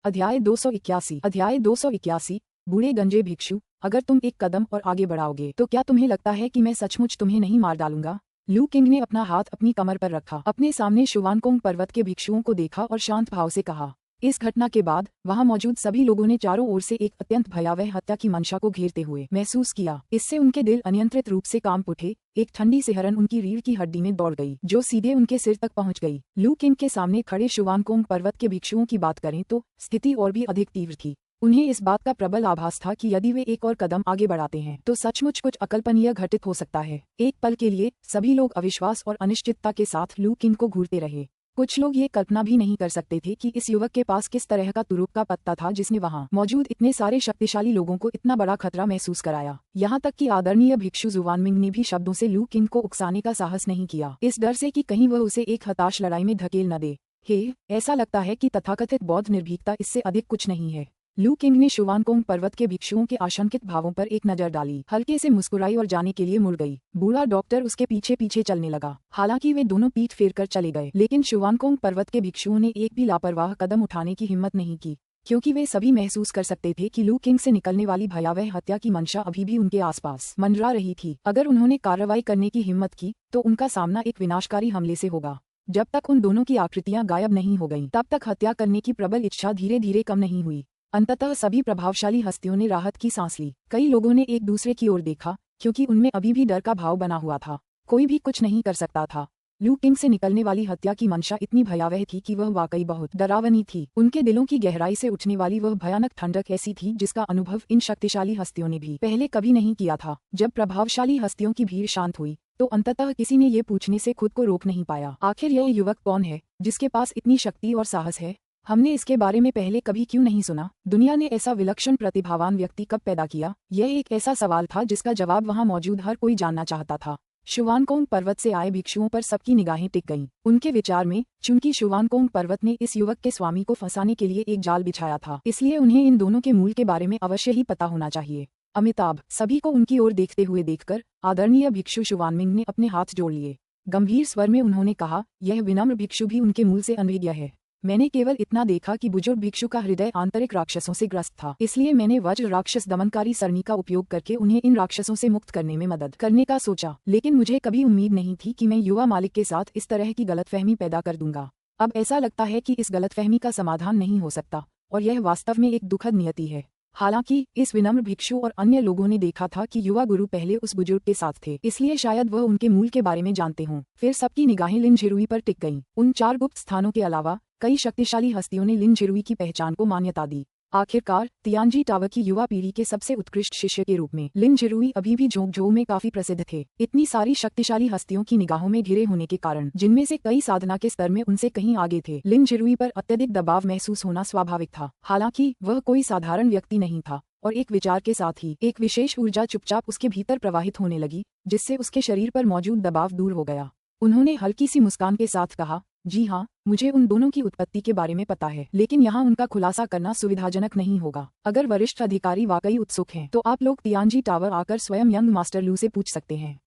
अध्याय 281 बूढ़े गंजे भिक्षु। अगर तुम एक कदम और आगे बढ़ाओगे तो क्या तुम्हें लगता है कि मैं सचमुच तुम्हें नहीं मार डालूंगा? लू किंग ने अपना हाथ अपनी कमर पर रखा, अपने सामने शुवानकोंग पर्वत के भिक्षुओं को देखा और शांत भाव से कहा। इस घटना के बाद वहां मौजूद सभी लोगों ने चारों ओर से एक अत्यंत भयावह हत्या की मंशा को घेरते हुए महसूस किया। इससे उनके दिल अनियंत्रित रूप से कांप उठे। एक ठंडी सिहरन उनकी रीढ़ की हड्डी में दौड़ गई, जो सीधे उनके सिर तक पहुंच गई। लू किंग के सामने खड़े शुवानकोंग पर्वत के भिक्षुओं की बात करें तो स्थिति और भी अधिक तीव्र थी। उन्हें इस बात का प्रबल आभास था कि यदि वे एक और कदम आगे बढ़ाते हैं तो सचमुच कुछ अकल्पनीय घटित हो सकता है। एक पल के लिए सभी लोग अविश्वास और अनिश्चितता के साथ लू किंग को घूरते रहे। कुछ लोग ये कल्पना भी नहीं कर सकते थे कि इस युवक के पास किस तरह का तुरुप का पत्ता था जिसने वहां मौजूद इतने सारे शक्तिशाली लोगों को इतना बड़ा खतरा महसूस कराया। यहाँ तक कि आदरणीय भिक्षु जुवानमिंग ने भी शब्दों से लू किंग को उकसाने का साहस नहीं किया, इस डर से कि कहीं वह उसे एक हताश लड़ाई में धकेल न दे। ऐसा लगता है कि तथाकथित बौद्ध निर्भीकता इससे अधिक कुछ नहीं है। लू किंग ने शुवानकोंग पर्वत के भिक्षुओं के आशंकित भावों पर एक नजर डाली, हल्के से मुस्कुराई और जाने के लिए मुड़ गई। बूढ़ा डॉक्टर उसके पीछे पीछे चलने लगा। हालांकि वे दोनों पीठ फेरकर चले गए, लेकिन शुवानकोंग पर्वत के भिक्षुओं ने एक भी लापरवाह कदम उठाने की हिम्मत नहीं की, क्योंकि वे सभी महसूस कर सकते थे कि लू किंग से निकलने वाली भयावह हत्या की मंशा अभी भी उनके आसपास मंडरा रही थी। अगर उन्होंने कार्रवाई करने की हिम्मत की तो उनका सामना एक विनाशकारी हमले से होगा। जब तक उन दोनों की आकृतियां गायब नहीं हो गईं, तब तक हत्या करने की प्रबल इच्छा धीरे धीरे कम नहीं हुई। अंततः सभी प्रभावशाली हस्तियों ने राहत की सांस ली। कई लोगों ने एक दूसरे की ओर देखा, क्योंकि उनमें अभी भी डर का भाव बना हुआ था। कोई भी कुछ नहीं कर सकता था। लू किंग से निकलने वाली हत्या की मंशा इतनी भयावह थी कि वह वाकई बहुत डरावनी थी। उनके दिलों की गहराई से उठने वाली वह भयानक ठंडक ऐसी थी जिसका अनुभव इन शक्तिशाली हस्तियों ने भी पहले कभी नहीं किया था। जब प्रभावशाली हस्तियों की भीड़ शांत हुई तो अंततः किसी ने ये पूछने से खुद को रोक नहीं पाया, आखिर यह युवक कौन है जिसके पास इतनी शक्ति और साहस है? हमने इसके बारे में पहले कभी क्यों नहीं सुना? दुनिया ने ऐसा विलक्षण प्रतिभावान व्यक्ति कब पैदा किया? यह एक ऐसा सवाल था जिसका जवाब वहां मौजूद हर कोई जानना चाहता था। शुवानकोंग पर्वत से आए भिक्षुओं पर सबकी निगाहें टिक गईं। उनके विचार में चूंकि शुवानकोंग पर्वत ने इस युवक के स्वामी को फंसाने के लिए एक जाल बिछाया था, इसलिए उन्हें इन दोनों के मूल के बारे में अवश्य ही पता होना चाहिए। अमिताभ सभी को उनकी ओर देखते हुए देखकर आदरणीय भिक्षु शुवानमिंग ने अपने हाथ जोड़ लिए। गंभीर स्वर में उन्होंने कहा, यह विनम्र भिक्षु भी उनके मूल से अनभिज्ञ है। मैंने केवल इतना देखा कि बुजुर्ग भिक्षु का हृदय आंतरिक राक्षसों से ग्रस्त था, इसलिए मैंने वज्र राक्षस दमनकारी सरणी का उपयोग करके उन्हें इन राक्षसों से मुक्त करने में मदद करने का सोचा। लेकिन मुझे कभी उम्मीद नहीं थी कि मैं युवा मालिक के साथ इस तरह की गलतफहमी पैदा कर दूंगा। अब ऐसा लगता है कि इस गलतफहमी का समाधान नहीं हो सकता, और यह वास्तव में एक दुखद नियति है। हालांकि इस विनम्र भिक्षु और अन्य लोगों ने देखा था कि युवा गुरु पहले उस बुजुर्ग के साथ थे, इसलिए शायद वह उनके मूल के बारे में जानते हों। फिर सबकी निगाहें लिन झिरुई पर टिक गईं। उन 4 गुप्त स्थानों के अलावा कई शक्तिशाली हस्तियों ने लिन झिरुई की पहचान को मान्यता दी। आखिरकार तियानजी टावर की युवा पीढ़ी के सबसे उत्कृष्ट शिष्य के रूप में लिन झिरुई अभी भी झोंगझों में काफी प्रसिद्ध थे। इतनी सारी शक्तिशाली हस्तियों की निगाहों में घिरे होने के कारण, जिनमें से कई साधना के स्तर में उनसे कहीं आगे थे, लिन झिरुई पर अत्यधिक दबाव महसूस होना स्वाभाविक था। हालांकि वह कोई साधारण व्यक्ति नहीं था, और एक विचार के साथ ही एक विशेष ऊर्जा चुपचाप उसके भीतर प्रवाहित होने लगी, जिससे उसके शरीर पर मौजूद दबाव दूर हो गया। उन्होंने हल्की सी मुस्कान के साथ कहा, जी हाँ, मुझे उन दोनों की उत्पत्ति के बारे में पता है, लेकिन यहाँ उनका खुलासा करना सुविधाजनक नहीं होगा। अगर वरिष्ठ अधिकारी वाकई उत्सुक हैं, तो आप लोग तियानजी टावर आकर स्वयं यंग मास्टर लू से पूछ सकते हैं।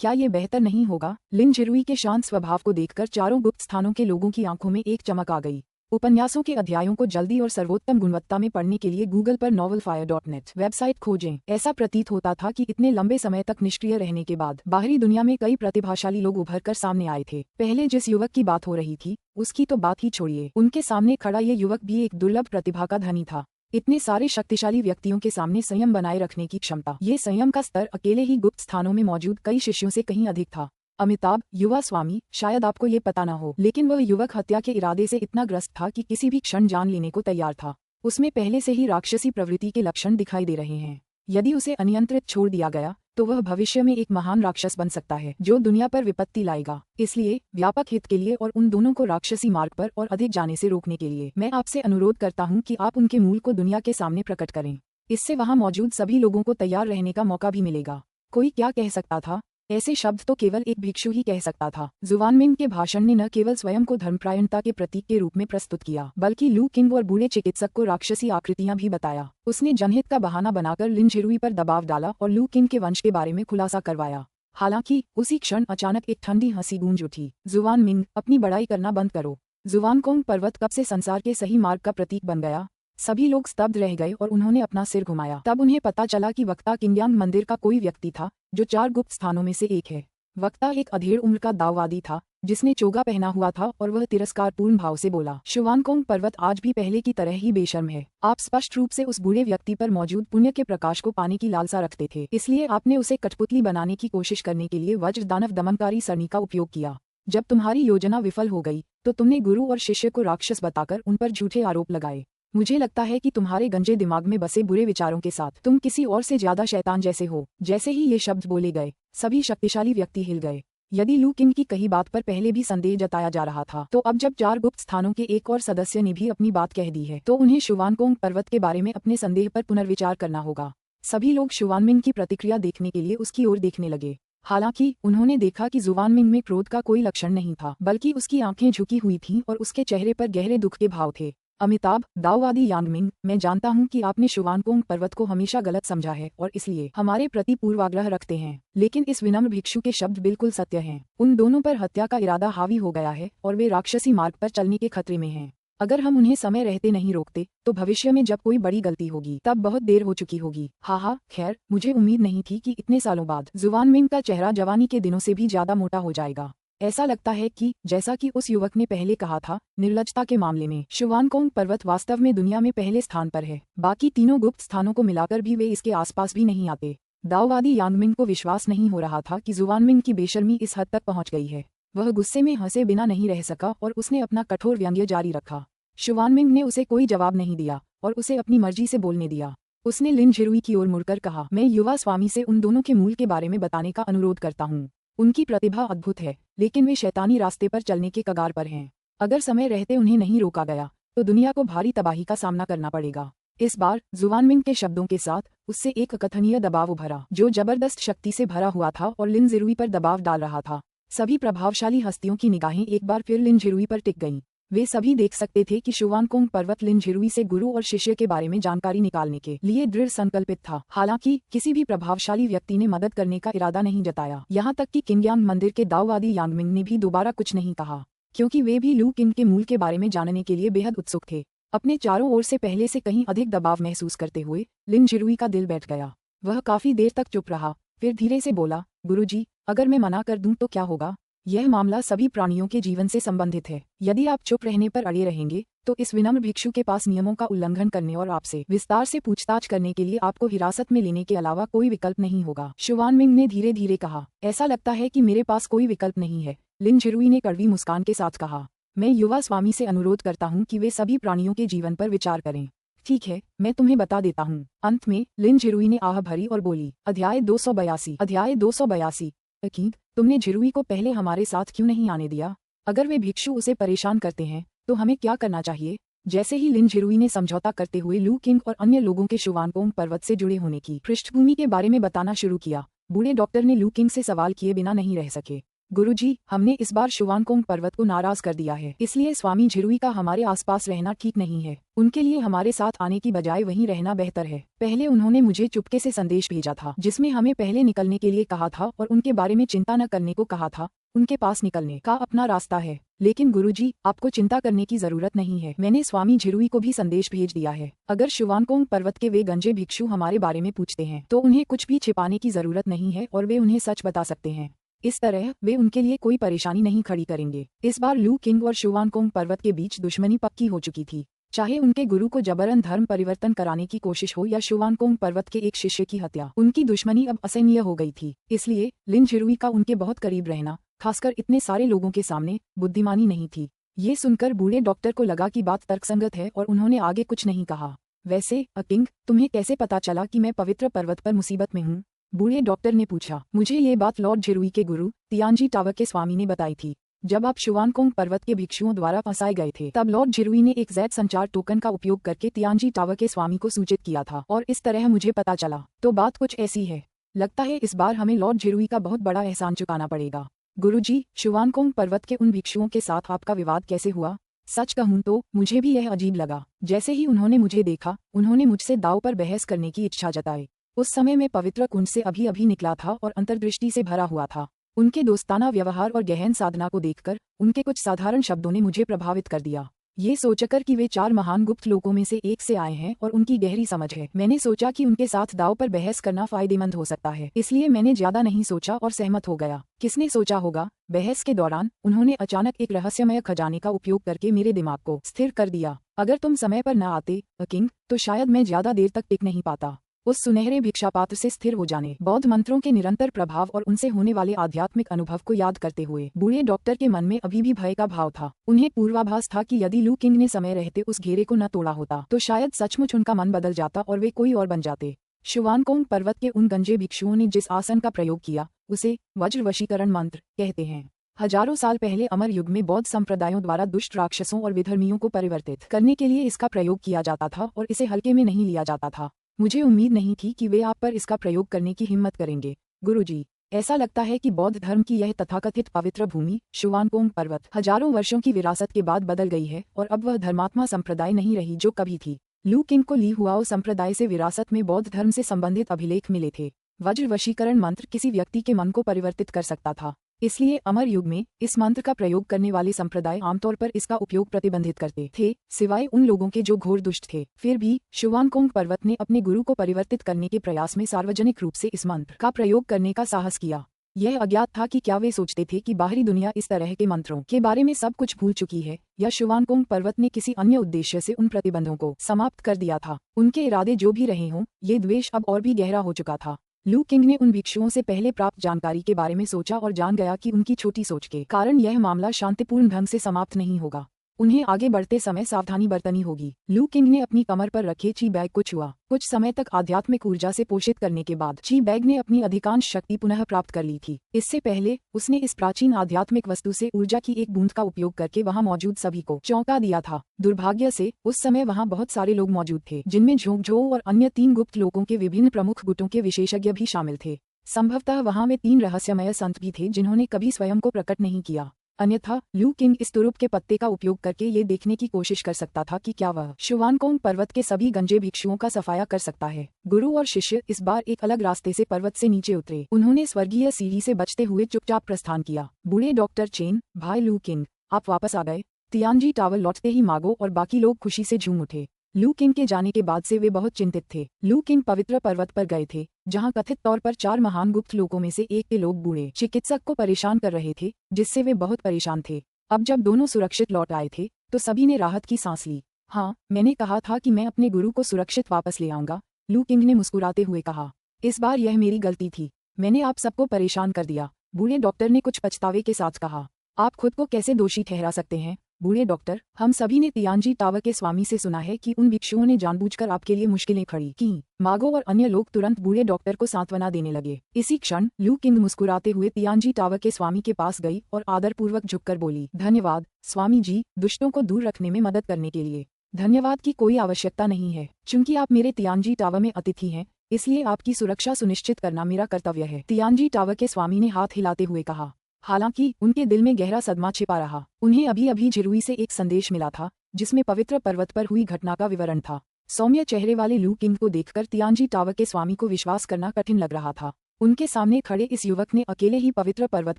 क्या ये बेहतर नहीं होगा? लिन झिरुई के शांत स्वभाव को देखकर चारों गुप्त स्थानों के लोगों की आंखों में एक चमक आ गई। उपन्यासों के अध्यायों को जल्दी और सर्वोत्तम गुणवत्ता में पढ़ने के लिए गूगल पर novelfire.net वेबसाइट खोजें। ऐसा प्रतीत होता था कि इतने लंबे समय तक निष्क्रिय रहने के बाद बाहरी दुनिया में कई प्रतिभाशाली लोग उभर कर सामने आए थे। पहले जिस युवक की बात हो रही थी उसकी तो बात ही छोड़िए, उनके सामने खड़ा ये युवक भी एक दुर्लभ प्रतिभा का धनी था। इतने सारे शक्तिशाली व्यक्तियों के सामने संयम बनाए रखने की क्षमता, ये संयम का स्तर अकेले ही गुप्त स्थानों में मौजूद कई शिष्यों से कहीं अधिक था। अमिताभ, युवा स्वामी, शायद आपको ये पता न हो, लेकिन वह युवक हत्या के इरादे से इतना ग्रस्त था कि किसी भी क्षण जान लेने को तैयार था। उसमें पहले से ही राक्षसी प्रवृत्ति के लक्षण दिखाई दे रहे हैं। यदि उसे अनियंत्रित छोड़ दिया गया तो वह भविष्य में एक महान राक्षस बन सकता है, जो दुनिया पर विपत्ति लाएगा। इसलिए व्यापक हित के लिए और उन दोनों को राक्षसी मार्ग पर और अधिक जाने से रोकने के लिए मैं आपसे अनुरोध करता हूँ कि आप उनके मूल को दुनिया के सामने प्रकट करें। इससे वहाँ मौजूद सभी लोगों को तैयार रहने का मौका भी मिलेगा। कोई क्या कह सकता था? ऐसे शब्द तो केवल एक भिक्षु ही कह सकता था। जुवानमिंग के भाषण ने न केवल स्वयं को धर्मपरायणता के प्रतीक के रूप में प्रस्तुत किया, बल्कि लू किंग और बूढ़े चिकित्सक को राक्षसी आकृतियां भी बताया। उसने जनहित का बहाना बनाकर लिन झिरुई पर दबाव डाला और लू किंग के वंश के बारे में खुलासा करवाया। हालांकि उसी क्षण अचानक एक ठंडी हंसी गूंज उठी। जुवानमिंग, अपनी बड़ाई करना बंद करो। जुवानकोंग पर्वत कब से संसार के सही मार्ग का प्रतीक बन गया? सभी लोग स्तब्ध रह गए और उन्होंने अपना सिर घुमाया। तब उन्हें पता चला कि वक्ता किंग्यांग मंदिर का कोई व्यक्ति था जो 4 गुप्त स्थानों में से एक है। वक्ता एक अधेड़ उम्र का दाववादी था जिसने चोगा पहना हुआ था और वह तिरस्कारपूर्ण भाव से बोला, शुवानकोंग पर्वत आज भी पहले की तरह ही बेशर्म है। आप स्पष्ट रूप से उस बूढ़े व्यक्ति पर मौजूद पुण्य के प्रकाश को पाने की लालसा रखते थे, इसलिए आपने उसे कठपुतली बनाने की कोशिश करने के लिए वज्र दानव दमनकारी सरणी का उपयोग किया। जब तुम्हारी योजना विफल हो गई तो तुमने गुरु और शिष्य को राक्षस बताकर उन पर झूठे आरोप लगाए। मुझे लगता है कि तुम्हारे गंजे दिमाग में बसे बुरे विचारों के साथ तुम किसी और से ज्यादा शैतान जैसे हो। जैसे ही ये शब्द बोले गए सभी शक्तिशाली व्यक्ति हिल गए। यदि लू किंग की कही बात पर पहले भी संदेह जताया जा रहा था, तो अब जब 4 गुप्त स्थानों के एक और सदस्य ने भी अपनी बात कह दी है तो उन्हें शुवानकोंग पर्वत के बारे में अपने संदेह पर पुनर्विचार करना होगा। सभी लोग शुवानमिंग की प्रतिक्रिया देखने के लिए उसकी ओर देखने लगे। हालांकि उन्होंने देखा कि जुवानमिंग में क्रोध का कोई लक्षण नहीं था, बल्कि उसकी आंखें झुकी हुई थीं और उसके चेहरे पर गहरे दुख के भाव थे। अमिताभ, दाववादी यांगमिंग, मैं जानता हूं कि आपने शुवानकोंग पर्वत को हमेशा गलत समझा है और इसलिए हमारे प्रति पूर्वाग्रह रखते हैं, लेकिन इस विनम्र भिक्षु के शब्द बिल्कुल सत्य हैं। उन दोनों पर हत्या का इरादा हावी हो गया है और वे राक्षसी मार्ग पर चलने के खतरे में हैं। अगर हम उन्हें समय रहते नहीं रोकते तो भविष्य में जब कोई बड़ी गलती होगी तब बहुत देर हो चुकी होगी। हाँ, खैर मुझे उम्मीद नहीं थी कि इतने सालों बाद जुवानमिंग का चेहरा जवानी के दिनों से भी ज्यादा मोटा हो जाएगा। ऐसा लगता है कि जैसा कि उस युवक ने पहले कहा था, निर्लजता के मामले में शुवानकोंग पर्वत वास्तव में दुनिया में पहले स्थान पर है। बाकी तीनों गुप्त स्थानों को मिलाकर भी वे इसके आसपास भी नहीं आते। दाववादी यांगमिंग को विश्वास नहीं हो रहा था कि जुवानमिंग की बेशर्मी इस हद तक पहुंच गई है। वह गुस्से में हंसे बिना नहीं रह सका और उसने अपना कठोर व्यंग्य जारी रखा। शुवानमिंग ने उसे कोई जवाब नहीं दिया और उसे अपनी मर्जी से बोलने दिया। उसने लिन झिरुई की ओर मुड़कर कहा, मैं युवा स्वामी से उन दोनों के मूल के बारे में बताने का अनुरोध करता हूँ। उनकी प्रतिभा अद्भुत है, लेकिन वे शैतानी रास्ते पर चलने के कगार पर हैं। अगर समय रहते उन्हें नहीं रोका गया तो दुनिया को भारी तबाही का सामना करना पड़ेगा। इस बार जुवानमिंग के शब्दों के साथ उससे एक अकथनीय दबाव उभरा जो जबरदस्त शक्ति से भरा हुआ था और लिन झिरुई पर दबाव डाल रहा था। सभी प्रभावशाली हस्तियों की निगाहें एक बार फिर लिन झिरुई पर टिक गईं। वे सभी देख सकते थे कि शुवानकोंग पर्वत लिन झिरुई से गुरु और शिष्य के बारे में जानकारी निकालने के लिए दृढ़ संकल्पित था। हालांकि किसी भी प्रभावशाली व्यक्ति ने मदद करने का इरादा नहीं जताया। यहाँ तक कि किंग्यांग मंदिर के दाववादी यांगमिंग ने भी दोबारा कुछ नहीं कहा, क्योंकि वे भी लू किंग के मूल के बारे में जानने के लिए बेहद उत्सुक थे। अपने चारों ओर से पहले से कहीं अधिक दबाव महसूस करते हुए लिन झिरुई का दिल बैठ गया। वह काफी देर तक चुप रहा, फिर धीरे से बोला, गुरुजी, अगर मैं मना कर दूं तो क्या होगा? यह मामला सभी प्राणियों के जीवन से संबंधित है। यदि आप चुप रहने पर अड़े रहेंगे तो इस विनम्र भिक्षु के पास नियमों का उल्लंघन करने और आपसे विस्तार से पूछताछ करने के लिए आपको हिरासत में लेने के अलावा कोई विकल्प नहीं होगा। शुवानमिंग ने धीरे धीरे कहा, ऐसा लगता है कि मेरे पास कोई विकल्प नहीं है। लिन झिरुई ने कड़वी मुस्कान के साथ कहा, मैं युवा स्वामी से अनुरोध करता हूँ कि वे सभी प्राणियों के जीवन पर विचार करें। ठीक है, मैं तुम्हें बता देता हूँ। अंत में लिन झिरुई ने आह भरी और बोली, अध्याय 282। अकीद, तुमने झिरुई को पहले हमारे साथ क्यों नहीं आने दिया? अगर वे भिक्षु उसे परेशान करते हैं तो हमें क्या करना चाहिए? जैसे ही लिन झिरुई ने समझौता करते हुए लू किंग और अन्य लोगों के शुवानकोंग पर्वत से जुड़े होने की पृष्ठभूमि के बारे में बताना शुरू किया, बूढ़े डॉक्टर ने लू किंग से सवाल किए बिना नहीं रह सके। गुरुजी, हमने इस बार शुवानकोंग पर्वत को नाराज कर दिया है, इसलिए स्वामी झिरुई का हमारे आसपास रहना ठीक नहीं है। उनके लिए हमारे साथ आने की बजाय वहीं रहना बेहतर है। पहले उन्होंने मुझे चुपके से संदेश भेजा था जिसमें हमें पहले निकलने के लिए कहा था और उनके बारे में चिंता न करने को कहा था। उनके पास निकलने का अपना रास्ता है। लेकिन गुरुजी, आपको चिंता करने की जरूरत नहीं है। मैंने स्वामी झिरुई को भी संदेश भेज दिया है। अगर शुवानकोंग पर्वत के वे गंजे भिक्षु हमारे बारे में पूछते हैं तो उन्हें कुछ भी छिपाने की जरूरत नहीं है और वे उन्हें सच बता सकते हैं। इस तरह वे उनके लिए कोई परेशानी नहीं खड़ी करेंगे। इस बार लू किंग और शुवानकोंग पर्वत के बीच दुश्मनी पक्की हो चुकी थी। चाहे उनके गुरु को जबरन धर्म परिवर्तन कराने की कोशिश हो या शुवानकोंग पर्वत के एक शिष्य की हत्या, उनकी दुश्मनी अब असहनीय हो गई थी। इसलिए लिन झिरुई का उनके बहुत करीब रहना, खासकर इतने सारे लोगों के सामने, बुद्धिमानी नहीं थी। ये सुनकर बूढ़े डॉक्टर को लगा कि बात तर्कसंगत है और उन्होंने आगे कुछ नहीं कहा। वैसे किंग, तुम्हें कैसे पता चला कि मैं पवित्र पर्वत पर मुसीबत में हूँ? बूढ़े डॉक्टर ने पूछा। मुझे ये बात लॉर्ड झिरुई के गुरु तियानजी टावर के स्वामी ने बताई थी। जब आप शुवानकोंग पर्वत के भिक्षुओं द्वारा फंसाए गए थे तब लॉर्ड झिरुई ने एक जैद संचार टोकन का उपयोग करके तियानजी टावर के स्वामी को सूचित किया था और इस तरह मुझे पता चला। तो बात कुछ ऐसी है। लगता है इस बार हमें लॉर्ड झिरुई का बहुत बड़ा एहसान चुकाना पड़ेगा। गुरुजी, शुवानकोंग पर्वत के उन भिक्षुओं के साथ आपका विवाद कैसे हुआ? सच कहूँ तो मुझे भी यह अजीब लगा। जैसे ही उन्होंने मुझे देखा, उन्होंने मुझसे दाव पर बहस करने की इच्छा जताई। उस समय मैं पवित्र कुंड से अभी निकला था और अंतर्दृष्टि से भरा हुआ था। उनके दोस्ताना व्यवहार और गहन साधना को देखकर उनके कुछ साधारण शब्दों ने मुझे प्रभावित कर दिया। ये सोचकर कि वे 4 महान गुप्त लोगों में से एक से आए हैं और उनकी गहरी समझ है, मैंने सोचा कि उनके साथ दांव पर बहस करना फायदेमंद हो सकता है, इसलिए मैंने ज्यादा नहीं सोचा और सहमत हो गया। किसने सोचा होगा, बहस के दौरान उन्होंने अचानक एक रहस्यमय खजाने का उपयोग करके मेरे दिमाग को स्थिर कर दिया। अगर तुम समय पर न आते किंग, तो शायद मैं ज्यादा देर तक टिक नहीं पाता। उस सुनहरे भिक्षापात्र से स्थिर हो जाने, बौद्ध मंत्रों के निरंतर प्रभाव और उनसे होने वाले आध्यात्मिक अनुभव को याद करते हुए बूढ़े डॉक्टर के मन में अभी भी भय का भाव था। उन्हें पूर्वाभास था कि यदि लू किंग ने समय रहते उस घेरे को न तोड़ा होता तो शायद सचमुच उनका मन बदल जाता और वे कोई और बन जाते। शुवानकोंग पर्वत के उन गंजे भिक्षुओं ने जिस आसन का प्रयोग किया उसे वज्र वशीकरण मंत्र कहते हैं। हजारों साल पहले अमर युग में बौद्ध संप्रदायों द्वारा दुष्ट राक्षसों और विधर्मियों को परिवर्तित करने के लिए इसका प्रयोग किया जाता था और इसे हल्के में नहीं लिया जाता था। मुझे उम्मीद नहीं थी कि वे आप पर इसका प्रयोग करने की हिम्मत करेंगे, गुरुजी। ऐसा लगता है कि बौद्ध धर्म की यह तथाकथित पवित्र भूमि शुवानकोंग पर्वत हजारों वर्षों की विरासत के बाद बदल गई है और अब वह धर्मात्मा संप्रदाय नहीं रही जो कभी थी। लू किंग को ली हुआओ संप्रदाय से विरासत में बौद्ध धर्म से संबंधित अभिलेख मिले थे। वज्र वशीकरण मंत्र किसी व्यक्ति के मन को परिवर्तित कर सकता था, इसलिए अमर युग में इस मंत्र का प्रयोग करने वाले संप्रदाय आमतौर पर इसका उपयोग प्रतिबंधित करते थे, सिवाय उन लोगों के जो घोर दुष्ट थे। फिर भी शुवानकोंग पर्वत ने अपने गुरु को परिवर्तित करने के प्रयास में सार्वजनिक रूप से इस मंत्र का प्रयोग करने का साहस किया। यह अज्ञात था कि क्या वे सोचते थे कि बाहरी दुनिया इस तरह के मंत्रों के बारे में सब कुछ भूल चुकी है, या शुवानकोंग पर्वत ने किसी अन्य उद्देश्य से उन प्रतिबंधों को समाप्त कर दिया था। उनके इरादे जो भी रहे हों, ये द्वेष अब और भी गहरा हो चुका था। लू किंग ने उन भिक्षुओं से पहले प्राप्त जानकारी के बारे में सोचा और जान गया कि उनकी छोटी सोच के कारण यह मामला शांतिपूर्ण ढंग से समाप्त नहीं होगा। उन्हें आगे बढ़ते समय सावधानी बरतनी होगी। लू किंग ने अपनी कमर पर रखे ची बैग को छुआ। कुछ समय तक आध्यात्मिक ऊर्जा से पोषित करने के बाद ची बैग ने अपनी अधिकांश शक्ति पुनः प्राप्त कर ली थी। इससे पहले उसने इस प्राचीन आध्यात्मिक वस्तु से ऊर्जा की एक बूंद का उपयोग करके वहां मौजूद सभी को चौंका दिया था। दुर्भाग्य से उस समय वहां बहुत सारे लोग मौजूद थे, जिनमें झोंकझो और अन्य 3 गुप्त लोगों के विभिन्न प्रमुख गुटों के विशेषज्ञ भी शामिल थे। संभवतः वहां वे 3 रहस्यमय संत भी थे जिन्होंने कभी स्वयं को प्रकट नहीं किया। अन्यथा लू किंग इस तुरुप के पत्ते का उपयोग करके ये देखने की कोशिश कर सकता था कि क्या वह शुवानकोंग पर्वत के सभी गंजे भिक्षुओं का सफाया कर सकता है। गुरु और शिष्य इस बार एक अलग रास्ते से पर्वत से नीचे उतरे। उन्होंने स्वर्गीय सीढ़ी से बचते हुए चुपचाप प्रस्थान किया। बूढ़े डॉक्टर चेन, भाई लू किंग, आप वापस आ गए। तियानजी टावर लौटते ही मागो और बाकी लोग खुशी से झूम उठे। लू किंग के जाने के बाद से वे बहुत चिंतित थे। लू किंग पवित्र पर्वत पर गए थे, जहां कथित तौर पर 4 महान गुप्त लोगों में से एक के लोग बूढ़े चिकित्सक को परेशान कर रहे थे, जिससे वे बहुत परेशान थे। अब जब दोनों सुरक्षित लौट आए थे तो सभी ने राहत की सांस ली। हाँ, मैंने कहा था कि मैं अपने गुरु को सुरक्षित वापस ले आऊंगा, लू किंग ने मुस्कुराते हुए कहा। इस बार यह मेरी गलती थी, मैंने आप सबको परेशान कर दिया, बूढ़े डॉक्टर ने कुछ पछतावे के साथ कहा। आप खुद को कैसे दोषी ठहरा सकते हैं, बूढ़े डॉक्टर? हम सभी ने तियानजी टावर के स्वामी से सुना है कि उन भिक्षुओं ने जानबूझकर आपके लिए मुश्किलें खड़ी की। मागो और अन्य लोग तुरंत बूढ़े डॉक्टर को सांत्वना देने लगे। इसी क्षण लू किंग मुस्कुराते हुए तियानजी टावर के स्वामी के पास गई और आदरपूर्वक झुककर बोली, धन्यवाद स्वामी जी, दुष्टों को दूर रखने में मदद करने के लिए। धन्यवाद की कोई आवश्यकता नहीं है, चूंकि आप मेरे तियानजी टावर में अतिथि हैं, इसलिए आपकी सुरक्षा सुनिश्चित करना मेरा कर्तव्य है, तियानजी टावर के स्वामी ने हाथ हिलाते हुए कहा। हालांकि उनके दिल में गहरा सदमा छिपा रहा। उन्हें अभी अभी झिरुई से एक संदेश मिला था, जिसमें पवित्र पर्वत पर हुई घटना का विवरण था। सौम्य चेहरे वाले लू किंग को देखकर तियानजी टावर के स्वामी को विश्वास करना कठिन लग रहा था। उनके सामने खड़े इस युवक ने अकेले ही पवित्र पर्वत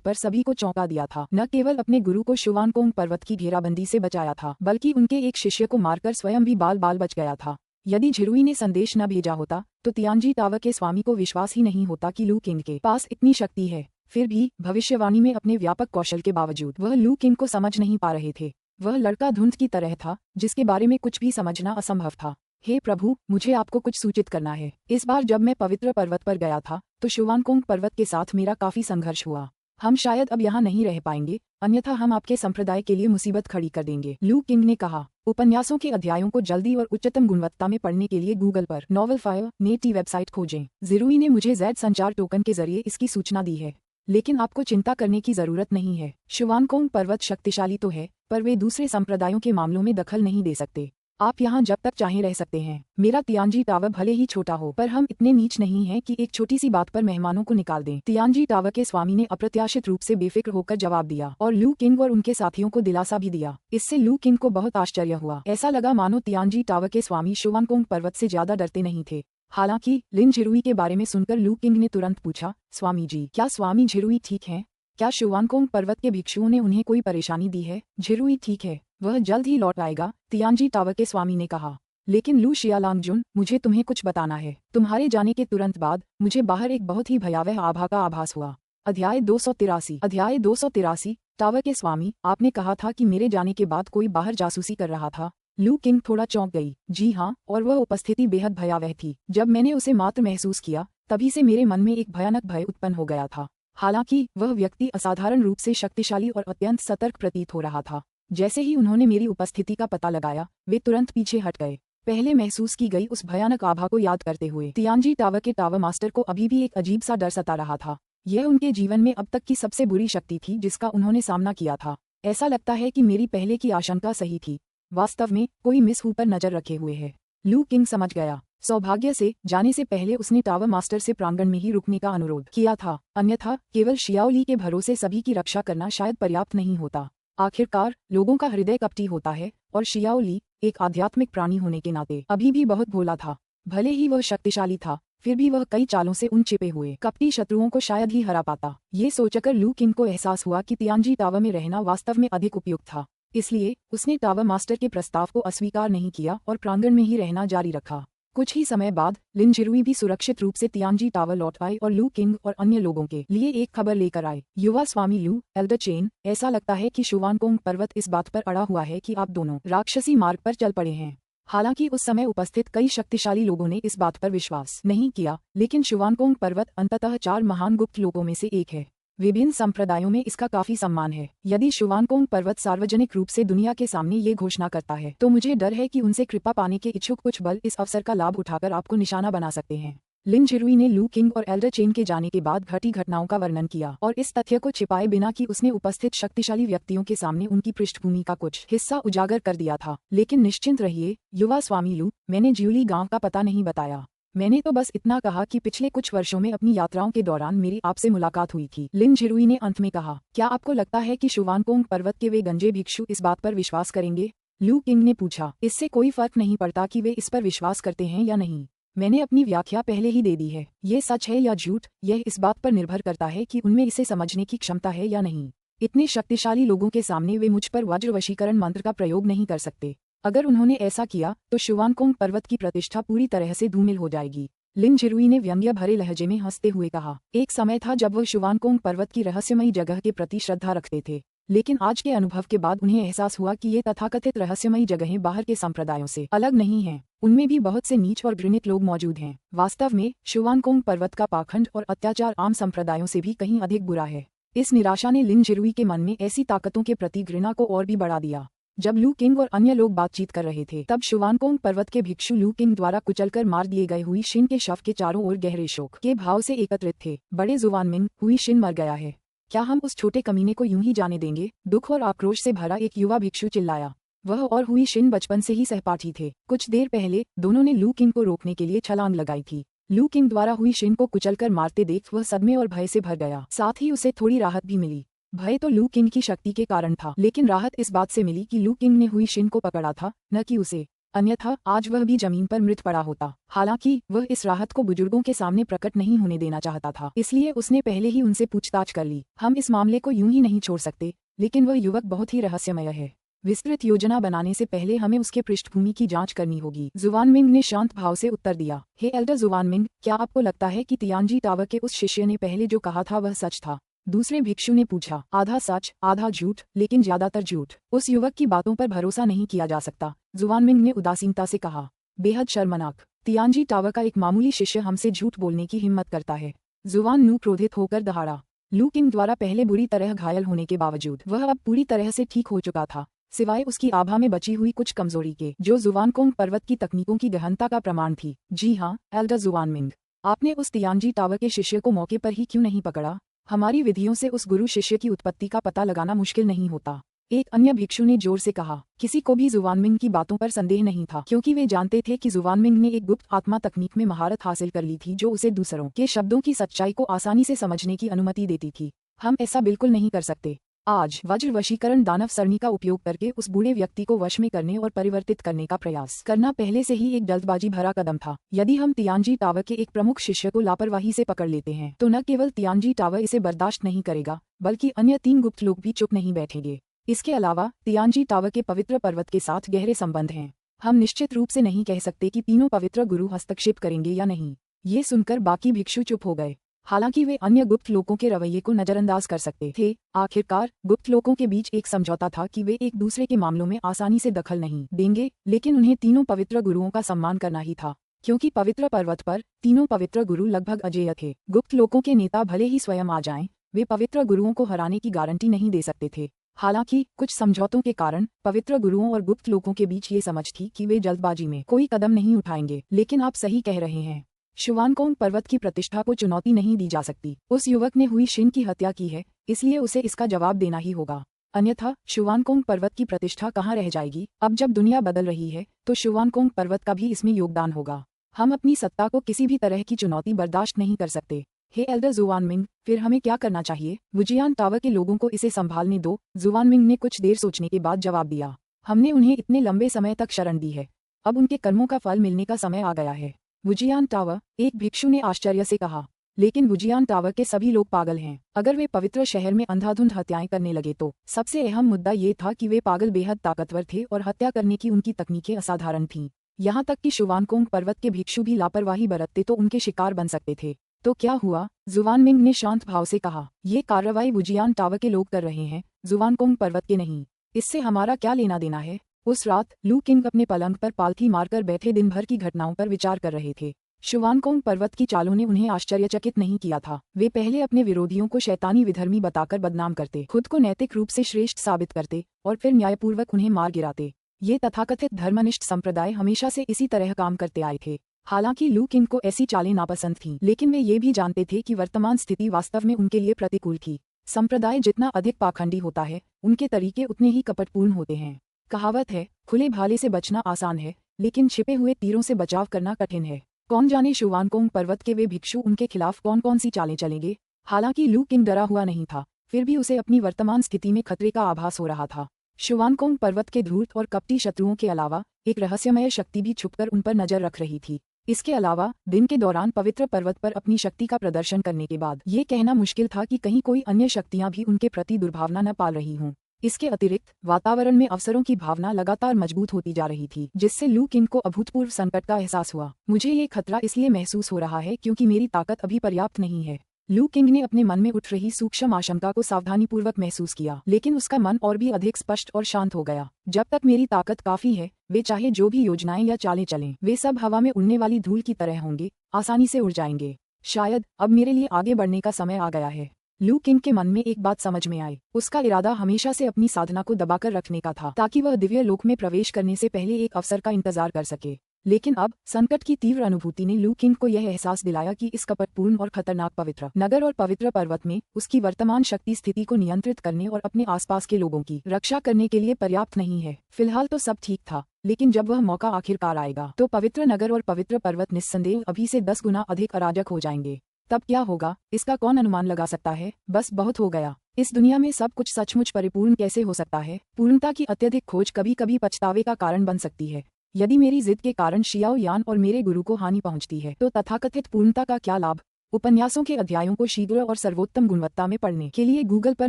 पर सभी को चौंका दिया था। न केवल अपने गुरु को शुवानकोंग पर्वत की घेराबंदी से बचाया था, बल्कि उनके एक शिष्य को मारकर स्वयं भी बाल बाल बच गया था। यदि झिरुई ने संदेश न भेजा होता तो तियानजी टावर के स्वामी को विश्वास ही नहीं होता कि लू किंग के पास इतनी शक्ति है। फिर भी भविष्यवाणी में अपने व्यापक कौशल के बावजूद वह लू किंग को समझ नहीं पा रहे थे। वह लड़का धुंध की तरह था, जिसके बारे में कुछ भी समझना असंभव था। हे प्रभु, मुझे आपको कुछ सूचित करना है। इस बार जब मैं पवित्र पर्वत पर गया था तो शुवानकोंग पर्वत के साथ मेरा काफी संघर्ष हुआ। हम शायद अब यहाँ नहीं रह पाएंगे, अन्यथा हम आपके संप्रदाय के लिए मुसीबत खड़ी कर देंगे, लू किंग ने कहा। उपन्यासों के अध्यायों को जल्दी और उच्चतम गुणवत्ता में पढ़ने के लिए गूगल पर नॉवेल फायर नेट की वेबसाइट खोजें। झिरुई ने मुझे Z संचार टोकन के जरिए इसकी सूचना दी है, लेकिन आपको चिंता करने की जरूरत नहीं है। शुवानकोंग पर्वत शक्तिशाली तो है, पर वे दूसरे संप्रदायों के मामलों में दखल नहीं दे सकते। आप यहाँ जब तक चाहें रह सकते हैं। मेरा तियानजी टावर भले ही छोटा हो, पर हम इतने नीच नहीं हैं कि एक छोटी सी बात पर मेहमानों को निकाल दें। तियानजी टावर के स्वामी ने अप्रत्याशित रूप से बेफिक्र होकर जवाब दिया और लू किंग और उनके साथियों को दिलासा भी दिया। इससे लू किंग को बहुत आश्चर्य हुआ। ऐसा लगा मानो तियानजी टावर के स्वामी शुवानकोंग पर्वत से ज्यादा डरते नहीं थे। हालांकि लिन झिरुई के बारे में सुनकर लू किंग ने तुरंत पूछा, स्वामी जी, क्या स्वामी झिरुई ठीक हैं? क्या शुवानकोंग पर्वत के भिक्षुओं ने उन्हें कोई परेशानी दी है? झिरुई ठीक है, वह जल्द ही लौट आएगा, तियानजी टावर के स्वामी ने कहा। लेकिन लू शियालांगजुन, मुझे तुम्हें कुछ बताना है। तुम्हारे जाने के तुरंत बाद मुझे बाहर एक बहुत ही भयावह आभा का आभास हुआ। अध्याय 283 टावर के स्वामी, आपने कहा था कि मेरे जाने के बाद कोई बाहर जासूसी कर रहा था। लू किंग थोड़ा चौंक गई। जी हाँ, और वह उपस्थिति बेहद भयावह थी। जब मैंने उसे मात्र महसूस किया तभी से मेरे मन में एक भयानक भय उत्पन्न हो गया था। हालांकि वह व्यक्ति असाधारण रूप से शक्तिशाली और अत्यंत सतर्क प्रतीत हो रहा था। जैसे ही उन्होंने मेरी उपस्थिति का पता लगाया वे तुरंत पीछे हट गए। पहले महसूस की गई उस भयानक आभा को याद करते हुए तियानजी टावर के टावर मास्टर को अभी भी एक अजीब सा डर सता रहा था। यह उनके जीवन में अब तक की सबसे बुरी शक्ति थी जिसका उन्होंने सामना किया था। ऐसा लगता है कि मेरी पहले की आशंका सही थी। वास्तव में कोई मिस हू पर नजर रखे हुए है। लू किंग समझ गया। सौभाग्य से जाने से पहले उसने टावर मास्टर से प्रांगण में ही रुकने का अनुरोध किया था, अन्यथा केवल शियाओली के भरोसे सभी की रक्षा करना शायद पर्याप्त नहीं होता। आखिरकार लोगों का हृदय कपटी होता है और शियाओली एक आध्यात्मिक प्राणी होने के नाते अभी भी बहुत भोला था। भले ही वह शक्तिशाली था, फिर भी वह कई चालों से उन छिपे हुए कपटी शत्रुओं को शायद ही हरा पाता। ये सोचकर लू किंग को एहसास हुआ कि तियानजी टावर में रहना वास्तव में अधिक उपयुक्त था। इसलिए उसने टावर मास्टर के प्रस्ताव को अस्वीकार नहीं किया और प्रांगण में ही रहना जारी रखा। कुछ ही समय बाद लिन जिरुई भी सुरक्षित रूप से तियानजी टावर लौट आए और लू किंग और अन्य लोगों के लिए एक खबर लेकर आए। युवा स्वामी लू, एल्डर चेन, ऐसा लगता है कि शुवानकोंग पर्वत इस बात पर अड़ा हुआ है कि आप दोनों राक्षसी मार्ग पर चल पड़े हैं। हालांकि उस समय उपस्थित कई शक्तिशाली लोगों ने इस बात पर विश्वास नहीं किया, लेकिन शुवानकोंग पर्वत अंततः 4 महान गुप्त लोगों में से एक है। विभिन्न संप्रदायों में इसका काफी सम्मान है। यदि शुवानकोंग पर्वत सार्वजनिक रूप से दुनिया के सामने ये घोषणा करता है तो मुझे डर है कि उनसे कृपा पाने के इच्छुक कुछ बल इस अवसर का लाभ उठाकर आपको निशाना बना सकते हैं। लिन जिरुई ने लू किंग और एल्डर चेन के जाने के बाद घटी घटनाओं का वर्णन किया और इस तथ्य को छिपाए बिना कि उसने उपस्थित शक्तिशाली व्यक्तियों के सामने उनकी पृष्ठभूमि का कुछ हिस्सा उजागर कर दिया था। लेकिन निश्चिंत रहिए युवा स्वामी लू, मैंने ज्यूली गांव का पता नहीं बताया। मैंने तो बस इतना कहा कि पिछले कुछ वर्षों में अपनी यात्राओं के दौरान मेरी आपसे मुलाकात हुई थी। लिन जिरुई ने अंत में कहा, क्या आपको लगता है कि शुवानकोंग पर्वत के वे गंजे भिक्षु इस बात पर विश्वास करेंगे? लू किंग ने पूछा। इससे कोई फर्क नहीं पड़ता कि वे इस पर विश्वास करते हैं या नहीं। मैंने अपनी व्याख्या पहले ही दे दी है। ये सच है या झूठ, यह इस बात पर निर्भर करता है कि उनमें इसे समझने की क्षमता है या नहीं। इतने शक्तिशाली लोगों के सामने वे मुझ पर वज्र वशीकरण मंत्र का प्रयोग नहीं कर सकते। अगर उन्होंने ऐसा किया तो शुवानकोंग पर्वत की प्रतिष्ठा पूरी तरह से धूमिल हो जाएगी। लिन जिरुई ने व्यंग्य भरे लहजे में हंसते हुए कहा। एक समय था जब वह शुवानकोंग पर्वत की रहस्यमयी जगह के प्रति श्रद्धा रखते थे, लेकिन आज के अनुभव के बाद उन्हें एहसास हुआ कि ये तथाकथित रहस्यमयी जगहें बाहर के संप्रदायों से अलग नहीं हैं। उनमें भी बहुत से नीच और घृणित लोग मौजूद हैं। वास्तव में शुवानकोंग पर्वत का पाखंड और अत्याचार आम संप्रदायों से भी कहीं अधिक बुरा है। इस निराशा ने लिन जिरुई के मन में ऐसी ताकतों के प्रति घृणा को और भी बढ़ा दिया। जब लू किंग और अन्य लोग बातचीत कर रहे थे तब शुवानकोंग पर्वत के भिक्षु लू किंग द्वारा कुचलकर मार दिए गए हुई शिन के शव के चारों ओर गहरे शोक के भाव से एकत्रित थे। बड़े जुवानमिंग, हुई शिन मर गया है। क्या हम उस छोटे कमीने को यूं ही जाने देंगे? दुख और आक्रोश से भरा एक युवा भिक्षु चिल्लाया। वह और हुई शिन बचपन से ही सहपाठी थे। कुछ देर पहले दोनों ने लू किंग को रोकने के लिए छलांग लगाई थी। लू किंग द्वारा हुई शिन को कुचलकर मारते देख वह सदमे और भय से भर गया। साथ ही उसे थोड़ी राहत भी मिली। भय तो लू किंग की शक्ति के कारण था, लेकिन राहत इस बात से मिली कि लू किंग ने हुई शिन को पकड़ा था, न कि उसे। अन्यथा आज वह भी जमीन पर मृत पड़ा होता। हालांकि वह इस राहत को बुजुर्गों के सामने प्रकट नहीं होने देना चाहता था, इसलिए उसने पहले ही उनसे पूछताछ कर ली। हम इस मामले को यूं ही नहीं छोड़ सकते, लेकिन वह युवक बहुत ही रहस्यमय है। विस्तृत योजना बनाने से पहले हमें उसके पृष्ठभूमि की जांच करनी होगी। जुवानमिंग ने शांत भाव से उत्तर दिया। हे एल्डर जुवानमिंग, क्या आपको लगता है कि तियानजी टावर के उस शिष्य ने पहले जो कहा था वह सच था? दूसरे भिक्षु ने पूछा। आधा सच आधा झूठ, लेकिन ज्यादातर झूठ। उस युवक की बातों पर भरोसा नहीं किया जा सकता, जुवानमिंग ने उदासीनता से कहा। बेहद शर्मनाक। तियानजी टावर का एक मामूली शिष्य हमसे झूठ बोलने की हिम्मत करता है। जुवान नू क्रोधित होकर दहाड़ा। लू किंग द्वारा पहले बुरी तरह घायल होने के बावजूद वह अब पूरी तरह से ठीक हो चुका था, सिवाय उसकी आभा में बची हुई कुछ कमजोरी के, जो जुवानकोंग पर्वत की तकनीकों की गहनता का प्रमाण थी। जी हाँ एल्डर जुवानमिंग, आपने उस तियानजी टावर के शिष्य को मौके पर ही क्यों नहीं पकड़ा? हमारी विधियों से उस गुरु शिष्य की उत्पत्ति का पता लगाना मुश्किल नहीं होता, एक अन्य भिक्षु ने जोर से कहा। किसी को भी जुवानमिंग की बातों पर संदेह नहीं था, क्योंकि वे जानते थे कि जुवानमिंग ने एक गुप्त आत्मा तकनीक में महारत हासिल कर ली थी जो उसे दूसरों के शब्दों की सच्चाई को आसानी से समझने की अनुमति देती थी। हम ऐसा बिल्कुल नहीं कर सकते। आज वज्र वशीकरण दानव सरणी का उपयोग करके उस बूढ़े व्यक्ति को वश में करने और परिवर्तित करने का प्रयास करना पहले से ही एक जल्दबाजी भरा कदम था। यदि हम तियानजी टावर के एक प्रमुख शिष्य को लापरवाही से पकड़ लेते हैं तो न केवल तियानजी टावर इसे बर्दाश्त नहीं करेगा, बल्कि अन्य 3 गुप्त लोग भी चुप नहीं बैठेंगे। इसके अलावा तियानजी टावर के पवित्र पर्वत के साथ गहरे संबंध हैं। हम निश्चित रूप से नहीं कह सकते कि तीनों पवित्र गुरु हस्तक्षेप करेंगे या नहीं। ये सुनकर बाकी भिक्षु चुप हो गए। हालांकि वे अन्य गुप्त लोगों के रवैये को नजरअंदाज कर सकते थे। आखिरकार गुप्त लोगों के बीच एक समझौता था कि वे एक दूसरे के मामलों में आसानी से दखल नहीं देंगे, लेकिन उन्हें तीनों पवित्र गुरुओं का सम्मान करना ही था, क्योंकि पवित्र पर्वत पर तीनों पवित्र गुरु लगभग अजेय थे। गुप्त लोगों के नेता भले ही स्वयं आ जाएं, वे पवित्र गुरुओं को हराने की गारंटी नहीं दे सकते थे। हालांकि कुछ समझौतों के कारण पवित्र गुरुओं और गुप्त लोगों के बीच ये समझ थी कि वे जल्दबाजी में कोई कदम नहीं उठाएंगे। लेकिन आप सही कह रहे हैं, शुवानकोंग पर्वत की प्रतिष्ठा को चुनौती नहीं दी जा सकती। उस युवक ने हुई शिन की हत्या की है, इसलिए उसे इसका जवाब देना ही होगा, अन्यथा शुवानकोंग पर्वत की प्रतिष्ठा कहाँ रह जाएगी। अब जब दुनिया बदल रही है तो शुवानकोंग पर्वत का भी इसमें योगदान होगा। हम अपनी सत्ता को किसी भी तरह की चुनौती बर्दाश्त नहीं कर सकते। हे एल्डर जुवानमिंग, फिर हमें क्या करना चाहिए? वुजियान टावर के लोगों को इसे संभालने दो। जुवानमिंग ने कुछ देर सोचने के बाद जवाब दिया। हमने उन्हें इतने लंबे समय तक शरण दी है, अब उनके कर्मों का फल मिलने का समय आ गया है। वुजियान टावर, एक भिक्षु ने आश्चर्य से कहा। लेकिन वुजियान टावर के सभी लोग पागल हैं। अगर वे पवित्र शहर में अंधाधुंध हत्याएं करने लगे तो सबसे अहम मुद्दा ये था कि वे पागल बेहद ताकतवर थे और हत्या करने की उनकी तकनीकें असाधारण थीं। यहाँ तक कि शुवानकोंग पर्वत के भिक्षु भी लापरवाही बरतते तो उनके शिकार बन सकते थे। तो क्या हुआ? जुवानमिंग ने शांत भाव से कहा। ये कार्रवाई वुजियान टावर के लोग कर रहे हैं, जुवानकोंग पर्वत के नहीं। इससे हमारा क्या लेना देना है? उस रात लू किंग अपने पलंग पर पालथी मारकर बैठे दिन भर की घटनाओं पर विचार कर रहे थे। शुवानकोंग पर्वत की चालों ने उन्हें आश्चर्यचकित नहीं किया था। वे पहले अपने विरोधियों को शैतानी विधर्मी बताकर बदनाम करते, खुद को नैतिक रूप से श्रेष्ठ साबित करते और फिर न्यायपूर्वक उन्हें मार गिराते। ये तथाकथित धर्मनिष्ठ संप्रदाय हमेशा से इसी तरह काम करते आए थे। हालांकि लू किंग को ऐसी चालें नापसंद थीं, लेकिन वे ये भी जानते थे कि वर्तमान स्थिति वास्तव में उनके लिए प्रतिकूल थी। संप्रदाय जितना अधिक पाखंडी होता है, उनके तरीके उतने ही कपटपूर्ण होते हैं। कहावत है, खुले भाले से बचना आसान है, लेकिन छिपे हुए तीरों से बचाव करना कठिन है। कौन जाने शुवानकोंग पर्वत के वे भिक्षु उनके खिलाफ कौन कौन सी चालें चलेंगे। हालांकि लू किंग डरा हुआ नहीं था, फिर भी उसे अपनी वर्तमान स्थिति में खतरे का आभास हो रहा था। शुवानकोंग पर्वत के धूर्त और कपटी शत्रुओं के अलावा एक रहस्यमय शक्ति भी छुपकर उन पर नजर रख रही थी। इसके अलावा दिन के दौरान पवित्र पर्वत पर अपनी शक्ति का प्रदर्शन करने के बाद ये कहना मुश्किल था कि कहीं कोई अन्य शक्तियां भी उनके प्रति दुर्भावना न पाल रही हों। इसके अतिरिक्त वातावरण में अवसरों की भावना लगातार मजबूत होती जा रही थी, जिससे लू किंग को अभूतपूर्व संकट का एहसास हुआ। मुझे ये खतरा इसलिए महसूस हो रहा है क्योंकि मेरी ताकत अभी पर्याप्त नहीं है। लू किंग ने अपने मन में उठ रही सूक्ष्म आशंका को सावधानीपूर्वक महसूस किया, लेकिन उसका मन और भी अधिक स्पष्ट और शांत हो गया। जब तक मेरी ताकत काफी है, वे चाहे जो भी योजनाएं या चालें चलें, वे सब हवा में उड़ने वाली धूल की तरह होंगे, आसानी से उड़ जाएंगे। शायद अब मेरे लिए आगे बढ़ने का समय आ गया है। लू किंग के मन में एक बात समझ में आई। उसका इरादा हमेशा से अपनी साधना को दबाकर रखने का था, ताकि वह दिव्य लोक में प्रवेश करने से पहले एक अवसर का इंतजार कर सके। लेकिन अब संकट की तीव्र अनुभूति ने लू किंग को यह एहसास दिलाया कि इस कपटपूर्ण और खतरनाक पवित्र नगर और पवित्र पर्वत में उसकी वर्तमान शक्ति स्थिति को नियंत्रित करने और अपने आसपास के लोगों की रक्षा करने के लिए पर्याप्त नहीं है। फिलहाल तो सब ठीक था, लेकिन जब वह मौका आखिरकार आएगा तो पवित्र नगर और पवित्र पर्वत निस्संदेह अभी से 10 गुना अधिक अराजक हो जाएंगे। तब क्या होगा, इसका कौन अनुमान लगा सकता है? बस बहुत हो गया। इस दुनिया में सब कुछ सचमुच परिपूर्ण कैसे हो सकता है? पूर्णता की अत्यधिक खोज कभी कभी पछतावे का कारण बन सकती है। यदि मेरी जिद के कारण शियाओ यान और मेरे गुरु को हानि पहुंचती है तो तथाकथित पूर्णता का क्या लाभ? उपन्यासों के अध्यायों को शीघ्र और सर्वोत्तम गुणवत्ता में पढ़ने के लिए गूगल पर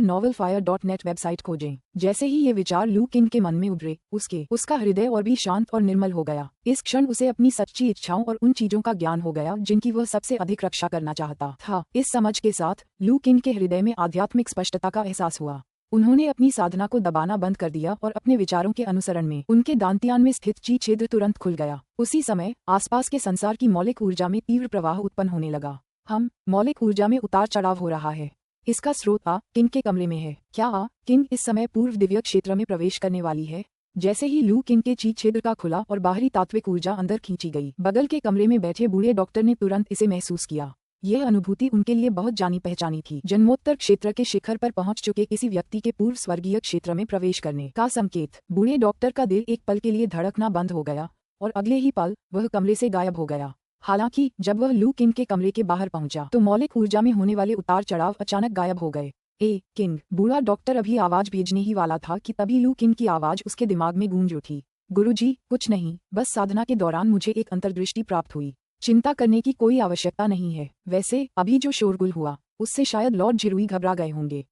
novelfire.net वेबसाइट खोजें। जैसे ही ये विचार लू किंग के मन में उभरे, उसका हृदय और भी शांत और निर्मल हो गया। इस क्षण उसे अपनी सच्ची इच्छाओं और उन चीजों का ज्ञान हो गया जिनकी वह सबसे अधिक रक्षा करना चाहता था। इस समझ के साथ लू किंग के हृदय में आध्यात्मिक स्पष्टता का एहसास हुआ। उन्होंने अपनी साधना को दबाना बंद कर दिया और अपने विचारों के अनुसरण में उनके दांतियान में स्थित ची छिद्र तुरंत खुल गया। उसी समय आसपास के संसार की मौलिक ऊर्जा में तीव्र प्रवाह उत्पन्न होने लगा। मौलिक ऊर्जा में उतार चढ़ाव हो रहा है। इसका स्रोत किंग के कमरे में है। क्या किंग इस समय पूर्व दिव्य क्षेत्र में प्रवेश करने वाली है? जैसे ही लू किंग के ची छिद्र का खुला और बाहरी तात्विक ऊर्जा अंदर खींची गई, बगल के कमरे में बैठे बूढ़े डॉक्टर ने तुरंत इसे महसूस किया। यह अनुभूति उनके लिए बहुत जानी पहचानी थी। जन्मोत्तर क्षेत्र के शिखर पर पहुंच चुके किसी व्यक्ति के पूर्व स्वर्गीय क्षेत्र में प्रवेश करने का संकेत। बूढ़े डॉक्टर का दिल एक पल के लिए धड़कना बंद हो गया और अगले ही पल वह कमरे से गायब हो गया। हालांकि जब वह लू किंग के कमरे के बाहर पहुंचा तो मौलिक ऊर्जा में होने वाले उतार चढ़ाव अचानक गायब हो गए। किंग, बूढ़ा डॉक्टर अभी आवाज भेजने ही वाला था कि तभी लू किंग की आवाज उसके दिमाग में गूंज उठी। गुरुजी, कुछ नहीं, बस साधना के दौरान मुझे एक अंतर्दृष्टि प्राप्त हुई। चिंता करने की कोई आवश्यकता नहीं है। वैसे अभी जो शोरगुल हुआ उससे शायद लॉर्ड झिरुई घबरा गए होंगे।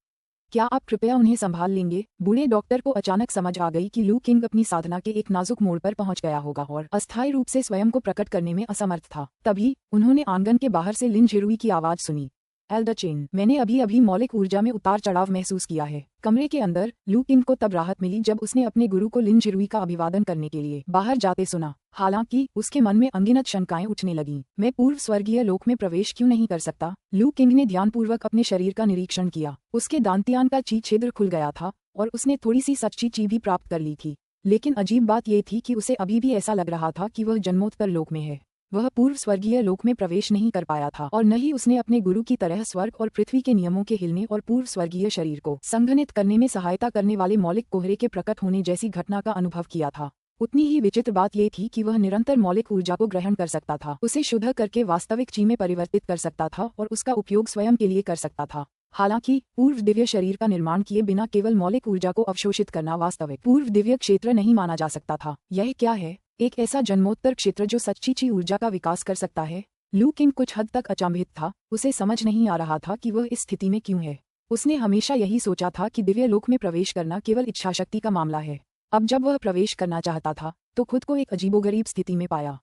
क्या आप कृपया उन्हें संभाल लेंगे? बूढ़े डॉक्टर को अचानक समझ आ गई कि लू किंग अपनी साधना के एक नाजुक मोड़ पर पहुंच गया होगा और अस्थायी रूप से स्वयं को प्रकट करने में असमर्थ था। तभी उन्होंने आंगन के बाहर से लिन जिरुई की आवाज सुनी। एल्डर चेन, मैंने अभी अभी मौलिक ऊर्जा में उतार चढ़ाव महसूस किया है। कमरे के अंदर लू किंग को तब राहत मिली जब उसने अपने गुरु को लिन जिरुई का अभिवादन करने के लिए बाहर जाते सुना। हालांकि उसके मन में अनगिनत शंकाएं उठने लगीं। मैं पूर्व स्वर्गीय लोक में प्रवेश क्यों नहीं कर सकता? लू किंग ने ध्यानपूर्वक अपने शरीर का निरीक्षण किया। उसके दांतियान का छिद्र खुल गया था और उसने थोड़ी सी सच्ची ची भी प्राप्त कर ली थी। लेकिन अजीब बात यह थी कि उसे अभी भी ऐसा लग रहा था कि वह जन्मोत्तर लोक में है। वह पूर्व स्वर्गीय लोक में प्रवेश नहीं कर पाया था और न ही उसने अपने गुरु की तरह स्वर्ग और पृथ्वी के नियमों के हिलने और पूर्व स्वर्गीय शरीर को संघनित करने में सहायता करने वाले मौलिक कोहरे के प्रकट होने जैसी घटना का अनुभव किया था। उतनी ही विचित्र बात यह थी कि वह निरंतर मौलिक ऊर्जा को ग्रहण कर सकता था, उसे शुद्ध करके वास्तविक ची में परिवर्तित कर सकता था और उसका उपयोग स्वयं के लिए कर सकता था। हालांकि पूर्व दिव्य शरीर का निर्माण किए बिना केवल मौलिक ऊर्जा को अवशोषित करना वास्तविक पूर्व दिव्य क्षेत्र नहीं माना जा सकता था। यह क्या है? एक ऐसा जन्मोत्तर क्षेत्र जो सच्ची ची ऊर्जा का विकास कर सकता है? लू किंग कुछ हद तक अचंभित था। उसे समझ नहीं आ रहा था कि वह इस स्थिति में क्यों है। उसने हमेशा यही सोचा था कि दिव्य लोक में प्रवेश करना केवल इच्छाशक्ति का मामला है। अब जब वह प्रवेश करना चाहता था तो खुद को एक अजीबोगरीब स्थिति में पाया।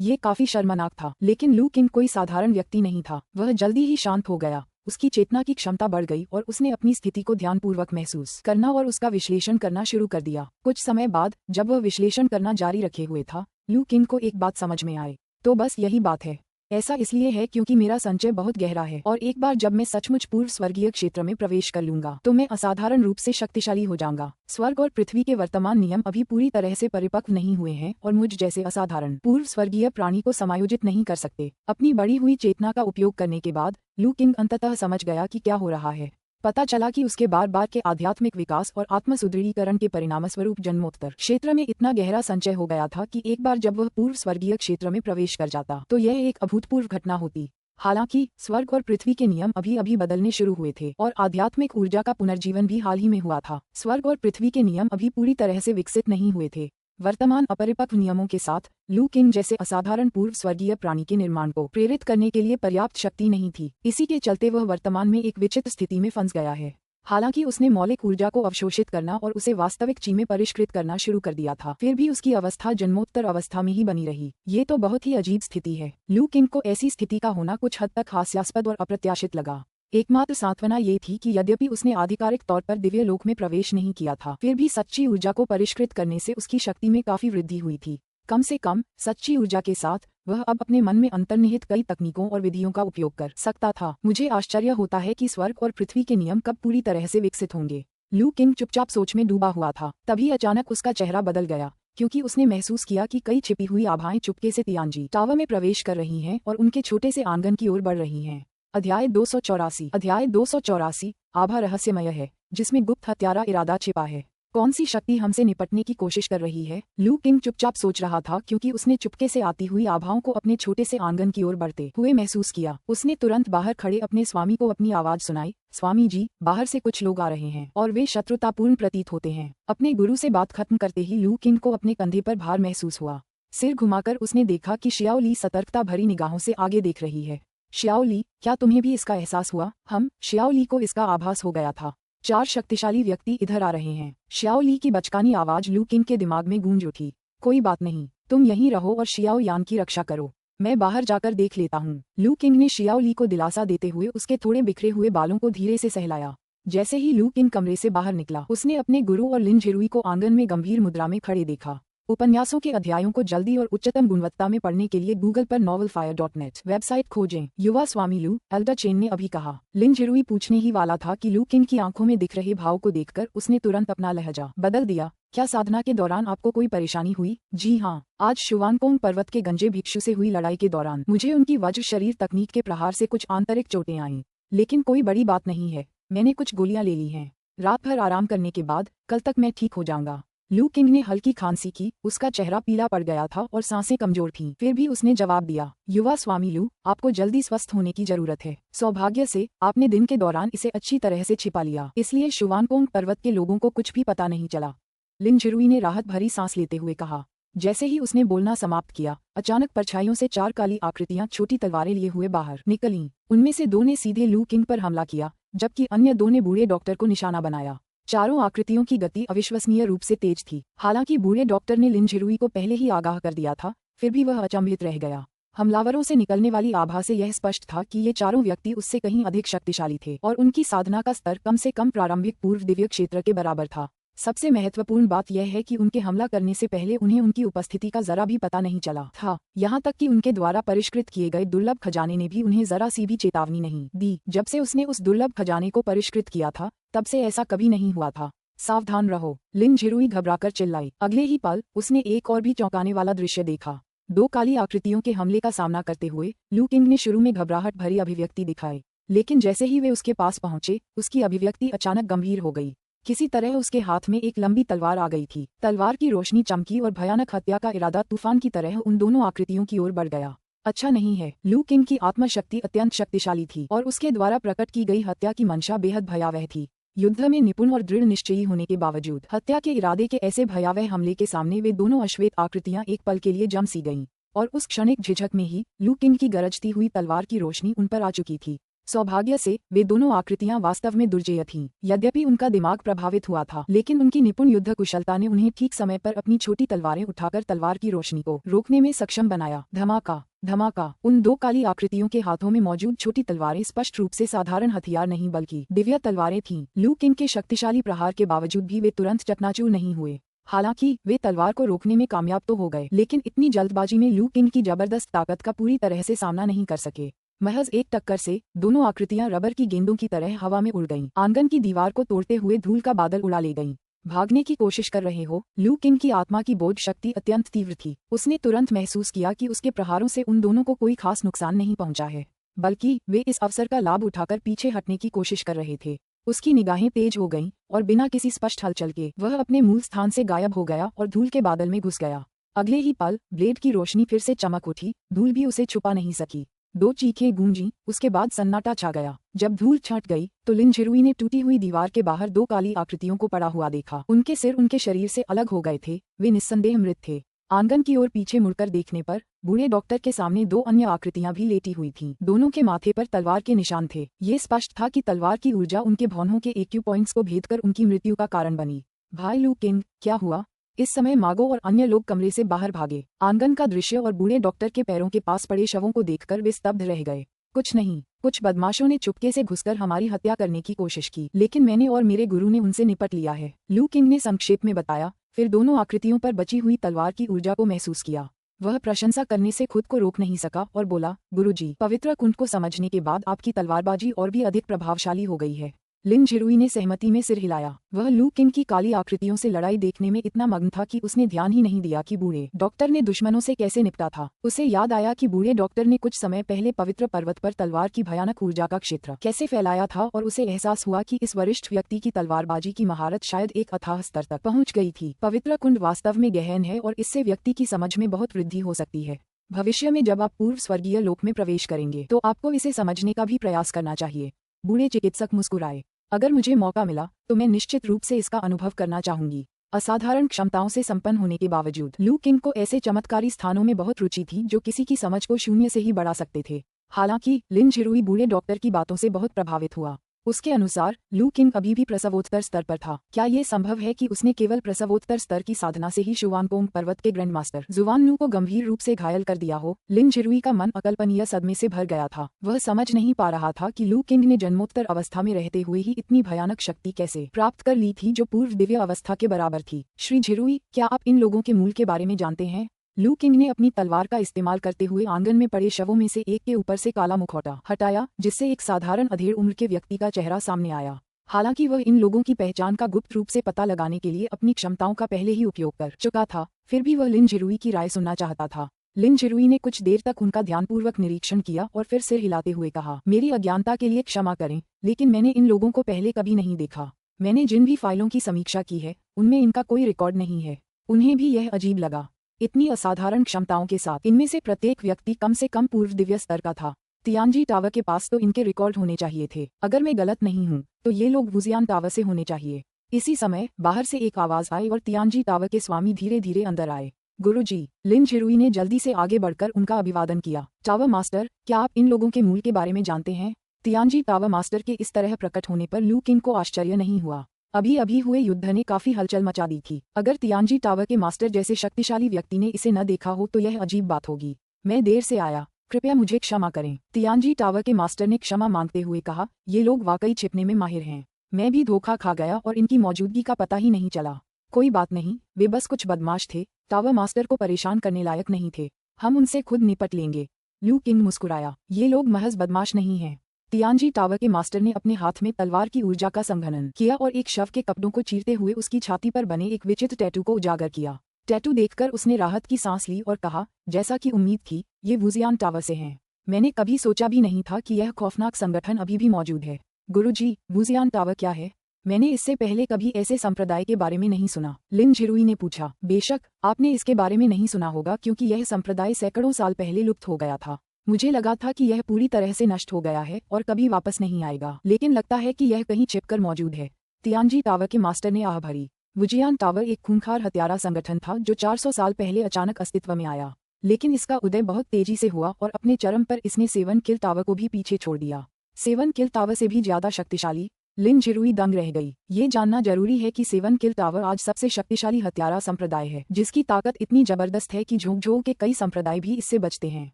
ये काफी शर्मनाक था। लेकिन लू किंग कोई साधारण व्यक्ति नहीं था। वह जल्दी ही शांत हो गया। उसकी चेतना की क्षमता बढ़ गई और उसने अपनी स्थिति को ध्यानपूर्वक महसूस करना और उसका विश्लेषण करना शुरू कर दिया। कुछ समय बाद जब वह विश्लेषण करना जारी रखे हुए था, लू किंग को एक बात समझ में आई। तो बस यही बात है। ऐसा इसलिए है क्योंकि मेरा संचय बहुत गहरा है और एक बार जब मैं सचमुच पूर्व स्वर्गीय क्षेत्र में प्रवेश कर लूंगा तो मैं असाधारण रूप से शक्तिशाली हो जाऊंगा। स्वर्ग और पृथ्वी के वर्तमान नियम अभी पूरी तरह से परिपक्व नहीं हुए हैं और मुझ जैसे असाधारण पूर्व स्वर्गीय प्राणी को समायोजित नहीं कर सकते। अपनी बढ़ी हुई चेतना का उपयोग करने के बाद लू किंग अंततः समझ गया कि क्या हो रहा है। पता चला कि उसके बार बार के आध्यात्मिक विकास और आत्म सुदृढ़ीकरण के परिणामस्वरूप जन्मोत्तर क्षेत्र में इतना गहरा संचय हो गया था कि एक बार जब वह पूर्व स्वर्गीय क्षेत्र में प्रवेश कर जाता तो यह एक अभूतपूर्व घटना होती। हालांकि स्वर्ग और पृथ्वी के नियम अभी अभी बदलने शुरू हुए थे और आध्यात्मिक ऊर्जा का पुनर्जीवन भी हाल ही में हुआ था। स्वर्ग और पृथ्वी के नियम अभी पूरी तरह से विकसित नहीं हुए थे। वर्तमान अपरिपक्व नियमों के साथ लू किंग जैसे असाधारण पूर्व स्वर्गीय प्राणी के निर्माण को प्रेरित करने के लिए पर्याप्त शक्ति नहीं थी। इसी के चलते वह वर्तमान में एक विचित्र स्थिति में फंस गया है। हालांकि उसने मौलिक ऊर्जा को अवशोषित करना और उसे वास्तविक ची में परिष्कृत करना शुरू कर दिया था, फिर भी उसकी अवस्था जन्मोत्तर अवस्था में ही बनी रही। ये तो बहुत ही अजीब स्थिति है। लू किंग को ऐसी स्थिति का होना कुछ हद तक हास्यास्पद और अप्रत्याशित लगा। एकमात्र सांत्वना ये थी कि यद्यपि उसने आधिकारिक तौर पर दिव्य लोक में प्रवेश नहीं किया था, फिर भी सच्ची ऊर्जा को परिष्कृत करने से उसकी शक्ति में काफी वृद्धि हुई थी। कम से कम सच्ची ऊर्जा के साथ वह अब अपने मन में अंतर्निहित कई तकनीकों और विधियों का उपयोग कर सकता था। मुझे आश्चर्य होता है कि स्वर्ग और पृथ्वी के नियम कब पूरी तरह से विकसित होंगे। लू किंग चुपचाप सोच में डूबा हुआ था। तभी अचानक उसका चेहरा बदल गया क्योंकि उसने महसूस किया कि कई छिपी हुई आभाएं चुपके से तियांजी टावर में प्रवेश कर रही हैं और उनके छोटे से आंगन की ओर बढ़ रही हैं। अध्याय 284 आभा रहस्यमय है जिसमें गुप्त हत्यारा इरादा छिपा है। कौन सी शक्ति हमसे निपटने की कोशिश कर रही है? लू किंग चुपचाप सोच रहा था क्योंकि उसने चुपके से आती हुई आभाओं को अपने छोटे से आंगन की ओर बढ़ते हुए महसूस किया। उसने तुरंत बाहर खड़े अपने स्वामी को अपनी आवाज सुनाई, स्वामी जी, बाहर से कुछ लोग आ रहे हैं और वे शत्रुतापूर्ण प्रतीत होते हैं। अपने गुरु से बात खत्म करते ही लू किंग को अपने कंधे पर भार महसूस हुआ। सिर घुमाकर उसने देखा कि शियाओ ली सतर्कता भरी निगाहों से आगे देख रही है। शियाओ ली, क्या तुम्हें भी इसका एहसास हुआ? शियाओ ली को इसका आभास हो गया था। 4 शक्तिशाली व्यक्ति इधर आ रहे हैं। शियाओ ली की बचकानी आवाज लू किंग के दिमाग में गूंज उठी। कोई बात नहीं, तुम यहीं रहो और शियाओ यान की रक्षा करो, मैं बाहर जाकर देख लेता हूँ। लू किंग ने शियाओ ली को दिलासा देते हुए उसके थोड़े बिखरे हुए बालों को धीरे से सहलाया। जैसे ही लू किंग कमरे से बाहर निकला, उसने अपने गुरु और लिन जिरुई को आंगन में गंभीर मुद्रा में खड़े देखा। उपन्यासों के अध्यायों को जल्दी और उच्चतम गुणवत्ता में पढ़ने के लिए गूगल पर novelfire.net वेबसाइट खोजें। युवा स्वामी लू, एल्डर चेन ने अभी कहा। लिन जिरुई पूछने ही वाला था कि लू किंग की आंखों में दिख रहे भाव को देखकर उसने तुरंत अपना लहजा बदल दिया। क्या साधना के दौरान आपको कोई परेशानी हुई? जी हाँ, आज शुवानकोंग पर्वत के गंजे भिक्षु से हुई लड़ाई के दौरान मुझे उनकी वज्र शरीर तकनीक के प्रहार से कुछ आंतरिक चोटें आईं, लेकिन कोई बड़ी बात नहीं है। मैंने कुछ गोलियां ले ली हैं। रात भर आराम करने के बाद कल तक मैं ठीक हो जाऊंगा। लू किंग ने हल्की खांसी की, उसका चेहरा पीला पड़ गया था और सांसें कमजोर थीं। फिर भी उसने जवाब दिया, युवा स्वामी लू, आपको जल्दी स्वस्थ होने की जरूरत है। सौभाग्य से आपने दिन के दौरान इसे अच्छी तरह से छिपा लिया, इसलिए शुवानकोंग पर्वत के लोगों को कुछ भी पता नहीं चला। लिन जिरुई ने राहत भरी सांस लेते हुए कहा। जैसे ही उसने बोलना समाप्त किया, अचानक परछाइयों से 4 काली आकृतियां छोटी तलवारें लिए हुए बाहर निकलीं। उनमें से 2 ने सीधे लू किंग पर हमला किया, जबकि अन्य 2 ने बूढ़े डॉक्टर को निशाना बनाया। चारों आकृतियों की गति अविश्वसनीय रूप से तेज थी। हालांकि बूढ़े डॉक्टर ने लिन झिरुई को पहले ही आगाह कर दिया था, फिर भी वह अचंभित रह गया। हमलावरों से निकलने वाली आभा से यह स्पष्ट था कि ये चारों व्यक्ति उससे कहीं अधिक शक्तिशाली थे और उनकी साधना का स्तर कम से कम प्रारंभिक पूर्व दिव्य क्षेत्र के बराबर था। सबसे महत्वपूर्ण बात यह है कि उनके हमला करने से पहले उन्हें उनकी उपस्थिति का जरा भी पता नहीं चला था। यहाँ तक कि उनके द्वारा परिष्कृत किए गए दुर्लभ खजाने ने भी उन्हें जरा सी भी चेतावनी नहीं दी। जब से उसने उस दुर्लभ खजाने को परिष्कृत किया था, तब से ऐसा कभी नहीं हुआ था। सावधान रहो, लिन झिरुई घबराकर चिल्लाई। अगले ही पल उसने एक और भी चौंकाने वाला दृश्य देखा। 2 काली आकृतियों के हमले का सामना करते हुए लू किंग ने शुरू में घबराहट भरी अभिव्यक्ति दिखाई, लेकिन जैसे ही वे उसके पास पहुंचे, उसकी अभिव्यक्ति अचानक गंभीर हो गई। किसी तरह उसके हाथ में एक लंबी तलवार आ गई थी। तलवार की रोशनी चमकी और भयानक हत्या का इरादा तूफान की तरह उन दोनों आकृतियों की ओर बढ़ गया। अच्छा नहीं है, लू किंग की आत्मशक्ति अत्यंत शक्तिशाली थी और उसके द्वारा प्रकट की गई हत्या की मंशा बेहद भयावह थी। युद्ध में निपुण और दृढ़ निश्चयी होने के बावजूद हत्या के इरादे के ऐसे भयावह हमले के सामने वे दोनों अश्वेत आकृतियां एक पल के लिए जम सी गईं, और उस क्षणिक झिझक में ही लू किंग की गरजती हुई तलवार की रोशनी उन पर आ चुकी थी। सौभाग्य से वे दोनों आकृतियां वास्तव में दुर्जेय थीं। यद्यपि उनका दिमाग प्रभावित हुआ था, लेकिन उनकी निपुण युद्ध कुशलता ने उन्हें ठीक समय पर अपनी छोटी तलवारें उठाकर तलवार की रोशनी को रोकने में सक्षम बनाया। धमाका धमाका। उन 2 काली आकृतियों के हाथों में मौजूद छोटी तलवारें स्पष्ट रूप से साधारण हथियार नहीं बल्कि दिव्य तलवारें थीं। लू किंग के शक्तिशाली प्रहार के बावजूद भी वे तुरंत चकनाचूर नहीं हुए। हालांकि वे तलवार को रोकने में कामयाब तो हो गए, लेकिन इतनी जल्दबाजी में लू किंग की जबरदस्त ताकत का पूरी तरह से सामना नहीं कर सके। महज एक टक्कर से दोनों आकृतियां रबर की गेंदों की तरह हवा में उड़ गईं। आंगन की दीवार को तोड़ते हुए धूल का बादल उड़ा ले गईं। भागने की कोशिश कर रहे हो, लू किंग की आत्मा की बोध शक्ति अत्यंत तीव्र थी। उसने तुरंत महसूस किया कि उसके प्रहारों से उन दोनों को कोई खास नुकसान नहीं पहुंचा है, बल्कि वे इस अवसर का लाभ उठाकर पीछे हटने की कोशिश कर रहे थे। उसकी निगाहें तेज हो गईं और बिना किसी स्पष्ट हलचल के वह अपने मूल स्थान से गायब हो गया और धूल के बादल में घुस गया। अगले ही पल ब्लेड की रोशनी फिर से चमक उठी, धूल भी उसे छुपा नहीं सकी। 2 चीखें गूंजी, उसके बाद सन्नाटा छा गया। जब धूल छंट गई तो लिन झिरुई ने टूटी हुई दीवार के बाहर 2 काली आकृतियों को पड़ा हुआ देखा। उनके सिर उनके शरीर से अलग हो गए थे, वे निस्संदेह मृत थे। आंगन की ओर पीछे मुड़कर देखने पर बूढ़े डॉक्टर के सामने 2 अन्य आकृतियां भी लेटी हुई थीं। दोनों के माथे पर तलवार के निशान थे। ये स्पष्ट था कि तलवार की ऊर्जा उनके भौहों के एक्यू पॉइंट्स को भेदकर उनकी मृत्यु का कारण बनी। भाई लू किंग, क्या हुआ? इस समय मागो और अन्य लोग कमरे से बाहर भागे। आंगन का दृश्य और बूढ़े डॉक्टर के पैरों के पास पड़े शवों को देखकर वे स्तब्ध रह गए। कुछ नहीं, कुछ बदमाशों ने चुपके से घुसकर हमारी हत्या करने की कोशिश की, लेकिन मैंने और मेरे गुरु ने उनसे निपट लिया है, लू किंग ने संक्षेप में बताया। फिर दोनों आकृतियों पर बची हुई तलवार की ऊर्जा को महसूस किया। वह प्रशंसा करने से खुद को रोक नहीं सका और बोला, गुरुजी, पवित्र कुंड को समझने के बाद आपकी तलवारबाजी और भी अधिक प्रभावशाली हो गई है। लिन झिरुई ने सहमति में सिर हिलाया। वह लू किंग की काली आकृतियों से लड़ाई देखने में इतना मग्न था कि उसने ध्यान ही नहीं दिया कि बूढ़े डॉक्टर ने दुश्मनों से कैसे निपटा था। उसे याद आया कि बूढ़े डॉक्टर ने कुछ समय पहले पवित्र पर्वत पर तलवार की भयानक ऊर्जा का क्षेत्र कैसे फैलाया था, और उसे एहसास हुआ कि इस वरिष्ठ व्यक्ति की तलवारबाजी की महारत शायद एक अथाह स्तर तक पहुंच गई थी। पवित्र कुंड वास्तव में गहन है और इससे व्यक्ति की समझ में बहुत वृद्धि हो सकती है। भविष्य में जब आप पूर्व स्वर्गीय लोक में प्रवेश करेंगे तो आपको इसे समझने का भी प्रयास करना चाहिए। बूढ़े चिकित्सक मुस्कुराए। अगर मुझे मौका मिला तो मैं निश्चित रूप से इसका अनुभव करना चाहूंगी। असाधारण क्षमताओं से संपन्न होने के बावजूद लू किंग को ऐसे चमत्कारी स्थानों में बहुत रुचि थी जो किसी की समझ को शून्य से ही बढ़ा सकते थे। हालांकि लिन झिरुई बूढ़े डॉक्टर की बातों से बहुत प्रभावित हुआ। उसके अनुसार लू किंग अभी भी प्रसवोत्तर स्तर पर था। क्या ये संभव है कि उसने केवल प्रसवोत्तर स्तर की साधना से ही शुवानकोंग पर्वत के ग्रैंड मास्टर जुवान नू को गंभीर रूप से घायल कर दिया हो? लिन झिरुई का मन अकल्पनीय सदमे से भर गया था। वह समझ नहीं पा रहा था कि लू किंग ने जन्मोत्तर अवस्था में रहते हुए ही इतनी भयानक शक्ति कैसे प्राप्त कर ली थी जो पूर्व दिव्य अवस्था के बराबर थी। श्री झिरुई, क्या आप इन लोगों के मूल के बारे में जानते हैं? लू किंग ने अपनी तलवार का इस्तेमाल करते हुए आंगन में पड़े शवों में से एक के ऊपर से काला मुखौटा हटाया, जिससे एक साधारण अधेड़ उम्र के व्यक्ति का चेहरा सामने आया। हालांकि वह इन लोगों की पहचान का गुप्त रूप से पता लगाने के लिए अपनी क्षमताओं का पहले ही उपयोग कर चुका था, फिर भी वह लिन झिरुई की राय सुनना चाहता था। लिन झिरुई ने कुछ देर तक उनका ध्यानपूर्वक निरीक्षण किया और फिर सिर हिलाते हुए कहा, मेरी अज्ञानता के लिए क्षमा करें, लेकिन मैंने इन लोगों को पहले कभी नहीं देखा। मैंने जिन भी फाइलों की समीक्षा की है उनमें इनका कोई रिकॉर्ड नहीं है। उन्हें भी यह अजीब लगा। इतनी असाधारण क्षमताओं के साथ इनमें से प्रत्येक व्यक्ति कम से कम पूर्व दिव्य स्तर का था। तियानजी टावर के पास तो इनके रिकॉर्ड होने चाहिए थे। अगर मैं गलत नहीं हूँ तो ये लोग वुजियान टावर से होने चाहिए। इसी समय बाहर से एक आवाज आई और तियानजी टावर के स्वामी धीरे धीरे अंदर आए। गुरुजी, लिन जिरुई ने जल्दी से आगे बढ़कर उनका अभिवादन किया। टावर मास्टर, क्या आप इन लोगों के मूल के बारे में जानते हैं? तियानजी टावर मास्टर के इस तरह प्रकट होने पर लू किंग को आश्चर्य नहीं हुआ। अभी अभी हुए युद्ध ने काफी हलचल मचा दी थी। अगर तियानजी टावर के मास्टर जैसे शक्तिशाली व्यक्ति ने इसे न देखा हो तो यह अजीब बात होगी। मैं देर से आया, कृपया मुझे क्षमा करें। तियानजी टावर के मास्टर ने क्षमा मांगते हुए कहा, ये लोग वाकई छिपने में माहिर हैं। मैं भी धोखा खा गया और इनकी मौजूदगी का पता ही नहीं चला। कोई बात नहीं, वे बस कुछ बदमाश थे, टावर मास्टर को परेशान करने लायक नहीं थे। हम उनसे खुद निपट लेंगे। लू किंग मुस्कुराया, ये लोग महज बदमाश नहीं हैं। तियानजी टावर के मास्टर ने अपने हाथ में तलवार की ऊर्जा का संघनन किया और एक शव के कपड़ों को चीरते हुए उसकी छाती पर बने एक विचित्र टैटू को उजागर किया। टैटू देखकर उसने राहत की सांस ली और कहा, जैसा कि उम्मीद थी, ये वुजियान टावर से हैं। मैंने कभी सोचा भी नहीं था कि यह खौफनाक संगठन अभी भी मौजूद है। गुरुजी, वुजियान टावर क्या है? मैंने इससे पहले कभी ऐसे संप्रदाय के बारे में नहीं सुना। लिन जिरुई ने पूछा। बेशक, आपने इसके बारे में नहीं सुना होगा क्योंकि यह संप्रदाय सैकड़ों साल पहले लुप्त हो गया था। मुझे लगा था कि यह पूरी तरह से नष्ट हो गया है और कभी वापस नहीं आएगा, लेकिन लगता है कि यह कहीं छिपकर मौजूद है। तियानजी टावर के मास्टर ने आह भरी। वुजियान टावर एक खूंखार हत्यारा संगठन था जो 400 साल पहले अचानक अस्तित्व में आया, लेकिन इसका उदय बहुत तेजी से हुआ और अपने चरम पर इसने सेवन किल टावर को भी पीछे छोड़ दिया। सेवन किल टावर से भी ज्यादा शक्तिशाली? लिन जिरुई दंग रह गई। ये जानना जरूरी है कि सेवन किल टावर आज सबसे शक्तिशाली हत्यारा संप्रदाय है, जिसकी ताकत इतनी जबरदस्त है कि झोंक के कई संप्रदाय भी इससे बचते हैं।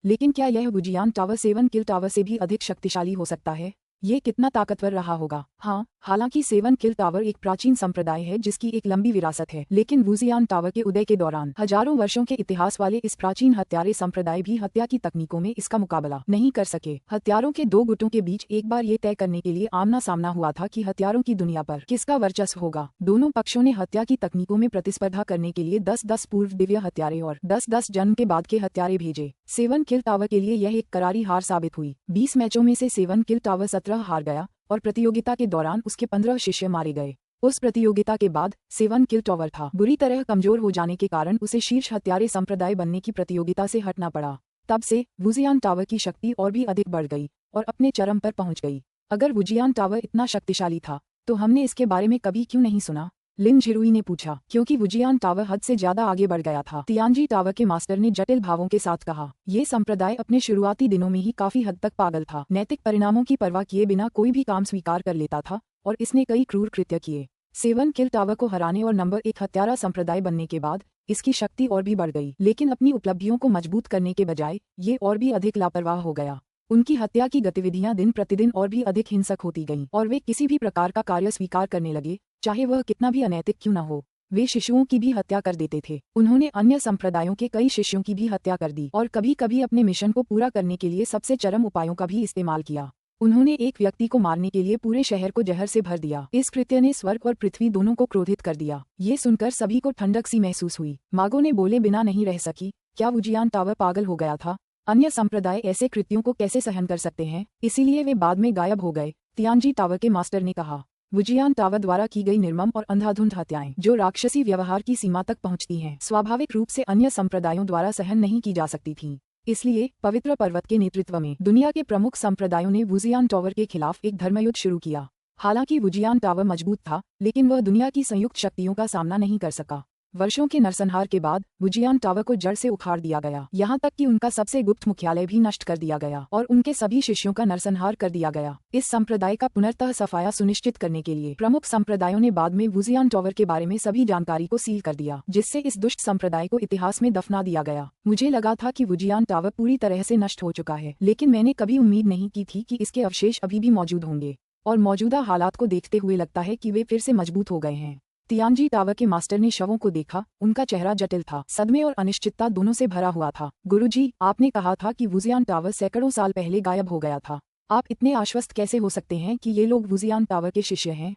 लेकिन क्या यह वुजियान टावर सेवन किल टावर से भी अधिक शक्तिशाली हो सकता है? ये कितना ताकतवर रहा होगा? हाँ, हालांकि सेवन किल टावर एक प्राचीन संप्रदाय है जिसकी एक लंबी विरासत है, लेकिन वुजियान टावर के उदय के दौरान हजारों वर्षों के इतिहास वाले इस प्राचीन हत्यारे संप्रदाय भी हत्या की तकनीकों में इसका मुकाबला नहीं कर सके। हत्यारों के दो गुटों के बीच एक बार ये तय करने के लिए आमना सामना हुआ था कि हत्यारों की दुनिया पर किसका वर्चस्व होगा। दोनों पक्षों ने हत्या की तकनीकों में प्रतिस्पर्धा करने के लिए 10-10 पूर्व दिव्य हत्यारे और 10-10 जन्म के बाद के हत्यारे भेजे। सेवन किल टावर के लिए यह एक करारी हार साबित हुई। 20 मैचों में से सेवन किल टावर 17 हार गया और प्रतियोगिता के दौरान उसके 15 शिष्य मारे गए। उस प्रतियोगिता के बाद सेवन किल टावर था बुरी तरह कमजोर हो जाने के कारण उसे शीर्ष हत्यारे संप्रदाय बनने की प्रतियोगिता से हटना पड़ा। तब से वुजियान टावर की शक्ति और भी अधिक बढ़ गई और अपने चरम पर पहुंच गई। अगर वुजियान टावर इतना शक्तिशाली था तो हमने इसके बारे में कभी क्यों नहीं सुना? लिन जिरुई ने पूछा। क्योंकि वुजियान टावर हद से ज्यादा आगे बढ़ गया था, तियानजी टावर के मास्टर ने जटिल भावों के साथ कहा। ये संप्रदाय अपने शुरुआती दिनों में ही काफी हद तक पागल था। नैतिक परिणामों की परवाह किए बिना कोई भी काम स्वीकार कर लेता था और इसने कई क्रूर कृत्य किए। सेवन किल टावर को हराने और नंबर 1 हत्यारा संप्रदाय बनने के बाद इसकी शक्ति और भी बढ़ गई, लेकिन अपनी उपलब्धियों को मजबूत करने के बजाय ये और भी अधिक लापरवाह हो गया। उनकी हत्या की गतिविधियां दिन प्रतिदिन और भी अधिक हिंसक होती गईं और वे किसी भी प्रकार का कार्य स्वीकार करने लगे, चाहे वह कितना भी अनैतिक क्यों न हो। वे शिशुओं की भी हत्या कर देते थे। उन्होंने अन्य संप्रदायों के कई शिष्यों की भी हत्या कर दी और कभी कभी अपने मिशन को पूरा करने के लिए सबसे चरम उपायों का भी इस्तेमाल किया। उन्होंने एक व्यक्ति को मारने के लिए पूरे शहर को जहर से भर दिया। इस कृत्य ने स्वर्ग और पृथ्वी दोनों को क्रोधित कर दिया। ये सुनकर सभी को ठंडक सी महसूस हुई। मागो ने बोले बिना नहीं रह सकी, क्या वुजियान टावर पागल हो गया था? अन्य संप्रदाय ऐसे कृत्यों को कैसे सहन कर सकते हैं? इसीलिए वे बाद में गायब हो गए, तियानजी टावर के मास्टर ने कहा। वुजियान टावर द्वारा की गई निर्मम और अंधाधुंध हत्याएं जो राक्षसी व्यवहार की सीमा तक पहुंचती हैं, स्वाभाविक रूप से अन्य संप्रदायों द्वारा सहन नहीं की जा सकती थीं। इसलिए पवित्र पर्वत के नेतृत्व में दुनिया के प्रमुख संप्रदायों ने वुजियान टावर के खिलाफ एक धर्मयुद्ध शुरू किया। हालांकि वुजियान टावर मजबूत था, लेकिन वह दुनिया की संयुक्त शक्तियों का सामना नहीं कर सका। वर्षों के नरसंहार के बाद वुजियान टावर को जड़ से उखाड़ दिया गया, यहाँ तक कि उनका सबसे गुप्त मुख्यालय भी नष्ट कर दिया गया और उनके सभी शिष्यों का नरसंहार कर दिया गया। इस संप्रदाय का पुनर्तः सफाया सुनिश्चित करने के लिए प्रमुख संप्रदायों ने बाद में वुजियान टावर के बारे में सभी जानकारी को सील कर दिया, जिससे इस दुष्ट संप्रदाय को इतिहास में दफना दिया गया। मुझे लगा था कि वुजियान टावर पूरी तरह से नष्ट हो चुका है, लेकिन मैंने कभी उम्मीद नहीं की थी कि इसके अवशेष अभी भी मौजूद होंगे और मौजूदा हालात को देखते हुए लगता है कि वे फिर से मजबूत हो गए हैं। तियानजी टावर के मास्टर ने शवों को देखा। उनका चेहरा जटिल था, सदमे और अनिश्चितता दोनों से भरा हुआ था। गुरुजी, आपने कहा था कि वुजियान टावर सैकड़ों साल पहले गायब हो गया था। आप इतने आश्वस्त कैसे हो सकते हैं कि ये लोग वुजियान टावर के शिष्य हैं?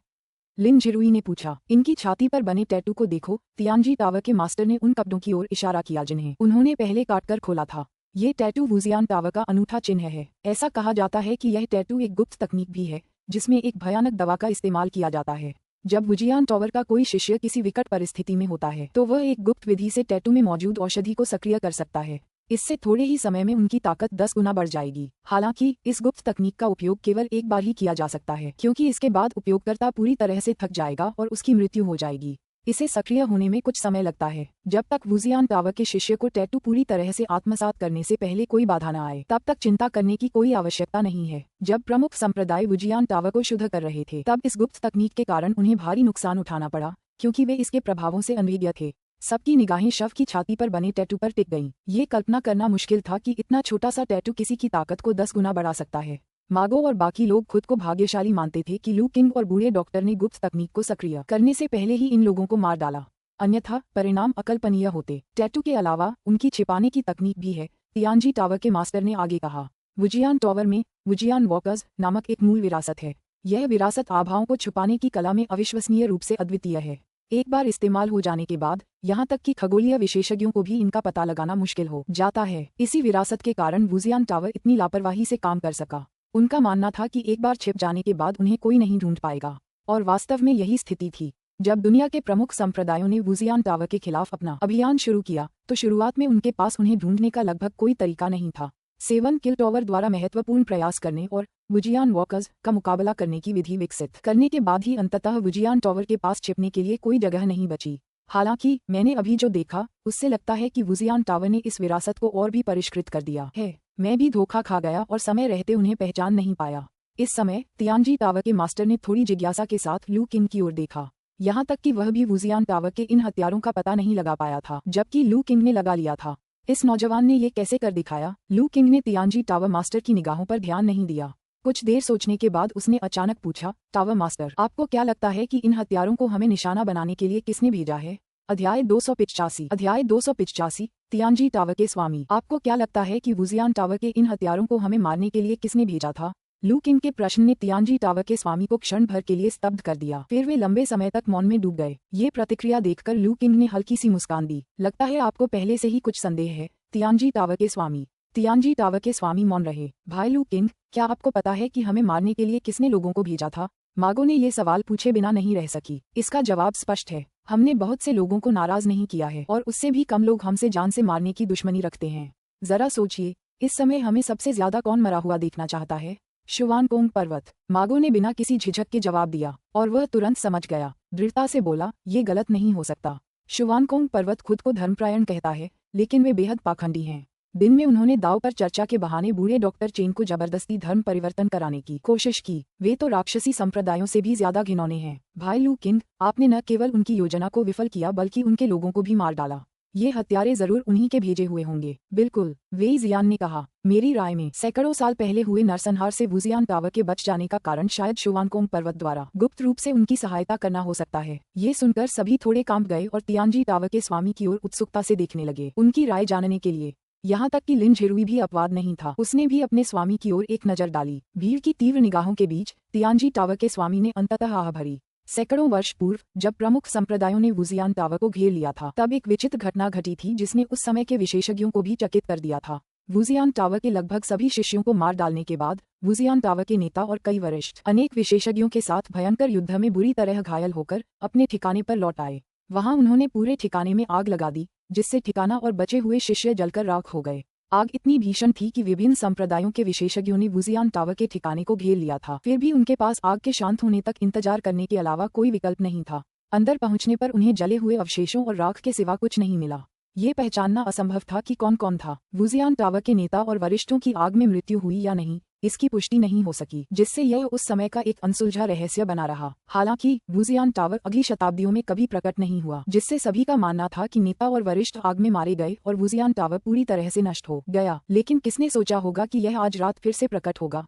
लिन जिरुई ने पूछा। इनकी छाती पर बने टैटू को देखो। तियानजी टावर के मास्टर ने उन कपड़ों की ओर इशारा किया जिन्हें उन्होंने पहले काटकर खोला था। ये टैटू वुजियान टावर का अनूठा चिन्ह है। ऐसा कहा जाता है कि यह टैटू एक गुप्त तकनीक भी है जिसमें एक भयानक दवा का इस्तेमाल किया जाता है। जब वुजियान टावर का कोई शिष्य किसी विकट परिस्थिति में होता है तो वह एक गुप्त विधि से टैटू में मौजूद औषधि को सक्रिय कर सकता है। इससे थोड़े ही समय में उनकी ताकत 10 गुना बढ़ जाएगी। हालांकि इस गुप्त तकनीक का उपयोग केवल एक बार ही किया जा सकता है, क्योंकि इसके बाद उपयोगकर्ता पूरी तरह से थक जाएगा और उसकी मृत्यु हो जाएगी। इसे सक्रिय होने में कुछ समय लगता है। जब तक वुजियान टावर के शिष्य को टैटू पूरी तरह से आत्मसात करने से पहले कोई बाधा न आए, तब तक चिंता करने की कोई आवश्यकता नहीं है। जब प्रमुख संप्रदाय वुजियान टावर को शुद्ध कर रहे थे, तब इस गुप्त तकनीक के कारण उन्हें भारी नुकसान उठाना पड़ा, क्योंकि वे इसके प्रभावों से अनभिज्ञ थे। सबकी निगाहें शव की छाती पर बने टैटू पर टिक गईं। ये कल्पना करना मुश्किल था कि इतना छोटा सा टैटू किसी की ताकत को 10 गुना बढ़ा सकता है। मागो और बाकी लोग खुद को भाग्यशाली मानते थे कि लू किंग और बूढ़े डॉक्टर ने गुप्त तकनीक को सक्रिय करने से पहले ही इन लोगों को मार डाला, अन्यथा परिणाम अकल्पनीय होते। टैटू के अलावा उनकी छिपाने की तकनीक भी है, तियानजी टावर के मास्टर ने आगे कहा। वुजियान टावर में वुजियान वॉकर्स नामक एक मूल विरासत है। यह विरासत आभाओं को छुपाने की कला में अविश्वसनीय रूप से अद्वितीय है। एक बार इस्तेमाल हो जाने के बाद यहाँ तक कि खगोलीय विशेषज्ञों को भी इनका पता लगाना मुश्किल हो जाता है। इसी विरासत के कारण वुजियान टावर इतनी लापरवाही से काम कर सका। उनका मानना था कि एक बार छिप जाने के बाद उन्हें कोई नहीं ढूंढ पाएगा, और वास्तव में यही स्थिति थी। जब दुनिया के प्रमुख संप्रदायों ने वुजियान टावर के खिलाफ अपना अभियान शुरू किया, तो शुरुआत में उनके पास उन्हें ढूंढने का लगभग कोई तरीका नहीं था। 7 किल टावर द्वारा महत्वपूर्ण प्रयास करने और वुजियान वॉकर्स का मुकाबला करने की विधि विकसित करने के बाद ही अंततः वुजियान टावर के पास छिपने के लिए कोई जगह नहीं बची। हालांकि मैंने अभी जो देखा उससे लगता है कि वुजियान टावर ने इस विरासत को और भी परिष्कृत कर दिया है। मैं भी धोखा खा गया और समय रहते उन्हें पहचान नहीं पाया। इस समय तियानजी टावर के मास्टर ने थोड़ी जिज्ञासा के साथ लू किंग की ओर देखा, यहाँ तक कि वह भी वुजियान टावर के इन हथियारों का पता नहीं लगा पाया था, जबकि लू किंग ने लगा लिया था। इस नौजवान ने ये कैसे कर दिखाया? लू किंग ने तियानजी टावर मास्टर की निगाहों पर ध्यान नहीं दिया। कुछ देर सोचने के बाद उसने अचानक पूछा, टावर मास्टर, आपको क्या लगता है कि इन हथियारों को हमें निशाना बनाने के लिए किसने भेजा है? अध्याय 285 तियानजी टावर के स्वामी, आपको क्या लगता है कि वुजियान टावर के इन हथियारों को हमें मारने के लिए किसने भेजा था? लू किंग के प्रश्न ने तियानजी टावर के स्वामी को क्षण भर के लिए स्तब्ध कर दिया। फिर वे लंबे समय तक मौन में डूब गए। ये प्रतिक्रिया देखकर लू किंग ने हल्की सी मुस्कान दी। लगता है आपको पहले से ही कुछ संदेह है, तियानजी टावर के स्वामी। तियानजी टावर के स्वामी मौन रहे। भाई लू किंग, क्या आपको पता है कि हमें मारने के लिए किसने लोगों को भेजा था? मागो ने ये सवाल पूछे बिना नहीं रह सकी। इसका जवाब स्पष्ट है, हमने बहुत से लोगों को नाराज नहीं किया है, और उससे भी कम लोग हमसे जान से मारने की दुश्मनी रखते हैं। जरा सोचिए, इस समय हमें सबसे ज्यादा कौन मरा हुआ देखना चाहता है? शुवानकोंग पर्वत। मागो ने बिना किसी झिझक के जवाब दिया, और वह तुरंत समझ गया। दृढ़ता से बोला, ये गलत नहीं हो सकता। शुवानकोंग पर्वत खुद को धर्मपरायण कहता है, लेकिन वे बेहद पाखंडी हैं। दिन में उन्होंने दाव पर चर्चा के बहाने बूढ़े डॉक्टर चेन को जबरदस्ती धर्म परिवर्तन कराने की कोशिश की। वे तो राक्षसी संप्रदायों से भी ज्यादा घिनौने हैं। भाई लू किंग, आपने न केवल उनकी योजना को विफल किया बल्कि उनके लोगों को भी मार डाला। ये हत्यारे जरूर उन्हीं के भेजे हुए होंगे। बिल्कुल, वेई जियान ने कहा। मेरी राय में सैकड़ों साल पहले हुए नरसंहार से वुजियान टावर के बच जाने का कारण शायद शुवानकोंग पर्वत द्वारा गुप्त रूप से उनकी सहायता करना हो सकता है। ये सुनकर सभी थोड़े कांप गए और तियानजी टावर के स्वामी की ओर उत्सुकता से देखने लगे, उनकी राय जानने के लिए। यहाँ तक कि लिन झिरुई भी अपवाद नहीं था। उसने भी अपने स्वामी की ओर एक नजर डाली। भीड़ की तीव्र निगाहों के बीच तियानजी टावर के स्वामी ने अंततः आह भरी। सैकड़ों वर्ष पूर्व जब प्रमुख संप्रदायों ने वुजियान टावर को घेर लिया था, तब एक विचित्र घटना घटी थी जिसने उस समय के विशेषज्ञों को भी चकित कर दिया था। वुजियान टावर के लगभग सभी शिष्यों को मार डालने के बाद वुजियान टावर के नेता और कई वरिष्ठ अनेक विशेषज्ञों के साथ भयंकर युद्ध में बुरी तरह घायल होकर अपने ठिकाने पर लौट आए। वहां उन्होंने पूरे ठिकाने में आग लगा दी, जिससे ठिकाना और बचे हुए शिष्य जलकर राख हो गए। आग इतनी भीषण थी कि विभिन्न संप्रदायों के विशेषज्ञों ने वुजियान टावर के ठिकाने को घेर लिया था। फिर भी उनके पास आग के शांत होने तक इंतजार करने के अलावा कोई विकल्प नहीं था। अंदर पहुंचने पर उन्हें जले हुए अवशेषों और राख के सिवा कुछ नहीं मिला। ये पहचानना असंभव था कि कौन कौन था। वुजियान टावर के नेता और वरिष्ठों की आग में मृत्यु हुई या नहीं, इसकी पुष्टि नहीं हो सकी, जिससे यह उस समय का एक अनसुलझा रहस्य बना रहा। हालांकि वुजियान टावर अगली शताब्दियों में कभी प्रकट नहीं हुआ, जिससे सभी का मानना था कि नेता और वरिष्ठ आग में मारे गए और वुजियान टावर पूरी तरह से नष्ट हो गया। लेकिन किसने सोचा होगा कि यह आज रात फिर से प्रकट होगा?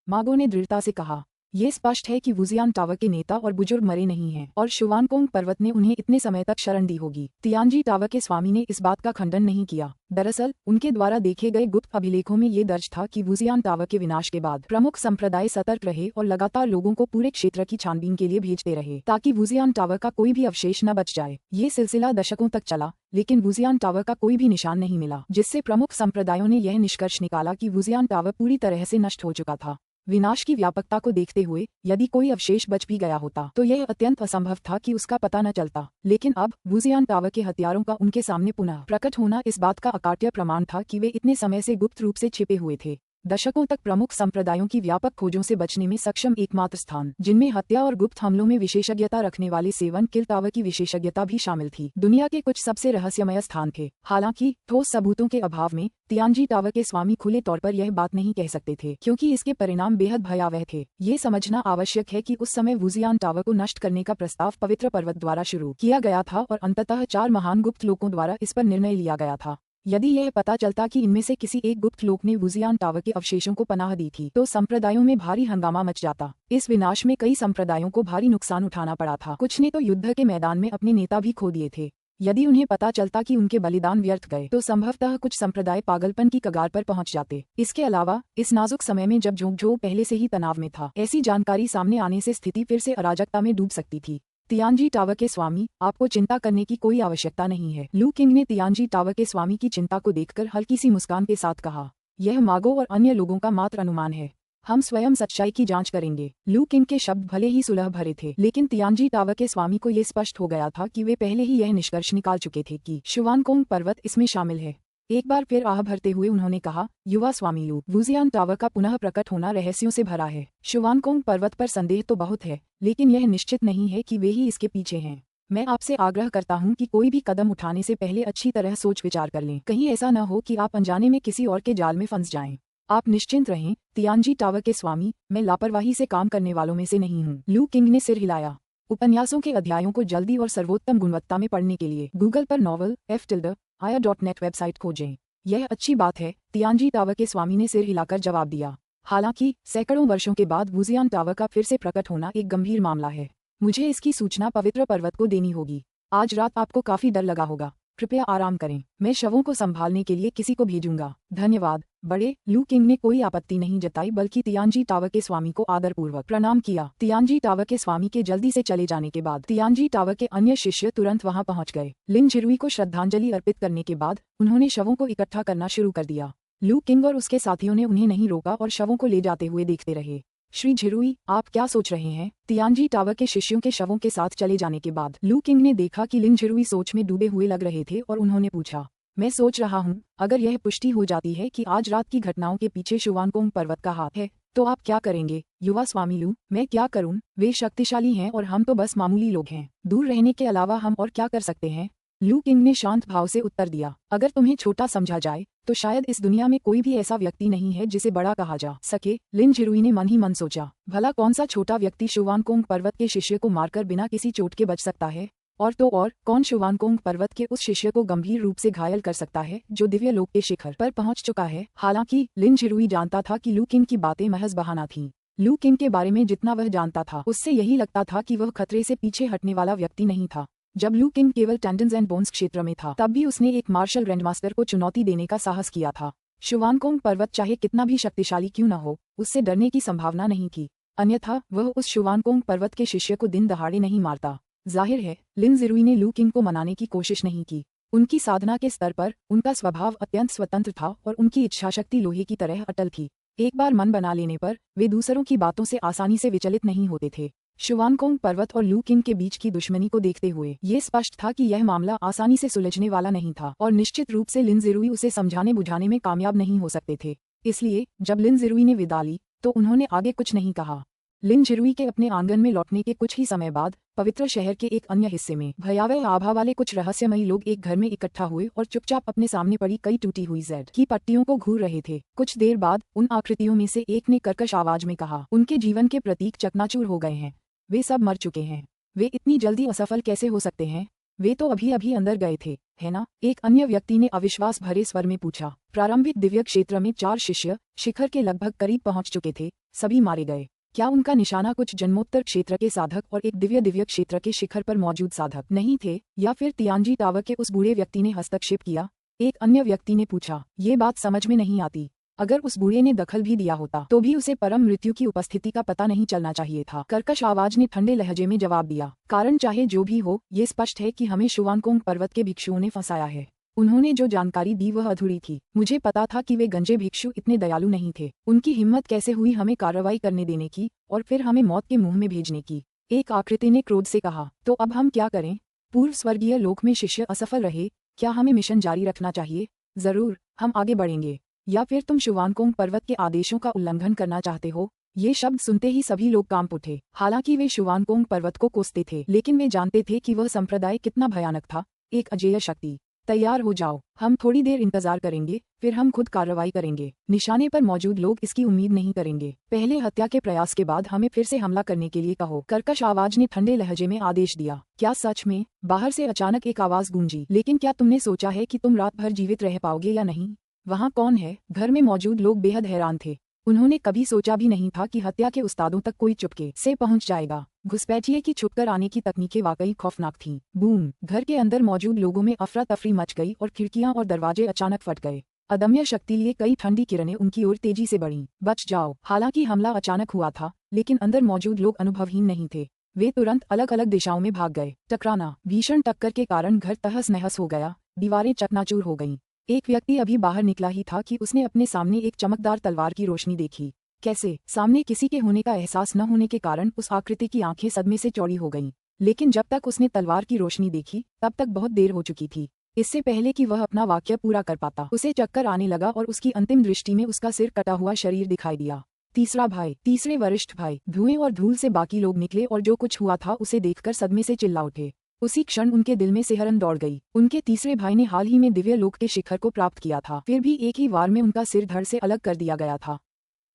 मागो ने दृढ़ता से कहा। ये स्पष्ट है कि वुजियान टावर के नेता और बुजुर्ग मरे नहीं हैं, और शुवानकोंग पर्वत ने उन्हें इतने समय तक शरण दी होगी। तियानजी टावर के स्वामी ने इस बात का खंडन नहीं किया। दरअसल उनके द्वारा देखे गए गुप्त अभिलेखों में ये दर्ज था कि वुजियान टावर के विनाश के बाद प्रमुख संप्रदाय सतर्क रहे और लगातार लोगों को पूरे क्षेत्र की छानबीन के लिए भेजते रहे, ताकि वुजियान टावर का कोई भी अवशेष न बच जाए। ये सिलसिला दशकों तक चला, लेकिन वुजियान टावर का कोई भी निशान नहीं मिला, जिससे प्रमुख संप्रदायों ने यह निष्कर्ष निकाला कि वुजियान टावर पूरी तरह से नष्ट हो चुका था। विनाश की व्यापकता को देखते हुए यदि कोई अवशेष बच भी गया होता तो यह अत्यंत असंभव था कि उसका पता न चलता। लेकिन अब वुजियान टावर के हथियारों का उनके सामने पुनः प्रकट होना इस बात का अकाट्य प्रमाण था कि वे इतने समय से गुप्त रूप से छिपे हुए थे। दशकों तक प्रमुख संप्रदायों की व्यापक खोजों से बचने में सक्षम एकमात्र स्थान, जिनमें हत्या और गुप्त हमलों में विशेषज्ञता रखने वाले सेवन किल टावर की विशेषज्ञता भी शामिल थी, दुनिया के कुछ सबसे रहस्यमय स्थान थे। हालांकि ठोस सबूतों के अभाव में तियानजी टावर के स्वामी खुले तौर पर यह बात नहीं कह सकते थे, क्योंकि इसके परिणाम बेहद भयावह थे। ये समझना आवश्यक है कि उस समय वुजियान टावर को नष्ट करने का प्रस्ताव पवित्र पर्वत द्वारा शुरू किया गया था और अंततः 4 महान गुप्त लोकों द्वारा इस पर निर्णय लिया गया था। यदि यह पता चलता कि इनमें से किसी एक गुप्त लोक ने वुजियान टावर के अवशेषों को पनाह दी थी, तो संप्रदायों में भारी हंगामा मच जाता। इस विनाश में कई संप्रदायों को भारी नुकसान उठाना पड़ा था। कुछ ने तो युद्ध के मैदान में अपने नेता भी खो दिए थे। यदि उन्हें पता चलता कि उनके बलिदान व्यर्थ गए, तो संभवतः कुछ संप्रदाय पागलपन की कगार पर पहुंच जाते। इसके अलावा इस नाजुक समय में जब झोंकझों पहले से ही तनाव में था, ऐसी जानकारी सामने आने से स्थिति फिर से अराजकता में डूब सकती थी। तियानजी टावर के स्वामी, आपको चिंता करने की कोई आवश्यकता नहीं है। लू किंग ने तियानजी टावर के स्वामी की चिंता को देखकर हल्की सी मुस्कान के साथ कहा, यह मागों और अन्य लोगों का मात्र अनुमान है। हम स्वयं सच्चाई की जांच करेंगे। लू किंग के शब्द भले ही सुलह भरे थे, लेकिन तियानजी टावर के स्वामी को ये स्पष्ट हो गया था कि वे पहले ही यह निष्कर्ष निकाल चुके थे कि शुवानकोंग पर्वत इसमें शामिल है। एक बार फिर आह भरते हुए उन्होंने कहा, युवा स्वामी लू, वुजियान टावर का पुनः प्रकट होना रहस्यों से भरा है। शुवानकोंग पर्वत पर संदेह तो बहुत है, लेकिन यह निश्चित नहीं है कि वे ही इसके पीछे हैं। मैं आपसे आग्रह करता हूं कि कोई भी कदम उठाने से पहले अच्छी तरह सोच विचार कर लें। कहीं ऐसा न हो कि आप अनजाने में किसी और के जाल में फंस जाएं। आप निश्चिंत रहें, तियानजी टावर के स्वामी, मैं लापरवाही से काम करने वालों में से नहीं हूँ। लू किंग ने सिर हिलाया। उपन्यासों के अध्यायों को जल्दी और सर्वोत्तम गुणवत्ता में पढ़ने के लिए गूगल पर नॉवल f-aya.net वेबसाइट खोजें। यह अच्छी बात है, तियानजी टावर के स्वामी ने सिर हिलाकर जवाब दिया। हालांकि सैकड़ों वर्षों के बाद वुजियान टावर का फिर से प्रकट होना एक गंभीर मामला है। मुझे इसकी सूचना पवित्र पर्वत को देनी होगी। आज रात आपको काफी डर लगा होगा। कृपया आराम करें। मैं शवों को संभालने के लिए किसी को भेजूंगा। धन्यवाद बड़े। लू किंग ने कोई आपत्ति नहीं जताई, बल्कि तियानजी टावर के स्वामी को आदरपूर्वक प्रणाम किया। तियानजी टावर के स्वामी के जल्दी से चले जाने के बाद तियानजी टावर के अन्य शिष्य तुरंत वहां पहुंच गए। लिन झिरुई को श्रद्धांजलि अर्पित करने के बाद उन्होंने शवों को इकट्ठा करना शुरू कर दिया। लू किंग और उसके साथियों ने उन्हें नहीं रोका और शवों को ले जाते हुए देखते रहे। श्री झिरुई, आप क्या सोच रहे हैं? तियानजी टावर के शिष्यों के शवों के साथ चले जाने के बाद लू किंग ने देखा कि लिन झिरुई सोच में डूबे हुए लग रहे थे और उन्होंने पूछा, मैं सोच रहा हूँ, अगर यह पुष्टि हो जाती है कि आज रात की घटनाओं के पीछे शुवानकोंग पर्वत का हाथ है, तो आप क्या करेंगे? युवा स्वामी लू, मैं क्या करूँ? वे शक्तिशाली हैं और हम तो बस मामूली लोग हैं। दूर रहने के अलावा हम और क्या कर सकते हैं? लू किंग ने शांत भाव से उत्तर दिया, अगर तुम्हें छोटा समझा जाए तो शायद इस दुनिया में कोई भी ऐसा व्यक्ति नहीं है जिसे बड़ा कहा जा सके। लिन झिरुई ने मन ही मन सोचा, भला कौन सा छोटा व्यक्ति शुवानकोंग पर्वत के शिष्य को मारकर बिना किसी चोट के बच सकता है? और तो और कौन शुवानकोंग पर्वत के उस शिष्य को गंभीर रूप से घायल कर सकता है जो दिव्य लोक के शिखर पर पहुंच चुका है? हालांकि लिन झिरुई जानता था कि लू किंग की बातें महज बहाना थीं। लू किंग के बारे में जितना वह जानता था, उससे यही लगता था कि वह खतरे से पीछे हटने वाला व्यक्ति नहीं था। जब लू किंग केवल टेंडन्स एंड बोन्स क्षेत्र में था, तब भी उसने एक मार्शल ग्रैंडमास्टर को चुनौती देने का साहस किया था। शुवानकोंग पर्वत चाहे कितना भी शक्तिशाली क्यों न हो, उससे डरने की संभावना नहीं थी। अन्यथा वह उस शुवानकोंग पर्वत के शिष्य को दिन दहाड़े नहीं मारता। जाहिर है, लिन झिरुई ने लू किंग को मनाने की कोशिश नहीं की। उनकी साधना के स्तर पर उनका स्वभाव अत्यंत स्वतंत्र था और उनकी इच्छाशक्ति लोहे की तरह अटल थी। एक बार मन बना लेने पर वे दूसरों की बातों से आसानी से विचलित नहीं होते थे। शुवानकोंग पर्वत और लू किंग के बीच की दुश्मनी को देखते हुए ये स्पष्ट था कि यह मामला आसानी से सुलझने वाला नहीं था और निश्चित रूप से लिन झिरुई उसे समझाने बुझाने में कामयाब नहीं हो सकते थे। इसलिए जब लिन झिरुई ने विदा ली तो उन्होंने आगे कुछ नहीं कहा। लिन झिरुई के अपने आंगन में लौटने के कुछ ही समय बाद पवित्र शहर के एक अन्य हिस्से में भयावह आभा वाले कुछ रहस्यमयी लोग एक घर में इकट्ठा हुए और चुपचाप अपने सामने पड़ी कई टूटी हुई जेड की पट्टियों को घूर रहे थे। कुछ देर बाद उन आकृतियों में से एक ने कर्कश आवाज में कहा, उनके जीवन के प्रतीक चकनाचूर हो गए हैं। वे सब मर चुके हैं। वे इतनी जल्दी असफल कैसे हो सकते हैं? वे तो अभी अभी अंदर गए थे, है ना? एक अन्य व्यक्ति ने अविश्वास भरे स्वर में पूछा। प्रारंभिक दिव्य क्षेत्र में 4 शिष्य शिखर के लगभग करीब पहुंच चुके थे, सभी मारे गए। क्या उनका निशाना कुछ जन्मोत्तर क्षेत्र के साधक और एक दिव्य क्षेत्र के शिखर पर मौजूद साधक नहीं थे, या फिर तियानजी टावर के उस बूढ़े व्यक्ति ने हस्तक्षेप किया? एक अन्य व्यक्ति ने पूछा। ये बात समझ में नहीं आती। अगर उस बूढ़े ने दखल भी दिया होता तो भी उसे परम मृत्यु की उपस्थिति का पता नहीं चलना चाहिए था। कर्कश आवाज ने ठंडे लहजे में जवाब दिया, कारण चाहे जो भी हो, ये स्पष्ट है कि हमें शुवानकोंग पर्वत के भिक्षुओं ने फंसाया है। उन्होंने जो जानकारी दी वह अधूरी थी। मुझे पता था कि वे गंजे भिक्षु इतने दयालु नहीं थे। उनकी हिम्मत कैसे हुई हमें कार्रवाई करने देने की और फिर हमें मौत के मुंह में भेजने की? एक आकृति ने क्रोध से कहा। तो अब हम क्या करें? पूर्व स्वर्गीय लोक में शिष्य असफल रहे, क्या हमें मिशन जारी रखना चाहिए? जरूर, हम आगे बढ़ेंगे। या फिर तुम शुवानकोंग पर्वत के आदेशों का उल्लंघन करना चाहते हो? ये शब्द सुनते ही सभी लोग कांप उठे। हालांकि वे शुवानकोंग पर्वत को कोसते थे, लेकिन वे जानते थे कि वह संप्रदाय कितना भयानक था, एक अजेय शक्ति। तैयार हो जाओ, हम थोड़ी देर इंतजार करेंगे, फिर हम खुद कार्रवाई करेंगे। निशाने पर मौजूद लोग इसकी उम्मीद नहीं करेंगे। पहले हत्या के प्रयास के बाद हमें फिर से हमला करने के लिए कहो, कर्कश आवाज ने ठंडे लहजे में आदेश दिया। क्या सच में? बाहर से अचानक एक आवाज गूंजी। लेकिन क्या तुमने सोचा है कि तुम रात भर जीवित रह पाओगे या नहीं? वहाँ कौन है? घर में मौजूद लोग बेहद हैरान थे। उन्होंने कभी सोचा भी नहीं था कि हत्या के उस्तादों तक कोई चुपके से पहुंच जाएगा। घुसपैठिए की छुपकर आने की तकनीकें वाकई खौफनाक थीं। बूम! घर के अंदर मौजूद लोगों में अफरा तफरी मच गई और खिड़कियां और दरवाजे अचानक फट गए। अदम्य शक्ति लिए कई ठंडी किरणें उनकी ओर तेजी से बढ़ीं। बच जाओ! हालांकि हमला अचानक हुआ था, लेकिन अंदर मौजूद लोग अनुभवहीन नहीं थे। वे तुरंत अलग अलग दिशाओं में भाग गए। टकराना! भीषण टक्कर के कारण घर तहस नहस हो गया, दीवारें चकनाचूर हो गईं। एक व्यक्ति अभी बाहर निकला ही था कि उसने अपने सामने एक चमकदार तलवार की रोशनी देखी। कैसे? सामने किसी के होने का एहसास न होने के कारण उस आकृति की आंखें सदमे से चौड़ी हो गईं। लेकिन जब तक उसने तलवार की रोशनी देखी, तब तक बहुत देर हो चुकी थी। इससे पहले कि वह अपना वाक्य पूरा कर पाता, उसे चक्कर आने लगा और उसकी अंतिम दृष्टि में उसका सिर कटा हुआ शरीर दिखाई दिया। तीसरा भाई, तीसरे वरिष्ठ भाई। धुएं और धूल से बाकी लोग निकले और जो कुछ हुआ था उसे देखकर सदमे से चिल्ला उठे। उसी क्षण उनके दिल में सिहरन दौड़ गई। उनके तीसरे भाई ने हाल ही में दिव्य लोक के शिखर को प्राप्त किया था, फिर भी एक ही वार में उनका सिर धड़ से अलग कर दिया गया था।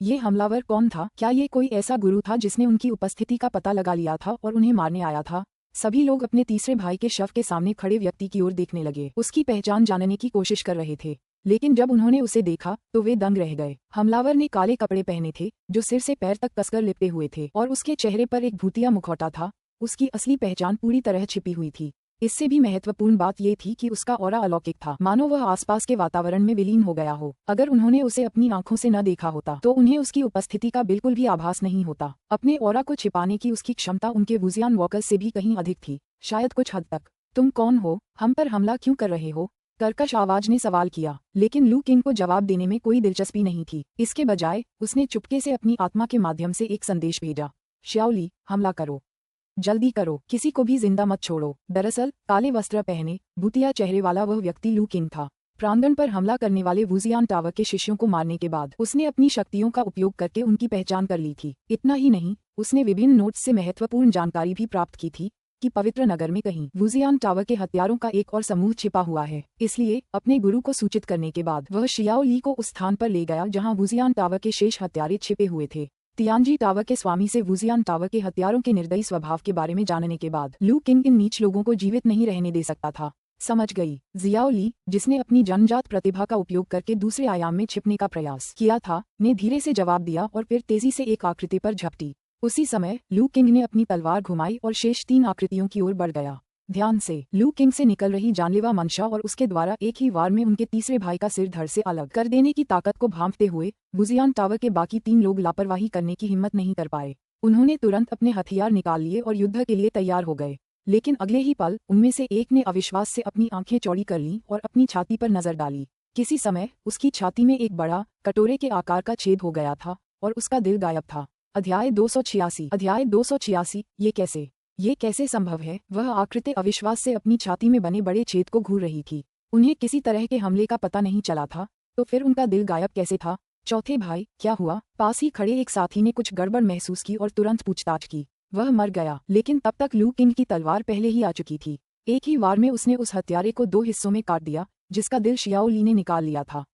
ये हमलावर कौन था? क्या ये कोई ऐसा गुरु था जिसने उनकी उपस्थिति का पता लगा लिया था और उन्हें मारने आया था? सभी लोग अपने तीसरे भाई के शव के सामने खड़े व्यक्ति की ओर देखने लगे। उसकी पहचान जानने की कोशिश कर रहे थे, लेकिन जब उन्होंने उसे देखा तो वे दंग रह गए। हमलावर ने काले कपड़े पहने थे जो सिर से पैर तक कसकर लिपटे हुए थे और उसके चेहरे पर एक भूतिया मुखौटा था। उसकी असली पहचान पूरी तरह छिपी हुई थी। इससे भी महत्वपूर्ण बात ये थी कि उसका ऑरा अलौकिक था, मानो वह आसपास के वातावरण में विलीन हो गया हो। अगर उन्होंने उसे अपनी आंखों से न देखा होता तो उन्हें उसकी उपस्थिति का बिल्कुल भी आभास नहीं होता। अपने ऑरा को छिपाने की उसकी क्षमता उनके वुजियान वॉकर्स से भी कहीं अधिक थी, शायद कुछ हद तक। तुम कौन हो? हम पर हमला क्यों कर रहे हो? कर्कश आवाज ने सवाल किया, लेकिन लू किंग को जवाब देने में कोई दिलचस्पी नहीं थी। इसके बजाय उसने चुपके से अपनी आत्मा के माध्यम से एक संदेश भेजा, श्याओली, हमला करो, जल्दी करो, किसी को भी जिंदा मत छोड़ो। दरअसल काले वस्त्र पहने भूतिया चेहरे वाला वह व्यक्ति लू किंग था। प्रांगण पर हमला करने वाले वुजियान टावर के शिष्यों को मारने के बाद उसने अपनी शक्तियों का उपयोग करके उनकी पहचान कर ली थी। इतना ही नहीं, उसने विभिन्न नोट्स से महत्वपूर्ण जानकारी भी प्राप्त की थी कि पवित्र नगर में कहीं वुजियान टावर के हथियारों का एक और समूह छिपा हुआ है। इसलिए अपने गुरु को सूचित करने के बाद वह शियाओ ली को उस स्थान पर ले गया जहाँ वुजियान टावर के शेष हथियारे छिपे हुए थे। तियानजी टावर के स्वामी से वुजियान टावर के हथियारों के निर्दयी स्वभाव के बारे में जानने के बाद लू किंग इन नीच लोगों को जीवित नहीं रहने दे सकता था। समझ गई। जियाओ ली, जिसने अपनी जन्मजात प्रतिभा का उपयोग करके दूसरे आयाम में छिपने का प्रयास किया था, ने धीरे से जवाब दिया और फिर तेजी से एक आकृति पर झपटी। उसी समय लू किंग ने अपनी तलवार घुमाई और शेष 3 आकृतियों की ओर बढ़ गया। ध्यान से। लू किंग से निकल रही जानलेवा मंशा और उसके द्वारा एक ही वार में उनके तीसरे भाई का सिर धड़ से अलग कर देने की ताकत को भांपते हुए वुजियान टावर के बाकी 3 लोग लापरवाही करने की हिम्मत नहीं कर पाए। उन्होंने तुरंत अपने हथियार निकाल लिए और युद्ध के लिए तैयार हो गए। लेकिन अगले ही पल उनमें से एक ने अविश्वास से अपनी आंखें चौड़ी कर लीं और अपनी छाती पर नजर डाली। किसी समय उसकी छाती में एक बड़ा कटोरे के आकार का छेद हो गया था और उसका दिल गायब था। अध्याय 286। ये कैसे संभव है? वह आकृति अविश्वास से अपनी छाती में बने बड़े छेद को घूर रही थी। उन्हें किसी तरह के हमले का पता नहीं चला था, तो फिर उनका दिल गायब कैसे था? चौथे भाई, क्या हुआ? पास ही खड़े एक साथी ने कुछ गड़बड़ महसूस की और तुरंत पूछताछ की। वह मर गया, लेकिन तब तक लू किंग की तलवार पहले ही आ चुकी थी। एक ही वार में उसने उस हत्यारे को 2 हिस्सों में काट दिया, जिसका दिल शियाओ ली ने निकाल लिया था।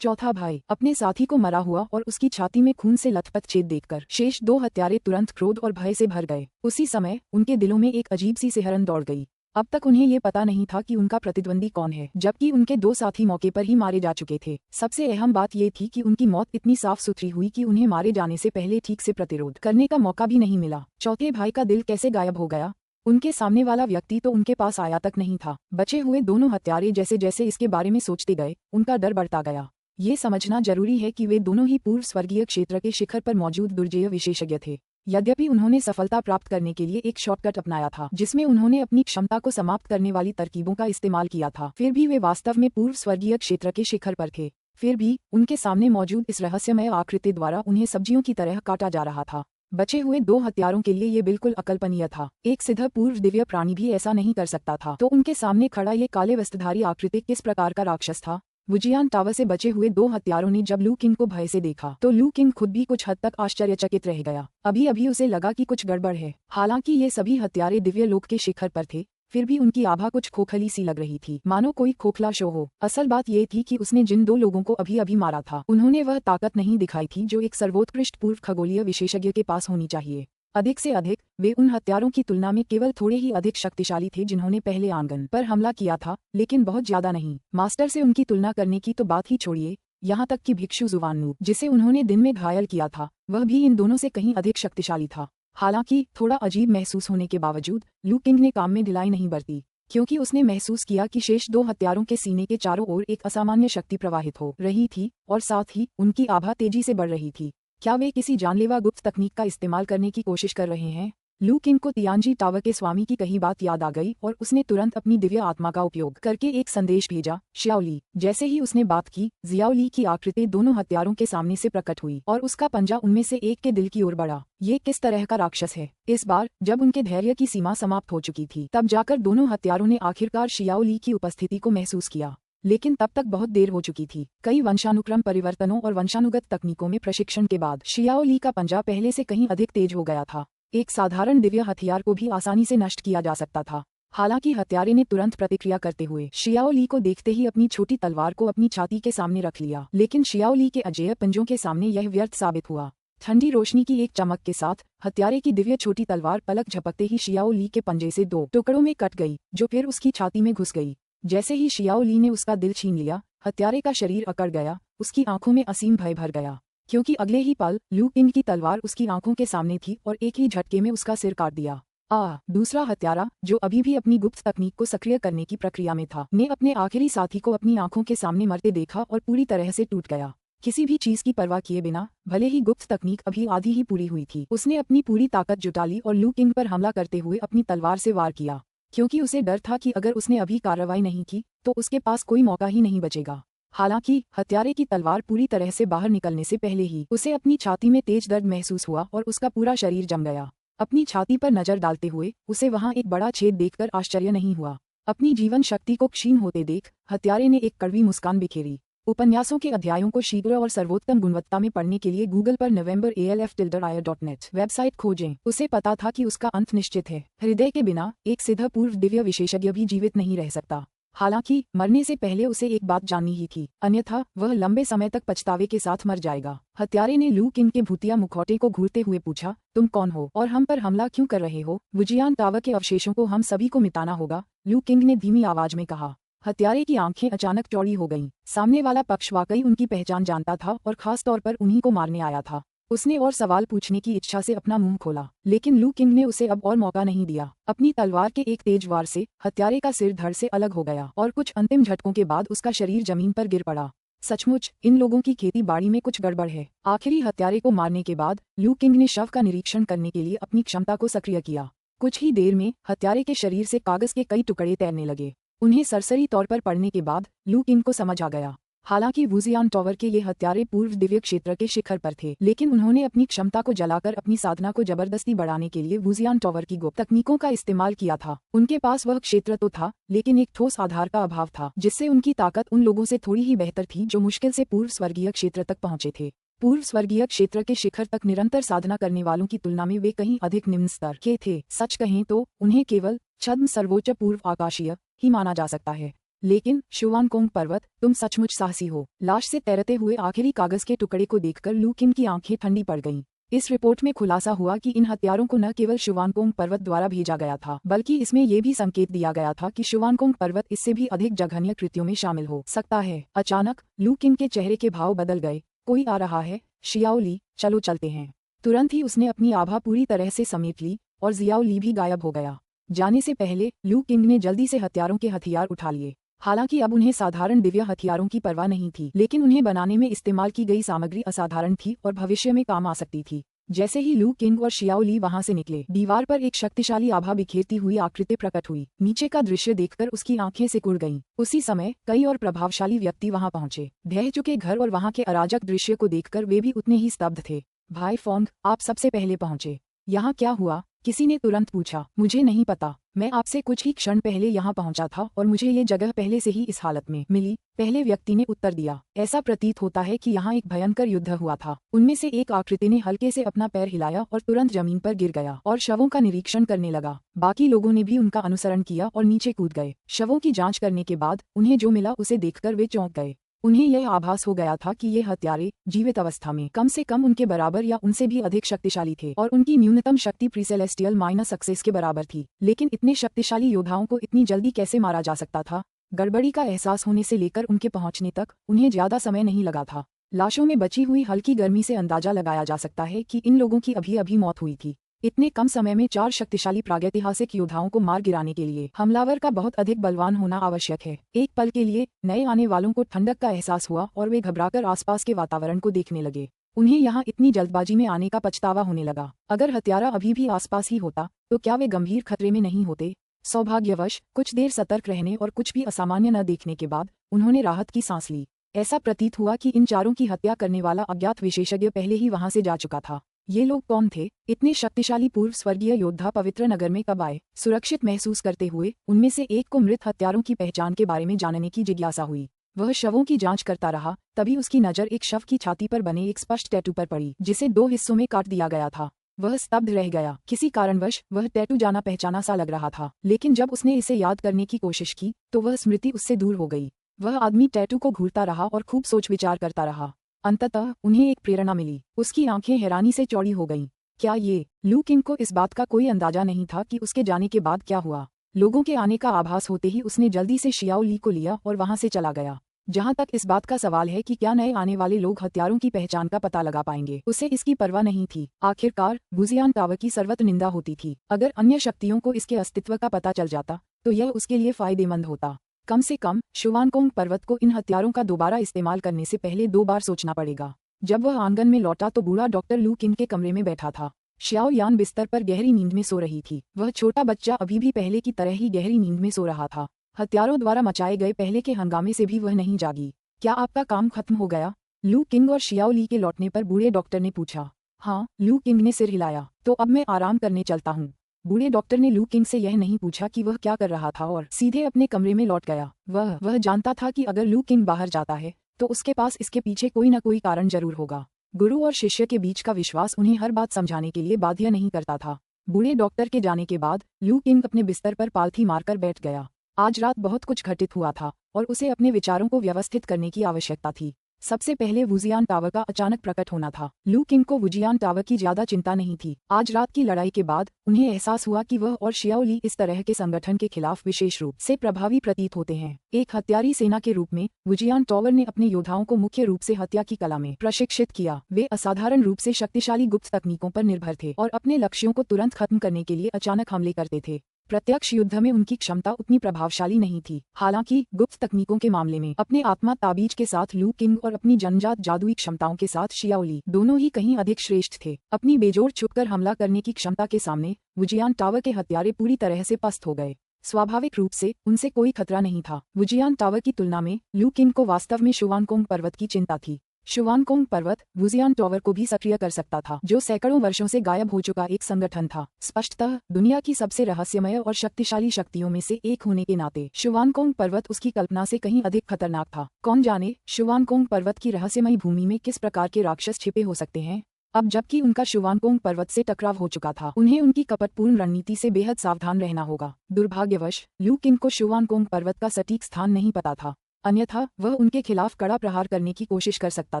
चौथा भाई, अपने साथी को मरा हुआ और उसकी छाती में खून से लथपथ छेद देखकर शेष 2 हत्यारे तुरंत क्रोध और भय से भर गए। उसी समय उनके दिलों में एक अजीब सी सिहरन दौड़ गई। अब तक उन्हें ये पता नहीं था कि उनका प्रतिद्वंदी कौन है, जबकि उनके 2 साथी मौके पर ही मारे जा चुके थे। सबसे अहम बात ये थी कि उनकी मौत इतनी साफ सुथरी हुई कि उन्हें मारे जाने से पहले ठीक से प्रतिरोध करने का मौका भी नहीं मिला। चौथे भाई का दिल कैसे गायब हो गया? उनके सामने वाला व्यक्ति तो उनके पास आया तक नहीं था। बचे हुए दोनों हत्यारे जैसे जैसे इसके बारे में सोचते गए, उनका डर बढ़ता गया। ये समझना जरूरी है कि वे दोनों ही पूर्व स्वर्गीय क्षेत्र के शिखर पर मौजूद दुर्जेय विशेषज्ञ थे। यद्यपि उन्होंने सफलता प्राप्त करने के लिए एक शॉर्टकट अपनाया था, जिसमें उन्होंने अपनी क्षमता को समाप्त करने वाली तरकीबों का इस्तेमाल किया था, फिर भी वे वास्तव में पूर्व स्वर्गीय क्षेत्र के शिखर पर थे। फिर भी उनके सामने मौजूद इस रहस्यमय आकृति द्वारा उन्हें सब्जियों की तरह काटा जा रहा था। बचे हुए 2 हत्यारों के लिए ये बिल्कुल अकल्पनीय था। एक सिद्ध पूर्व दिव्य प्राणी भी ऐसा नहीं कर सकता था। तो उनके सामने खड़ा ये काले वस्त्रधारी आकृति किस प्रकार का राक्षस था? वुजियान टावर से बचे हुए 2 हत्यारों ने जब लू किंग को भय से देखा तो लू किंग खुद भी कुछ हद तक आश्चर्यचकित रह गया। अभी अभी उसे लगा कि कुछ गड़बड़ है। हालांकि ये सभी हत्यारे दिव्य लोक के शिखर पर थे, फिर भी उनकी आभा कुछ खोखली सी लग रही थी, मानो कोई खोखला शो हो। असल बात ये थी कि उसने जिन 2 लोगों को अभी अभी मारा था, उन्होंने वह ताकत नहीं दिखाई थी जो एक सर्वोत्कृष्ट पूर्व खगोलीय विशेषज्ञ के पास होनी चाहिए। अधिक से अधिक वे उन हत्यारों की तुलना में केवल थोड़े ही अधिक शक्तिशाली थे जिन्होंने पहले आंगन पर हमला किया था, लेकिन बहुत ज्यादा नहीं। मास्टर से उनकी तुलना करने की तो बात ही छोड़िए, यहाँ तक कि भिक्षु जुवानू जिसे उन्होंने दिन में घायल किया था, वह भी इन दोनों से कहीं अधिक शक्तिशाली था। हालांकि थोड़ा अजीब महसूस होने के बावजूद लू किंग ने काम में ढिलाई नहीं बरती, क्योंकि उसने महसूस किया कि शेष 2 हत्यारों के सीने के चारों ओर एक असामान्य शक्ति प्रवाहित हो रही थी और साथ ही उनकी आभा तेजी से बढ़ रही थी। क्या वे किसी जानलेवा गुप्त तकनीक का इस्तेमाल करने की कोशिश कर रहे हैं? लू किंग को तियानजी टावर के स्वामी की कही बात याद आ गई और उसने तुरंत अपनी दिव्य आत्मा का उपयोग करके एक संदेश भेजा, श्याओली। जैसे ही उसने बात की, जियाओली की आकृति दोनों हत्यारों के सामने से प्रकट हुई और उसका पंजा उनमें से एक के दिल की ओर बढ़ा। ये किस तरह का राक्षस है? इस बार जब उनके धैर्य की सीमा समाप्त हो चुकी थी, तब जाकर दोनों हत्यारों ने आखिरकार शियाओली की उपस्थिति को महसूस किया, लेकिन तब तक बहुत देर हो चुकी थी। कई वंशानुक्रम परिवर्तनों और वंशानुगत तकनीकों में प्रशिक्षण के बाद शियाओली का पंजा पहले से कहीं अधिक तेज हो गया था। एक साधारण दिव्य हथियार को भी आसानी से नष्ट किया जा सकता था। हालांकि हत्यारे ने तुरंत प्रतिक्रिया करते हुए शियाओली को देखते ही अपनी छोटी तलवार को अपनी छाती के सामने रख लिया, लेकिन शियाओली के अजेय पंजों के सामने यह व्यर्थ साबित हुआ। ठंडी रोशनी की एक चमक के साथ हत्यारे की दिव्य छोटी तलवार पलक झपकते ही शियाओली के पंजे से 2 टुकड़ों में कट गई, जो फिर उसकी छाती में घुस गई। जैसे ही शियाओली ने उसका दिल छीन लिया, हत्यारे का शरीर अकड़ गया, उसकी आंखों में असीम भय भर गया, क्योंकि अगले ही पल लू किंग की तलवार उसकी आंखों के सामने थी और एक ही झटके में उसका सिर काट दिया। दूसरा हत्यारा, जो अभी भी अपनी गुप्त तकनीक को सक्रिय करने की प्रक्रिया में था, ने अपने आखिरी साथी को अपनी आंखों के सामने मरते देखा और पूरी तरह से टूट गया। किसी भी चीज की परवाह किए बिना, भले ही गुप्त तकनीक अभी आधी ही पूरी हुई थी, उसने अपनी पूरी ताकत जुटा ली और लू किंग पर हमला करते हुए अपनी तलवार से वार किया, क्योंकि उसे डर था कि अगर उसने अभी कार्रवाई नहीं की तो उसके पास कोई मौका ही नहीं बचेगा। हालांकि हत्यारे की तलवार पूरी तरह से बाहर निकलने से पहले ही उसे अपनी छाती में तेज दर्द महसूस हुआ और उसका पूरा शरीर जम गया। अपनी छाती पर नजर डालते हुए उसे वहां एक बड़ा छेद देखकर आश्चर्य नहीं हुआ। अपनी जीवन शक्ति को क्षीण होते देख हत्यारे ने एक कड़वी मुस्कान बिखेरी। उपन्यासों के अध्यायों को शीघ्र और सर्वोत्तम गुणवत्ता में पढ़ने के लिए गूगल पर novemberalf.ir.net वेबसाइट खोजें। उसे पता था कि उसका अंत निश्चित है। हृदय के बिना एक सिद्ध पूर्व दिव्य विशेषज्ञ भी जीवित नहीं रह सकता। हालांकि मरने से पहले उसे एक बात जाननी ही थी, अन्यथा वह लंबे समय तक पछतावे के साथ मर जाएगा। हत्यारे ने लू किंग के भूतिया मुखौटे को घूरते हुए पूछा, तुम कौन हो और हम पर हमला क्यों कर रहे हो? वुजियान टावर के अवशेषों को हम सभी को मिटाना होगा, लू किंग ने धीमी आवाज में कहा। हत्यारे की आंखें अचानक चौड़ी हो गईं। सामने वाला पक्ष वाकई उनकी पहचान जानता था और खास तौर पर उन्हीं को मारने आया था। उसने और सवाल पूछने की इच्छा से अपना मुंह खोला, लेकिन लू किंग ने उसे अब और मौका नहीं दिया। अपनी तलवार के एक तेज वार से हत्यारे का सिर धड़ से अलग हो गया और कुछ अंतिम झटकों के बाद उसका शरीर जमीन पर गिर पड़ा। सचमुच इन लोगों की खेती बाड़ी में कुछ गड़बड़ है। आखिरी हत्यारे को मारने के बाद लू किंग ने शव का निरीक्षण करने के लिए अपनी क्षमता को सक्रिय किया। कुछ ही देर में हत्यारे के शरीर से कागज के कई टुकड़े तैरने लगे। उन्हें सरसरी तौर पर पढ़ने के बाद लू किंग को समझ आ गया। हालांकि वुजियान टावर के ये हत्यारे पूर्व दिव्य क्षेत्र के शिखर पर थे, लेकिन उन्होंने अपनी क्षमता को जलाकर अपनी साधना को जबरदस्ती बढ़ाने के लिए वुजियान टावर की गुप्त तकनीकों का इस्तेमाल किया था। उनके पास वह क्षेत्र तो था, लेकिन एक ठोस आधार का अभाव था, जिससे उनकी ताकत उन लोगों से थोड़ी ही बेहतर थी जो मुश्किल से पूर्व स्वर्गीय क्षेत्र तक पहुंचे थे। पूर्व स्वर्गीय क्षेत्र के शिखर तक निरंतर साधना करने वालों की तुलना में वे कहीं अधिक निम्न स्तर के थे। सच कहें तो उन्हें केवल छद्म सर्वोच्च पूर्व आकाशीय ही माना जा सकता है। लेकिन शुवानकोंग पर्वत, तुम सचमुच साहसी हो। लाश से तैरते हुए आखिरी कागज के टुकड़े को देखकर लू किंग की आंखें ठंडी पड़ गईं। इस रिपोर्ट में खुलासा हुआ कि इन हत्यारों को न केवल शुवानकोंग पर्वत द्वारा भेजा गया था, बल्कि इसमें यह भी संकेत दिया गया था कि शुवानकोंग पर्वत इससे भी अधिक जघन्य कृत्यों में शामिल हो सकता है। अचानक लू किंग के चेहरे के भाव बदल गए। कोई आ रहा है, शियाओली, चलो चलते हैं। तुरंत ही उसने अपनी आभा पूरी तरह से समेट ली और जियाओली भी गायब हो गया। जाने से पहले लू किंग ने जल्दी से हथियारों के हथियार उठा लिए। हालांकि अब उन्हें साधारण दिव्य हथियारों की परवाह नहीं थी, लेकिन उन्हें बनाने में इस्तेमाल की गई सामग्री असाधारण थी और भविष्य में काम आ सकती थी। जैसे ही लू किंग और शियाओली वहां से निकले, दीवार पर एक शक्तिशाली आभा बिखेरती हुई आकृति प्रकट हुई। नीचे का दृश्य देखकर उसकी आंखें सिकुड़ गईं। उसी समय कई और प्रभावशाली व्यक्ति वहां पहुंचे। ढह चुके घर और वहां के अराजक दृश्य को देखकर वे भी उतने ही स्तब्ध थे। भाई फोंग, आप सबसे पहले पहुंचे। यहाँ क्या हुआ? किसी ने तुरंत पूछा। मुझे नहीं पता, मैं आपसे कुछ ही क्षण पहले यहाँ पहुँचा था और मुझे ये जगह पहले से ही इस हालत में मिली। पहले व्यक्ति ने उत्तर दिया। ऐसा प्रतीत होता है कि यहाँ एक भयंकर युद्ध हुआ था। उनमें से एक आकृति ने हल्के से अपना पैर हिलाया और तुरंत जमीन पर गिर गया और शवों का निरीक्षण करने लगा। बाकी लोगों ने भी उनका अनुसरण किया और नीचे कूद गए। शवों की जांच करने के बाद उन्हें जो मिला उसे देखकर वे चौंक गए। उन्हें यह आभास हो गया था कि ये हत्यारे जीवित अवस्था में कम से कम उनके बराबर या उनसे भी अधिक शक्तिशाली थे और उनकी न्यूनतम शक्ति प्रीसेलेस्टियल माइनस सक्सेस के बराबर थी। लेकिन इतने शक्तिशाली योद्धाओं को इतनी जल्दी कैसे मारा जा सकता था? गड़बड़ी का एहसास होने से लेकर उनके पहुंचने तक उन्हें ज्यादा समय नहीं लगा था। लाशों में बची हुई हल्की गर्मी से अंदाजा लगाया जा सकता है कि इन लोगों की अभी अभी मौत हुई थी। इतने कम समय में 4 शक्तिशाली प्रागैतिहासिक योद्धाओं को मार गिराने के लिए हमलावर का बहुत अधिक बलवान होना आवश्यक है। एक पल के लिए नए आने वालों को ठंडक का एहसास हुआ और वे घबराकर आसपास के वातावरण को देखने लगे। उन्हें यहाँ इतनी जल्दबाजी में आने का पछतावा होने लगा। अगर हत्यारा अभी भी आसपास ही होता तो क्या वे गंभीर खतरे में नहीं होते? सौभाग्यवश कुछ देर सतर्क रहने और कुछ भी असामान्य न देखने के बाद उन्होंने राहत की सांस ली। ऐसा प्रतीत हुआ कि इन चारों की हत्या करने वाला अज्ञात विशेषज्ञ पहले ही वहां से जा चुका था। ये लोग कौन थे? इतने शक्तिशाली पूर्व स्वर्गीय योद्धा पवित्र नगर में कब आए? सुरक्षित महसूस करते हुए उनमें से एक को मृत हत्यारों की पहचान के बारे में जानने की जिज्ञासा हुई। वह शवों की जांच करता रहा। तभी उसकी नजर एक शव की छाती पर बने एक स्पष्ट टैटू पर पड़ी, जिसे 2 हिस्सों में काट दिया गया था। वह स्तब्ध रह गया। किसी कारणवश वह टैटू जाना पहचाना सा लग रहा था, लेकिन जब उसने इसे याद करने की कोशिश की तो वह स्मृति उससे दूर हो गई। वह आदमी टैटू को घूरता रहा और खूब सोच विचार करता रहा। अंततः उन्हें एक प्रेरणा मिली। उसकी आंखें हैरानी से चौड़ी हो गईं। क्या ये? लू किंग को इस बात का कोई अंदाजा नहीं था कि उसके जाने के बाद क्या हुआ। लोगों के आने का आभास होते ही उसने जल्दी से शियाओ ली को लिया और वहां से चला गया। जहां तक इस बात का सवाल है कि क्या नए आने वाले लोग हत्यारों की पहचान का पता लगा पाएंगे, उसे इसकी परवाह नहीं थी। आखिरकार वुजियान टावर की सर्वत्र निंदा होती थी। अगर अन्य शक्तियों को इसके अस्तित्व का पता चल जाता तो यह उसके लिए फायदेमंद होता। कम से कम शुवानकोंग पर्वत को इन हथियारों का दोबारा इस्तेमाल करने से पहले 2 बार सोचना पड़ेगा। जब वह आंगन में लौटा तो बूढ़ा डॉक्टर लू किंग के कमरे में बैठा था। श्याओ यान बिस्तर पर गहरी नींद में सो रही थी। वह छोटा बच्चा अभी भी पहले की तरह ही गहरी नींद में सो रहा था। हत्यारों द्वारा मचाए गए पहले के हंगामे से भी वह नहीं जागी। क्या आपका काम खत्म हो गया? लू किंग और शियाओ ली के लौटने पर बूढ़े डॉक्टर ने पूछा। हाँ, लू किंग ने सिर हिलाया। तो अब मैं आराम करने चलता हूँ। बूढ़े डॉक्टर ने लू किंग से यह नहीं पूछा कि वह क्या कर रहा था और सीधे अपने कमरे में लौट गया। वह जानता था कि अगर लू किंग बाहर जाता है तो उसके पास इसके पीछे कोई न कोई कारण जरूर होगा। गुरु और शिष्य के बीच का विश्वास उन्हें हर बात समझाने के लिए बाध्य नहीं करता था। बूढ़े डॉक्टर के जाने के बाद लू किंग अपने बिस्तर पर पालथी मारकर बैठ गया। आज रात बहुत कुछ घटित हुआ था और उसे अपने विचारों को व्यवस्थित करने की आवश्यकता थी। सबसे पहले वुजियान टावर का अचानक प्रकट होना था। लू किंग को वुजियान टावर की ज्यादा चिंता नहीं थी। आज रात की लड़ाई के बाद उन्हें एहसास हुआ कि वह और शियाओ ली इस तरह के संगठन के खिलाफ विशेष रूप से प्रभावी प्रतीत होते हैं। एक हत्यारी सेना के रूप में वुजियान टावर ने अपने योद्धाओं को मुख्य रूप से हत्या की कला में प्रशिक्षित किया। वे असाधारण रूप से शक्तिशाली गुप्त तकनीकों पर निर्भर थे और अपने लक्ष्यों को तुरंत खत्म करने के लिए अचानक हमले करते थे। प्रत्यक्ष युद्ध में उनकी क्षमता उतनी प्रभावशाली नहीं थी। हालांकि गुप्त तकनीकों के मामले में अपने आत्मा ताबीज के साथ लू किंग और अपनी जन्मजात जादुई क्षमताओं के साथ शियाओ ली दोनों ही कहीं अधिक श्रेष्ठ थे। अपनी बेजोड़ छुपकर हमला करने की क्षमता के सामने वुजियान टावर के हत्यारे पूरी तरह से पस्त हो गए। स्वाभाविक रूप से उनसे कोई खतरा नहीं था। वुजियान टावर की तुलना में लू किंग को वास्तव में शुवानकोंग पर्वत की चिंता थी। शुवानकोंग पर्वत वुजियान टावर को भी सक्रिय कर सकता था, जो सैकड़ों वर्षों से गायब हो चुका एक संगठन था। स्पष्टतः दुनिया की सबसे रहस्यमय और शक्तिशाली शक्तियों में से एक होने के नाते शुवानकोंग पर्वत उसकी कल्पना से कहीं अधिक खतरनाक था। कौन जाने शुवानकोंग पर्वत की रहस्यमयी भूमि में किस प्रकार के राक्षस छिपे हो सकते हैं। अब जबकि उनका शुवानकोंग पर्वत से टकराव हो चुका था, उन्हें उनकी कपटपूर्ण रणनीति से बेहद सावधान रहना होगा। दुर्भाग्यवश लू किंग को शुवानकोंग पर्वत का सटीक स्थान नहीं पता था, अन्यथा वह उनके खिलाफ कड़ा प्रहार करने की कोशिश कर सकता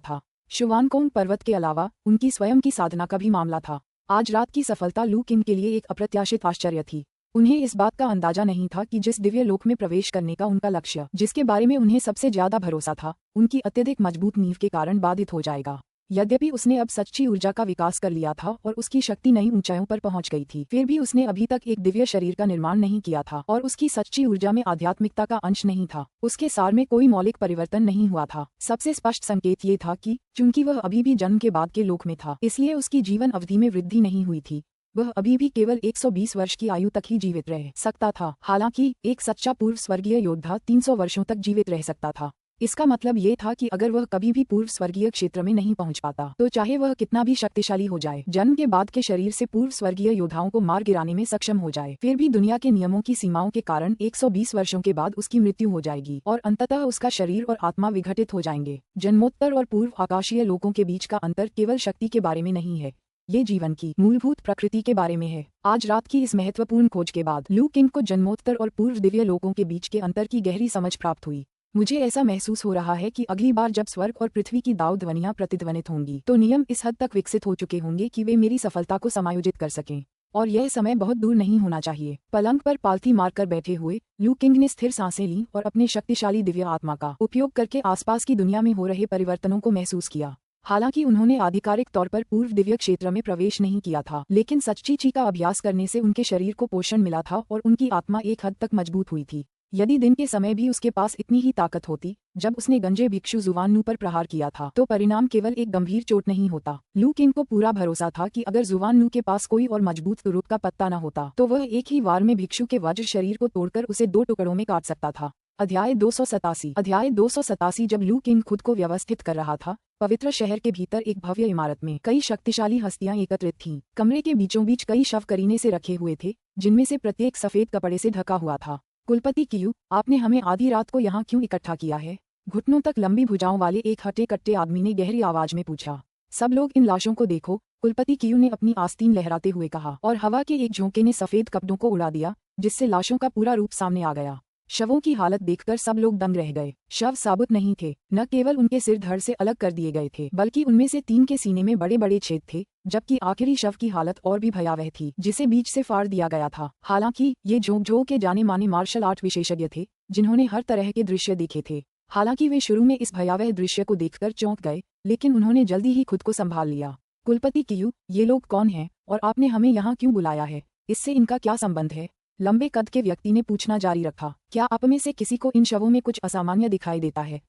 था। शुवानकोंग पर्वत के अलावा उनकी स्वयं की साधना का भी मामला था। आज रात की सफलता लू किंग के लिए एक अप्रत्याशित आश्चर्य थी। उन्हें इस बात का अंदाजा नहीं था कि जिस दिव्य लोक में प्रवेश करने का उनका लक्ष्य, जिसके बारे में उन्हें सबसे ज्यादा भरोसा था, उनकी अत्यधिक मजबूत नींव के कारण बाधित हो जाएगा। यद्यपि उसने अब सच्ची ऊर्जा का विकास कर लिया था और उसकी शक्ति नई ऊंचाइयों पर पहुंच गई थी, फिर भी उसने अभी तक एक दिव्य शरीर का निर्माण नहीं किया था और उसकी सच्ची ऊर्जा में आध्यात्मिकता का अंश नहीं था। उसके सार में कोई मौलिक परिवर्तन नहीं हुआ था। सबसे स्पष्ट संकेत ये था कि चूंकि वह अभी भी जन्म के बाद के लोक में था, इसलिए उसकी जीवन अवधि में वृद्धि नहीं हुई थी। वह अभी भी केवल 120 वर्ष की आयु तक ही जीवित रह सकता था। हालांकि एक सच्चा पूर्व स्वर्गीय योद्धा 300 वर्षों तक जीवित रह सकता था। इसका मतलब ये था कि अगर वह कभी भी पूर्व स्वर्गीय क्षेत्र में नहीं पहुंच पाता तो चाहे वह कितना भी शक्तिशाली हो जाए, जन्म के बाद के शरीर से पूर्व स्वर्गीय योद्धाओं को मार गिराने में सक्षम हो जाए, फिर भी दुनिया के नियमों की सीमाओं के कारण 120 वर्षों के बाद उसकी मृत्यु हो जाएगी और अंततः उसका शरीर और आत्मा विघटित हो जाएंगे। जन्मोत्तर और पूर्व आकाशीय लोकों के बीच का अंतर केवल शक्ति के बारे में नहीं है, ये जीवन की मूलभूत प्रकृति के बारे में है। आज रात की इस महत्वपूर्ण खोज के बाद लू किंग को जन्मोत्तर और पूर्व दिव्य लोकों के बीच के अंतर की गहरी समझ प्राप्त हुई। मुझे ऐसा महसूस हो रहा है कि अगली बार जब स्वर्ग और पृथ्वी की दाव ध्वनियां प्रतिध्वनित होंगी तो नियम इस हद तक विकसित हो चुके होंगे कि वे मेरी सफलता को समायोजित कर सकें, और यह समय बहुत दूर नहीं होना चाहिए। पलंग पर पालथी मारकर बैठे हुए लू किंग ने स्थिर सांसें लीं और अपने शक्तिशाली दिव्य आत्मा का उपयोग करके आसपास की दुनिया में हो रहे परिवर्तनों को महसूस किया। हालांकि उन्होंने आधिकारिक तौर पर पूर्व दिव्य क्षेत्र में प्रवेश नहीं किया था, लेकिन सच्ची का अभ्यास करने से उनके शरीर को पोषण मिला था और उनकी आत्मा एक हद तक मजबूत हुई थी। यदि दिन के समय भी उसके पास इतनी ही ताकत होती जब उसने गंजे भिक्षु जुवानू पर प्रहार किया था तो परिणाम केवल एक गंभीर चोट नहीं होता। लू किंग को पूरा भरोसा था कि अगर जुवानू के पास कोई और मजबूत तुरुप का पत्ता न होता तो वह एक ही वार में भिक्षु के वज्र शरीर को तोड़कर उसे 2 टुकड़ों में काट सकता था। अध्याय 287 जब लू किंग खुद को व्यवस्थित कर रहा था, पवित्र शहर के भीतर एक भव्य इमारत में कई शक्तिशाली हस्तियां एकत्रित थीं। कमरे के बीचों बीच कई शव करीने से रखे हुए थे, जिनमें से प्रत्येक सफेद कपड़े से ढका हुआ था। कुलपति कियू, आपने हमें आधी रात को यहाँ क्यों इकट्ठा किया है? घुटनों तक लंबी भुजाओं वाले एक हटे कट्टे आदमी ने गहरी आवाज में पूछा। सब लोग इन लाशों को देखो, कुलपति कियू ने अपनी आस्तीन लहराते हुए कहा, और हवा के एक झोंके ने सफेद कपड़ों को उड़ा दिया, जिससे लाशों का पूरा रूप सामने आ गया। शवों की हालत देखकर सब लोग दंग रह गए। शव साबुत नहीं थे, न केवल उनके सिर धड़ से अलग कर दिए गए थे, बल्कि उनमें से 3 के सीने में बड़े बड़े छेद थे, जबकि आखिरी शव की हालत और भी भयावह थी, जिसे बीच से फाड़ दिया गया था। हालांकि ये झोंक के जाने माने मार्शल आर्ट विशेषज्ञ थे, जिन्होंने हर तरह के दृश्य देखे थे। हालांकि वे शुरू में इस भयावह दृश्य को देखकर चौंक गए, लेकिन उन्होंने जल्दी ही खुद को संभाल लिया। कुलपति कियू, ये लोग कौन हैं और आपने हमें यहाँ क्यों बुलाया है? इससे इनका क्या संबंध है? लंबे कद के व्यक्ति ने पूछना जारी रखा। क्या आप में से किसी को इन शवों में कुछ असामान्य दिखाई देता है?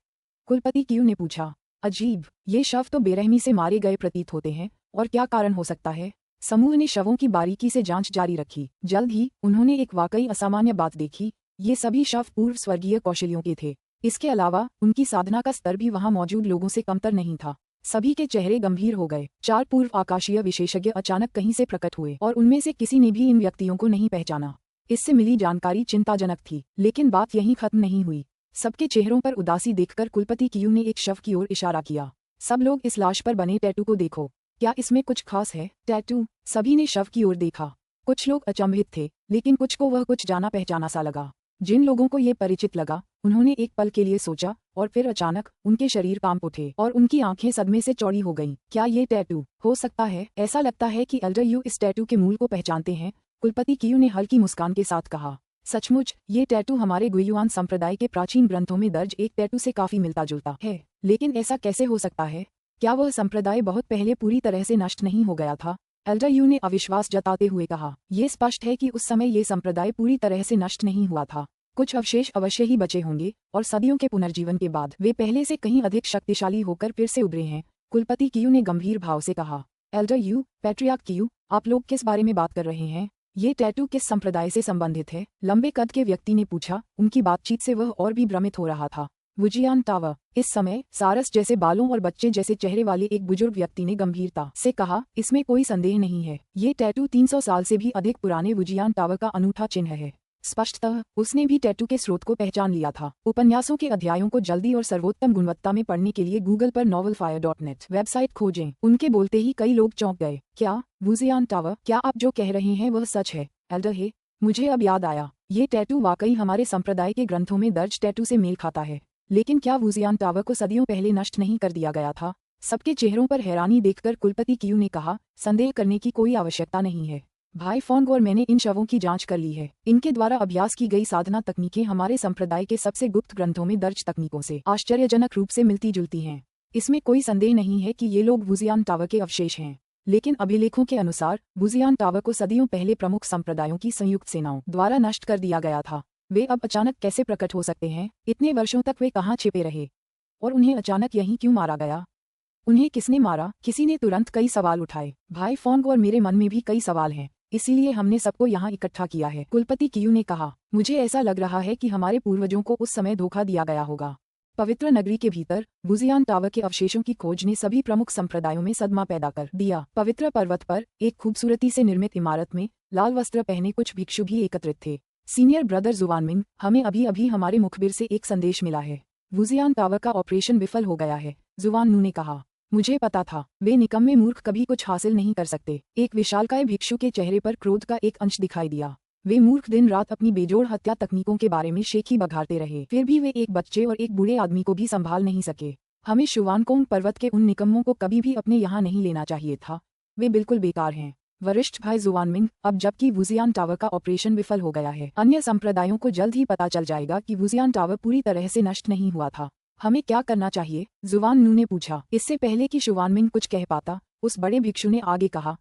कुलपति कियू ने पूछा। अजीब, ये शव तो बेरहमी से मारे गए प्रतीत होते हैं, और क्या कारण हो सकता है? समूह ने शवों की बारीकी से जांच जारी रखी। जल्द ही उन्होंने एक वाकई असामान्य बात देखी। ये सभी शव पूर्व स्वर्गीय कौशलियों के थे। इसके अलावा उनकी साधना का स्तर भी वहां मौजूद लोगों से कमतर नहीं था। सभी के चेहरे गंभीर हो गए। 4 पूर्व आकाशीय विशेषज्ञ अचानक कहीं से प्रकट हुए और उनमें से किसी ने भी इन व्यक्तियों को नहीं पहचाना। इससे मिली जानकारी चिंताजनक थी, लेकिन बात यहीं खत्म नहीं हुई। सबके चेहरों पर उदासी देखकर कुलपति कियू ने एक शव की ओर इशारा किया। सब लोग इस लाश पर बने टैटू को देखो, क्या इसमें कुछ खास है? टैटू? सभी ने शव की ओर देखा। कुछ लोग अचंभित थे, लेकिन कुछ को वह कुछ जाना पहचाना सा लगा। जिन लोगों को ये परिचित लगा, उन्होंने एक पल के लिए सोचा और फिर अचानक उनके शरीर कांप उठे और उनकी आंखें सदमे से चौड़ी हो गईं। क्या ये टैटू हो सकता है? ऐसा लगता है कि एल्डर यू इस टैटू के मूल को पहचानते हैं, कुलपति कियू ने हल्की मुस्कान के साथ कहा। सचमुच, ये टैटू हमारे गुइयुआन संप्रदाय के प्राचीन ग्रंथों में दर्ज एक टैटू से काफी मिलता जुलता है, लेकिन ऐसा कैसे हो सकता है? क्या वह संप्रदाय बहुत पहले पूरी तरह से नष्ट नहीं हो गया था? एल्डर यू ने अविश्वास जताते हुए कहा। ये स्पष्ट है कि उस समय ये संप्रदाय पूरी तरह से नष्ट नहीं हुआ था। कुछ अवशेष अवश्य ही बचे होंगे, और सदियों के पुनर्जीवन के बाद वे पहले से कहीं अधिक शक्तिशाली होकर फिर से उभरे हैं, कुलपति कियू ने गंभीर भाव से कहा। एल्डर यू, पैट्रियार्क कियू, आप लोग किस बारे में बात कर रहे हैं? ये टैटू किस संप्रदाय से संबंधित है? लंबे कद के व्यक्ति ने पूछा। उनकी बातचीत से वह और भी भ्रमित हो रहा था। वुजियान टावर। इस समय सारस जैसे बालों और बच्चे जैसे चेहरे वाले एक बुजुर्ग व्यक्ति ने गंभीरता से कहा, इसमें कोई संदेह नहीं है, ये टैटू 300 साल से भी अधिक पुराने वुजियान टावर का अनूठा चिन्ह है। स्पष्टतः उसने भी टैटू के स्रोत को पहचान लिया था। उपन्यासों के अध्यायों को जल्दी और सर्वोत्तम गुणवत्ता में पढ़ने के लिए गूगल पर novelfire.net वेबसाइट खोजें। उनके बोलते ही कई लोग चौंक गए। क्या? वुजियान टावर? क्या आप जो कह रहे हैं वह सच है? एल्डर हे, मुझे अब याद आया, ये टैटू वाकई हमारे संप्रदाय के ग्रंथों में दर्ज टैटू से मेल खाता है। लेकिन क्या वुजियान टावर को सदियों पहले नष्ट नहीं कर दिया गया था? सबके चेहरों पर हैरानी देखकर कुलपति कियू ने कहा, संदेह करने की कोई आवश्यकता नहीं है भाई फोंग, और मैंने इन शवों की जांच कर ली है। इनके द्वारा अभ्यास की गई साधना तकनीकें हमारे संप्रदाय के सबसे गुप्त ग्रंथों में दर्ज तकनीकों से आश्चर्यजनक रूप से मिलती जुलती हैं। इसमें कोई संदेह नहीं है कि ये लोग वुजियान टावर के अवशेष हैं, लेकिन अभिलेखों के अनुसार वुजियान टावर को सदियों पहले प्रमुख संप्रदायों की संयुक्त सेनाओं द्वारा नष्ट कर दिया गया था। वे अब अचानक कैसे प्रकट हो सकते हैं? इतने वर्षों तक वे कहाँ छिपे रहे, और उन्हें अचानक यहीं क्यों मारा गया? उन्हें किसने मारा? किसी ने तुरंत कई सवाल उठाए। भाई फोंग, और मेरे मन में भी कई सवाल हैं, इसीलिए हमने सबको यहाँ इकट्ठा किया है, कुलपति कियू ने कहा। मुझे ऐसा लग रहा है कि हमारे पूर्वजों को उस समय धोखा दिया गया होगा। पवित्र नगरी के भीतर वुजियान टावर के अवशेषों की खोज ने सभी प्रमुख संप्रदायों में सदमा पैदा कर दिया। पवित्र पर्वत पर एक खूबसूरती से निर्मित इमारत में लाल वस्त्र पहने कुछ भिक्षु भी एकत्रित थे। सीनियर ब्रदर जुवानमिंग, हमें अभी अभी हमारे मुखबिर से एक संदेश मिला है। वुजियान टावर का ऑपरेशन विफल हो गया है, जुवान नू ने कहा। मुझे पता था, वे निकम्मे मूर्ख कभी कुछ हासिल नहीं कर सकते। एक विशालकाय भिक्षु के चेहरे पर क्रोध का एक अंश दिखाई दिया। वे मूर्ख दिन रात अपनी बेजोड़ हत्या तकनीकों के बारे में शेखी बघारते रहे, फिर भी वे एक बच्चे और एक बूढ़े आदमी को भी संभाल नहीं सके। हमें शुवानकोंग पर्वत के उन निकम्मों को कभी भी अपने यहाँ नहीं लेना चाहिए था। वे बिल्कुल बेकार हैं। वरिष्ठ भाई जुवानमिंग, अब जबकि वुजियान टावर का ऑपरेशन विफल हो गया है, अन्य संप्रदायों को जल्द ही पता चल जाएगा कि वुजियान टावर पूरी तरह से नष्ट नहीं हुआ था। हमें क्या करना चाहिए? जुवान नू ने पूछा। इससे पहले कि शुवानमिंग कुछ कह पाता, उस बड़े भिक्षु ने आगे कहा,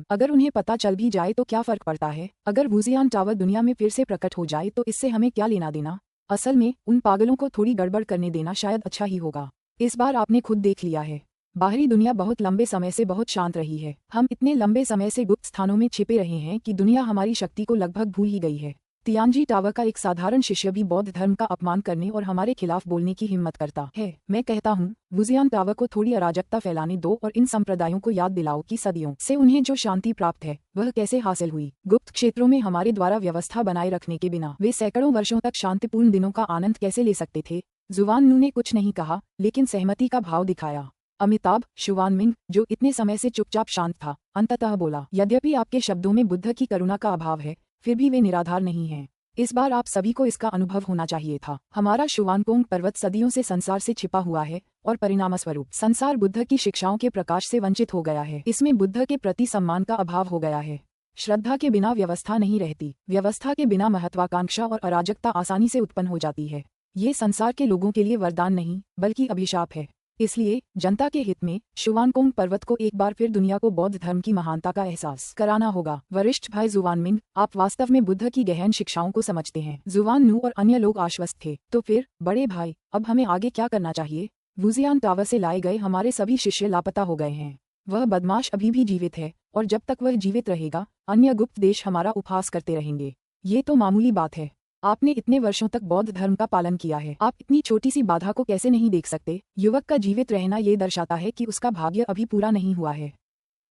अगर उन्हें पता चल भी जाए तो क्या फर्क पड़ता है? अगर वुजियान टावर दुनिया में फिर से प्रकट हो जाए तो इससे हमें क्या लेना देना? असल में उन पागलों को थोड़ी गड़बड़ करने देना शायद अच्छा ही होगा। इस बार आपने खुद देख लिया है, बाहरी दुनिया बहुत लंबे समय से बहुत शांत रही है। हम इतने लंबे समय से गुप्त स्थानों में छिपे रहे हैं कि दुनिया हमारी शक्ति को लगभग भूल ही गई है। तियानजी टावर का एक साधारण शिष्य भी बौद्ध धर्म का अपमान करने और हमारे खिलाफ बोलने की हिम्मत करता है। मैं कहता हूँ, वुजियान टावर को थोड़ी अराजकता फैलाने दो और इन संप्रदायों को याद दिलाओ कि सदियों से उन्हें जो शांति प्राप्त है वह कैसे हासिल हुई। गुप्त क्षेत्रों में हमारे द्वारा व्यवस्था बनाए रखने के बिना वे सैकड़ों वर्षों तक शांतिपूर्ण दिनों का आनंद कैसे ले सकते थे? जुवान नू ने कुछ नहीं कहा, लेकिन सहमति का भाव दिखाया। अमिताभ, शुवानमिंग, जो इतने समय से चुपचाप शांत था, अंततः बोला, यद्यपि आपके शब्दों में बुद्ध की करुणा का अभाव है, फिर भी वे निराधार नहीं हैं। इस बार आप सभी को इसका अनुभव होना चाहिए था। हमारा शुवानकोंग पर्वत सदियों से संसार से छिपा हुआ है और परिणामस्वरूप संसार बुद्ध की शिक्षाओं के प्रकाश से वंचित हो गया है। इसमें बुद्ध के प्रति सम्मान का अभाव हो गया है। श्रद्धा के बिना व्यवस्था नहीं रहती, व्यवस्था के बिना महत्वाकांक्षा और अराजकता आसानी से उत्पन्न हो जाती है। ये संसार के लोगों के लिए वरदान नहीं बल्कि अभिशाप है। इसलिए जनता के हित में शुवानकोंग पर्वत को एक बार फिर दुनिया को बौद्ध धर्म की महानता का एहसास कराना होगा। वरिष्ठ भाई जुवानमिंग, आप वास्तव में बुद्ध की गहन शिक्षाओं को समझते हैं। जुवान नू और अन्य लोग आश्वस्त थे। तो फिर बड़े भाई, अब हमें आगे क्या करना चाहिए? वुजियान टावर से लाए गए हमारे सभी शिष्य लापता हो गए हैं। वह बदमाश अभी भी जीवित है और जब तक वह जीवित रहेगा अन्य गुप्त देश हमारा उपहास करते रहेंगे। ये तो मामूली बात है। आपने इतने वर्षों तक बौद्ध धर्म का पालन किया है, आप इतनी छोटी सी बाधा को कैसे नहीं देख सकते? युवक का जीवित रहना ये दर्शाता है कि उसका भाग्य अभी पूरा नहीं हुआ है।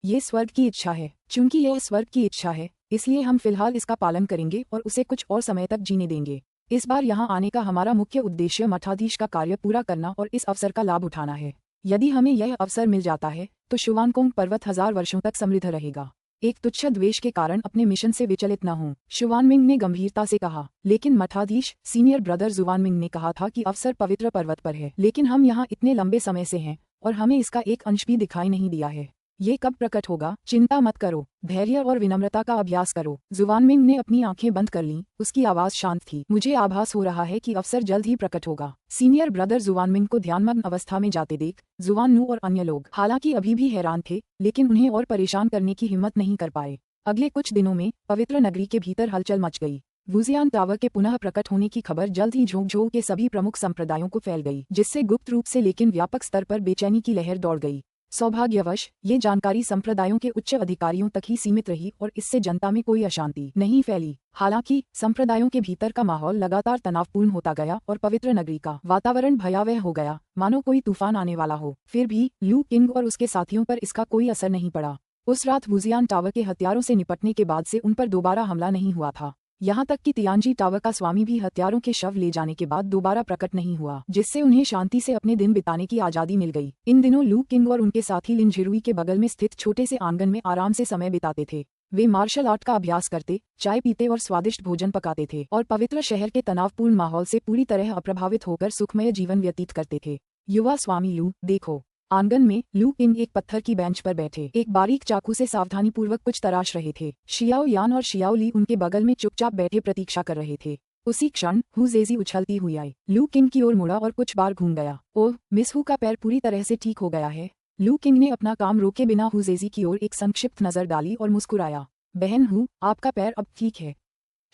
ये स्वर्ग की इच्छा है। चूंकि यह स्वर्ग की इच्छा है, इसलिए हम फिलहाल इसका पालन करेंगे और उसे कुछ और समय तक जीने देंगे। इस बार यहाँ आने का हमारा मुख्य उद्देश्य मठाधीश का कार्य पूरा करना और इस अवसर का लाभ उठाना है। यदि हमें यह अवसर मिल जाता है तो शुवानकोंग पर्वत 1000 वर्षों तक समृद्ध रहेगा। एक तुच्छ द्वेष के कारण अपने मिशन से विचलित न हो, शुवानमिंग ने गंभीरता से कहा। लेकिन मठाधीश, सीनियर ब्रदर जुवानमिंग ने कहा था कि अवसर पवित्र पर्वत पर है, लेकिन हम यहाँ इतने लंबे समय से हैं और हमें इसका एक अंश भी दिखाई नहीं दिया है। ये कब प्रकट होगा? चिंता मत करो, धैर्य और विनम्रता का अभ्यास करो। जुवानमिंग ने अपनी आंखें बंद कर लीं, उसकी आवाज शांत थी। मुझे आभास हो रहा है कि अवसर जल्द ही प्रकट होगा। सीनियर ब्रदर जुवानमिंग को ध्यानमग्न अवस्था में जाते देख जुवान नू और अन्य लोग हालांकि अभी भी हैरान थे, लेकिन उन्हें और परेशान करने की हिम्मत नहीं कर पाए। अगले कुछ दिनों में पवित्र नगरी के भीतर हलचल मच गई। वुजियान टावर के पुनः प्रकट होने की खबर जल्द ही झोंकझोंक के सभी प्रमुख संप्रदायों को फैल गई, जिससे गुप्त रूप से लेकिन व्यापक स्तर पर बेचैनी की लहर दौड़ गई। सौभाग्यवश ये जानकारी संप्रदायों के उच्च अधिकारियों तक ही सीमित रही और इससे जनता में कोई अशांति नहीं फैली। हालांकि संप्रदायों के भीतर का माहौल लगातार तनावपूर्ण होता गया और पवित्र नगरी का वातावरण भयावह हो गया, मानो कोई तूफान आने वाला हो। फिर भी लू किंग और उसके साथियों पर इसका कोई असर नहीं पड़ा। उस रात वुजियान टावर के हथियारों से निपटने के बाद से उन पर दोबारा हमला नहीं हुआ था। यहाँ तक कि तियानजी टावर का स्वामी भी हथियारों के शव ले जाने के बाद दोबारा प्रकट नहीं हुआ, जिससे उन्हें शांति से अपने दिन बिताने की आजादी मिल गई। इन दिनों लू किंग और उनके साथी लिन झिरुई के बगल में स्थित छोटे से आंगन में आराम से समय बिताते थे। वे मार्शल आर्ट का अभ्यास करते, चाय पीते और स्वादिष्ट भोजन पकाते थे और पवित्र शहर के तनावपूर्ण माहौल से पूरी तरह अप्रभावित होकर सुखमय जीवन व्यतीत करते थे। युवा स्वामी लू, देखो। आंगन में लू किंग एक पत्थर की बेंच पर बैठे एक बारीक चाकू से सावधानीपूर्वक कुछ तराश रहे थे। शियाओ यान और शियाओ ली उनके बगल में चुपचाप बैठे प्रतीक्षा कर रहे थे। उसी क्षण हु जेजी उछलती हुई आई, लू किंग की ओर मुड़ा और कुछ बार घूम गया। ओह, मिस हु का पैर पूरी तरह से ठीक हो गया है। लू किंग ने अपना काम रोके बिना हु जेजी की ओर एक संक्षिप्त नजर डाली और मुस्कुराया। बहन हु, आपका पैर अब ठीक है?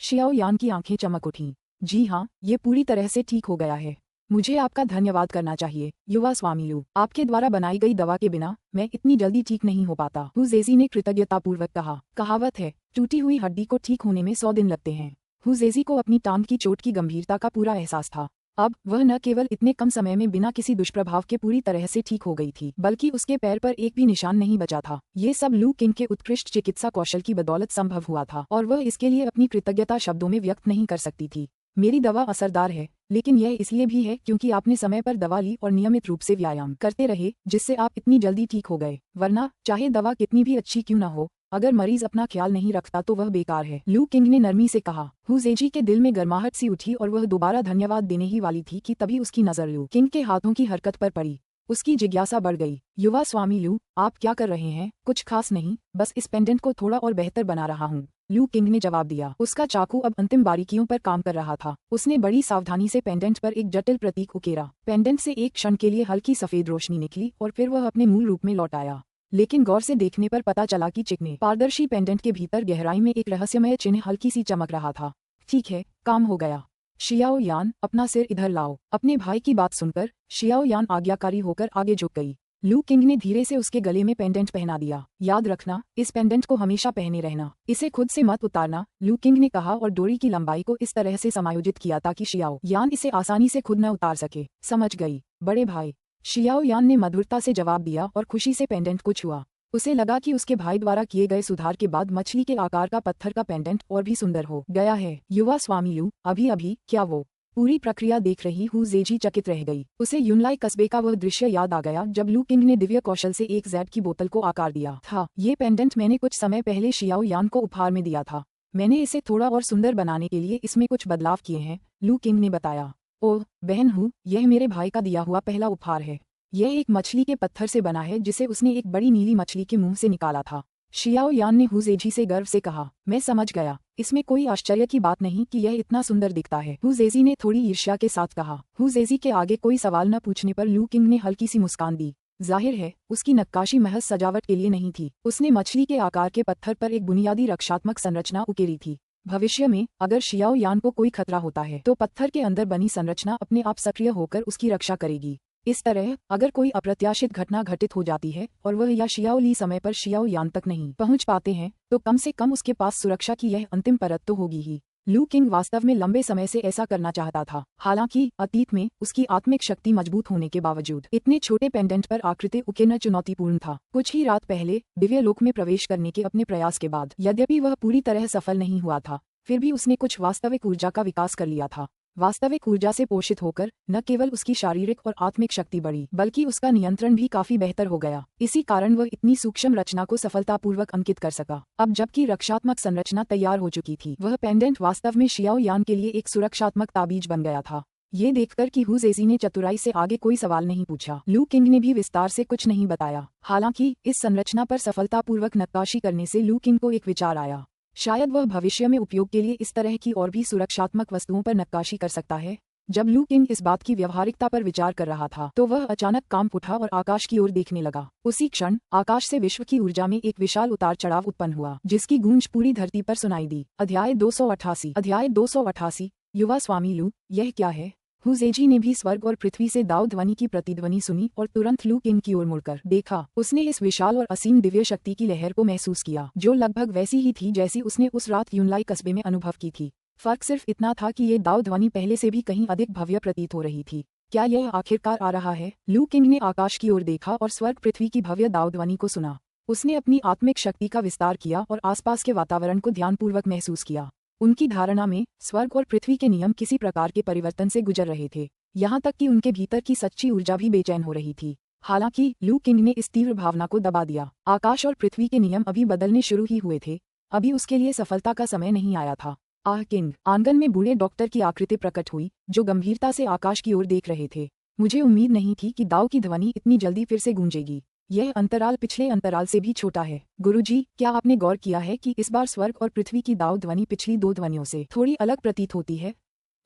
शियाओ यान की आंखें चमक उठीं। जी हाँ, ये पूरी तरह से ठीक हो गया है। मुझे आपका धन्यवाद करना चाहिए, युवा स्वामी लू। आपके द्वारा बनाई गई दवा के बिना मैं इतनी जल्दी ठीक नहीं हो पाता, हु जेजी ने कृतज्ञतापूर्वक कहा। कहावत है, टूटी हुई हड्डी को ठीक होने में 100 दिन लगते हैं। हु जेजी को अपनी टांग की चोट की गंभीरता का पूरा एहसास था। अब वह न केवल इतने कम समय में बिना किसी दुष्प्रभाव के पूरी तरह से ठीक हो गई थी, बल्कि उसके पैर पर एक भी निशान नहीं बचा था। ये सब लू किंग के उत्कृष्ट चिकित्सा कौशल की बदौलत संभव हुआ था और वह इसके लिए अपनी कृतज्ञता शब्दों में व्यक्त नहीं कर सकती थी। मेरी दवा असरदार है, लेकिन यह इसलिए भी है क्योंकि आपने समय पर दवा ली और नियमित रूप से व्यायाम करते रहे, जिससे आप इतनी जल्दी ठीक हो गए। वरना चाहे दवा कितनी भी अच्छी क्यों न हो, अगर मरीज अपना ख्याल नहीं रखता तो वह बेकार है। लू किंग ने नरमी से कहा। हु जेजी के दिल में गर्माहट सी उठी और वह दोबारा धन्यवाद देने ही वाली थी कि तभी उसकी नजर लू किंग के हाथों की हरकत पर पड़ी। उसकी जिज्ञासा बढ़ गई। युवा स्वामी लू, आप क्या कर रहे हैं? कुछ खास नहीं, बस इस पेंडेंट को थोड़ा और बेहतर बना रहा हूँ, लू किंग ने जवाब दिया। उसका चाकू अब अंतिम बारीकियों पर काम कर रहा था। उसने बड़ी सावधानी से पेंडेंट पर एक जटिल प्रतीक उकेरा। पेंडेंट से एक क्षण के लिए हल्की सफेद रोशनी निकली और फिर वह अपने मूल रूप में लौट आया। लेकिन गौर से देखने पर पता चला कि चिकने पारदर्शी पेंडेंट के भीतर गहराई में एक रहस्यमय चिन्ह हल्की सी चमक रहा था। ठीक है, काम हो गया। शियाओ यान, अपना सिर इधर लाओ। अपने भाई की बात सुनकर शियाओ यान आज्ञाकारी होकर आगे झुक गई। लू किंग ने धीरे से उसके गले में पेंडेंट पहना दिया। याद रखना, इस पेंडेंट को हमेशा पहने रहना, इसे खुद से मत उतारना, लू किंग ने कहा और डोरी की लंबाई को इस तरह से समायोजित किया ताकि शियाओ यान इसे आसानी से खुद न उतार सके। समझ गई बड़े भाई, शियाओ यान ने मधुरता से जवाब दिया और खुशी से पेंडेंट को छुआ। उसे लगा कि उसके भाई द्वारा किए गए सुधार के बाद मछली के आकार का पत्थर का पेंडेंट और भी सुंदर हो गया है। युवा स्वामी लू, अभी क्या वो पूरी प्रक्रिया देख रही हूँ? जेजी चकित रह गई। उसे यूनलाई कस्बे का वह दृश्य याद आ गया जब लू किंग ने दिव्य कौशल से एक जेड की बोतल को आकार दिया था। ये पेंडेंट मैंने कुछ समय पहले शियाओ यान को उपहार में दिया था। मैंने इसे थोड़ा और सुंदर बनाने के लिए इसमें कुछ बदलाव किए हैं, लू किंग ने बताया। ओह बहन हूँ, यह मेरे भाई का दिया हुआ पहला उपहार है। यह एक मछली के पत्थर से बना है जिसे उसने एक बड़ी नीली मछली के मुंह से निकाला था। शियाओ यान ने हुजेजी से गर्व से कहा। मैं समझ गया, इसमें कोई आश्चर्य की बात नहीं कि यह इतना सुंदर दिखता है, हुजेजी ने थोड़ी ईर्ष्या के साथ कहा। हुजेजी के आगे कोई सवाल न पूछने पर लू किंग ने हल्की सी मुस्कान दी। जाहिर है उसकी नक्काशी महज सजावट के लिए नहीं थी। उसने मछली के आकार के पत्थर पर एक बुनियादी रक्षात्मक संरचना उकेरी थी। भविष्य में अगर शियाओ यान को कोई खतरा होता है तो पत्थर के अंदर बनी संरचना अपने आप सक्रिय होकर उसकी रक्षा करेगी। इस तरह अगर कोई अप्रत्याशित घटना घटित हो जाती है और वह या शियाओ ली समय पर शियाओ यान तक नहीं पहुंच पाते हैं तो कम से कम उसके पास सुरक्षा की यह अंतिम परत तो होगी ही। लू किंग वास्तव में लंबे समय से ऐसा करना चाहता था। हालांकि अतीत में उसकी आत्मिक शक्ति मजबूत होने के बावजूद इतने छोटे पेंडेंट पर आकृति उकेरना चुनौतीपूर्ण था। कुछ ही रात पहले दिव्य लोक में प्रवेश करने के अपने प्रयास के बाद यद्यपि वह पूरी तरह सफल नहीं हुआ था, फिर भी उसने कुछ वास्तविक ऊर्जा का विकास कर लिया था। वास्तविक ऊर्जा से पोषित होकर न केवल उसकी शारीरिक और आत्मिक शक्ति बढ़ी बल्कि उसका नियंत्रण भी काफी बेहतर हो गया। इसी कारण वह इतनी सूक्ष्म रचना को सफलतापूर्वक अंकित कर सका। अब जबकि रक्षात्मक संरचना तैयार हो चुकी थी, वह पेंडेंट वास्तव में शियाओ यान के लिए एक सुरक्षात्मक ताबीज बन गया था। ये देखकर कि हुजेजी ने चतुराई से आगे कोई सवाल नहीं पूछा, लू किंग ने भी विस्तार से कुछ नहीं बताया। हालांकि इस संरचना पर सफलतापूर्वक नक्काशी करने से लू किंग को एक विचार आया। शायद वह भविष्य में उपयोग के लिए इस तरह की और भी सुरक्षात्मक वस्तुओं पर नक्काशी कर सकता है। जब लू किंग इस बात की व्यवहारिकता पर विचार कर रहा था तो वह अचानक कांप उठा और आकाश की ओर देखने लगा। उसी क्षण आकाश से विश्व की ऊर्जा में एक विशाल उतार चढ़ाव उत्पन्न हुआ जिसकी गूंज पूरी धरती पर सुनाई दी। अध्याय 288। युवा स्वामी लू, यह क्या है? हुजेजी ने भी स्वर्ग और पृथ्वी से दाव ध्वनि की प्रतिध्वनि सुनी और तुरंत लू किंग की ओर मुड़कर देखा। उसने इस विशाल और असीम दिव्य शक्ति की लहर को महसूस किया जो लगभग वैसी ही थी जैसी उसने उस रात यूनलाई कस्बे में अनुभव की थी। फर्क सिर्फ इतना था कि ये दाव ध्वनि पहले से भी कहीं अधिक भव्य प्रतीत हो रही थी। क्या यह आखिरकार आ रहा है? लू किंग ने आकाश की ओर देखा और स्वर्ग पृथ्वी की भव्य दाव ध्वनि को सुना। उसने अपनी आत्मिक शक्ति का विस्तार किया और आसपास के वातावरण को ध्यानपूर्वक महसूस किया। उनकी धारणा में स्वर्ग और पृथ्वी के नियम किसी प्रकार के परिवर्तन से गुजर रहे थे, यहाँ तक कि उनके भीतर की सच्ची ऊर्जा भी बेचैन हो रही थी। हालांकि लू किंग ने इस तीव्र भावना को दबा दिया। आकाश और पृथ्वी के नियम अभी बदलने शुरू ही हुए थे, अभी उसके लिए सफलता का समय नहीं आया था। आह किंग! आंगन में बूढ़े डॉक्टर की आकृति प्रकट हुई जो गंभीरता से आकाश की ओर देख रहे थे। मुझे उम्मीद नहीं थी कि दाव की ध्वनि इतनी जल्दी फिर से गूंजेगी। यह अंतराल पिछले अंतराल से भी छोटा है। गुरुजी, क्या आपने गौर किया है कि इस बार स्वर्ग और पृथ्वी की दाव ध्वनि पिछली दो ध्वनियों से थोड़ी अलग प्रतीत होती है?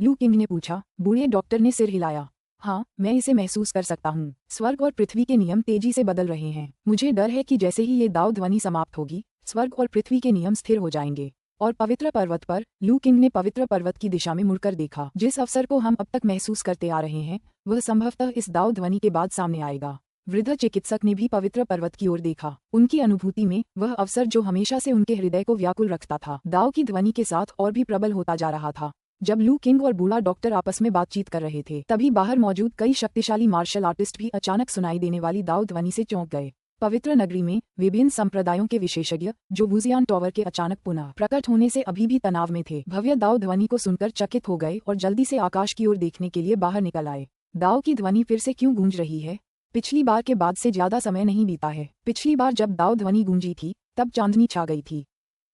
लू किंग ने पूछा। बूढ़े डॉक्टर ने सिर हिलाया। हाँ, मैं इसे महसूस कर सकता हूँ। स्वर्ग और पृथ्वी के नियम तेजी से बदल रहे हैं। मुझे डर है कि जैसे ही ये दाव ध्वनि समाप्त होगी, स्वर्ग और पृथ्वी के नियम स्थिर हो जाएंगे। और पवित्र पर्वत पर, लू किंग ने पवित्र पर्वत की दिशा में मुड़कर देखा। जिस अवसर को हम अब तक महसूस करते आ रहे हैं वह संभवतः इस दाव ध्वनि के बाद सामने आएगा। वृद्ध चिकित्सक ने भी पवित्र पर्वत की ओर देखा। उनकी अनुभूति में वह अवसर जो हमेशा से उनके हृदय को व्याकुल रखता था दाव की ध्वनि के साथ और भी प्रबल होता जा रहा था। जब लू किंग और बूढ़ा डॉक्टर आपस में बातचीत कर रहे थे, तभी बाहर मौजूद कई शक्तिशाली मार्शल आर्टिस्ट भी अचानक सुनाई देने वाली दाऊ ध्वनि से चौंक गए। पवित्र नगरी में विभिन्न संप्रदायों के विशेषज्ञ जो वुजियान टॉवर के अचानक पुनः प्रकट होने से अभी भी तनाव में थे, भव्य दाऊ ध्वनि को सुनकर चकित हो गए और जल्दी से आकाश की ओर देखने के लिए बाहर निकल आए। दाऊ की ध्वनि फिर से क्यों गूंज रही है? पिछली बार के बाद से ज्यादा समय नहीं बीता है। पिछली बार जब दाऊ ध्वनि गूंजी थी तब चांदनी छा गई थी।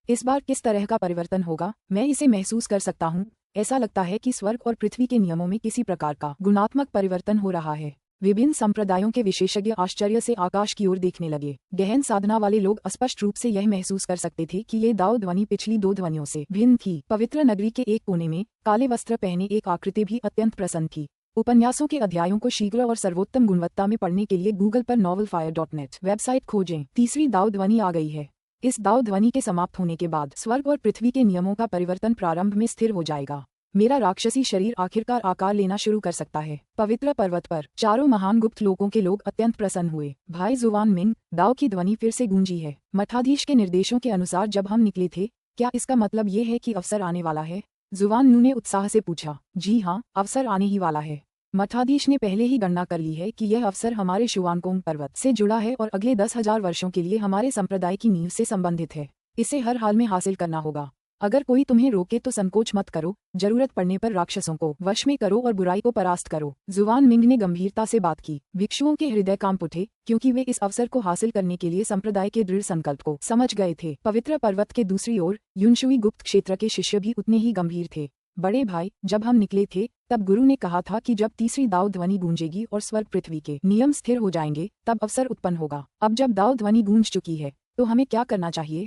इस बार किस तरह का परिवर्तन होगा? मैं इसे महसूस कर सकता हूँ। ऐसा लगता है कि स्वर्ग और पृथ्वी के नियमों में किसी प्रकार का गुणात्मक परिवर्तन हो रहा है। विभिन्न संप्रदायों के विशेषज्ञ आश्चर्य से आकाश की ओर देखने लगे। गहन साधना वाले लोग स्पष्ट रूप से यह महसूस कर सकते थे कि ये दाऊ ध्वनि पिछली दो ध्वनियों से भिन्न थी। पवित्र नगरी के एक कोने में काले वस्त्र पहने एक आकृति भी अत्यंत प्रसन्न थी। उपन्यासों के अध्यायों को शीघ्र और सर्वोत्तम गुणवत्ता में पढ़ने के लिए गूगल पर novelfire.net वेबसाइट खोजें। तीसरी दाऊ ध्वनि आ गई है। इस दाऊ ध्वनि के समाप्त होने के बाद स्वर्ग और पृथ्वी के नियमों का परिवर्तन प्रारंभ में स्थिर हो जाएगा। मेरा राक्षसी शरीर आखिरकार आकार लेना शुरू कर सकता है। पवित्र पर्वत पर चारों महान गुप्त लोकों के लोग अत्यंत प्रसन्न हुए। भाई जुवान मिंग, दाऊ की ध्वनि फिर से गूंजी है। मठाधीश के निर्देशों के अनुसार जब हम निकले थे, क्या इसका मतलब ये है कि अवसर आने वाला है? जुवान नू ने उत्साह से पूछा। जी हाँ, अवसर आने ही वाला है। मठाधीश ने पहले ही गणना कर ली है कि यह अवसर हमारे शुवानकोंग पर्वत से जुड़ा है और अगले 10,000 वर्षों के लिए हमारे संप्रदाय की नींव से संबंधित है। इसे हर हाल में हासिल करना होगा। अगर कोई तुम्हें रोके तो संकोच मत करो, जरूरत पड़ने पर राक्षसों को वश में करो और बुराई को परास्त करो। जुवान मिंग ने गंभीरता से बात की। भिक्षुओं के हृदय कांप उठे क्योंकि वे इस अवसर को हासिल करने के लिए संप्रदाय के दृढ़ संकल्प को समझ गए थे। पवित्र पर्वत के दूसरी ओर युनशुई गुप्त क्षेत्र के शिष्य भी उतने ही गंभीर थे। बड़े भाई, जब हम निकले थे तब गुरु ने कहा था कि जब तीसरी दाऊ ध्वनि गूंजेगी और स्वर्ग पृथ्वी के नियम स्थिर हो जाएंगे तब अवसर उत्पन्न होगा। अब जब दाऊ ध्वनि गूंज चुकी है तो हमें क्या करना चाहिए?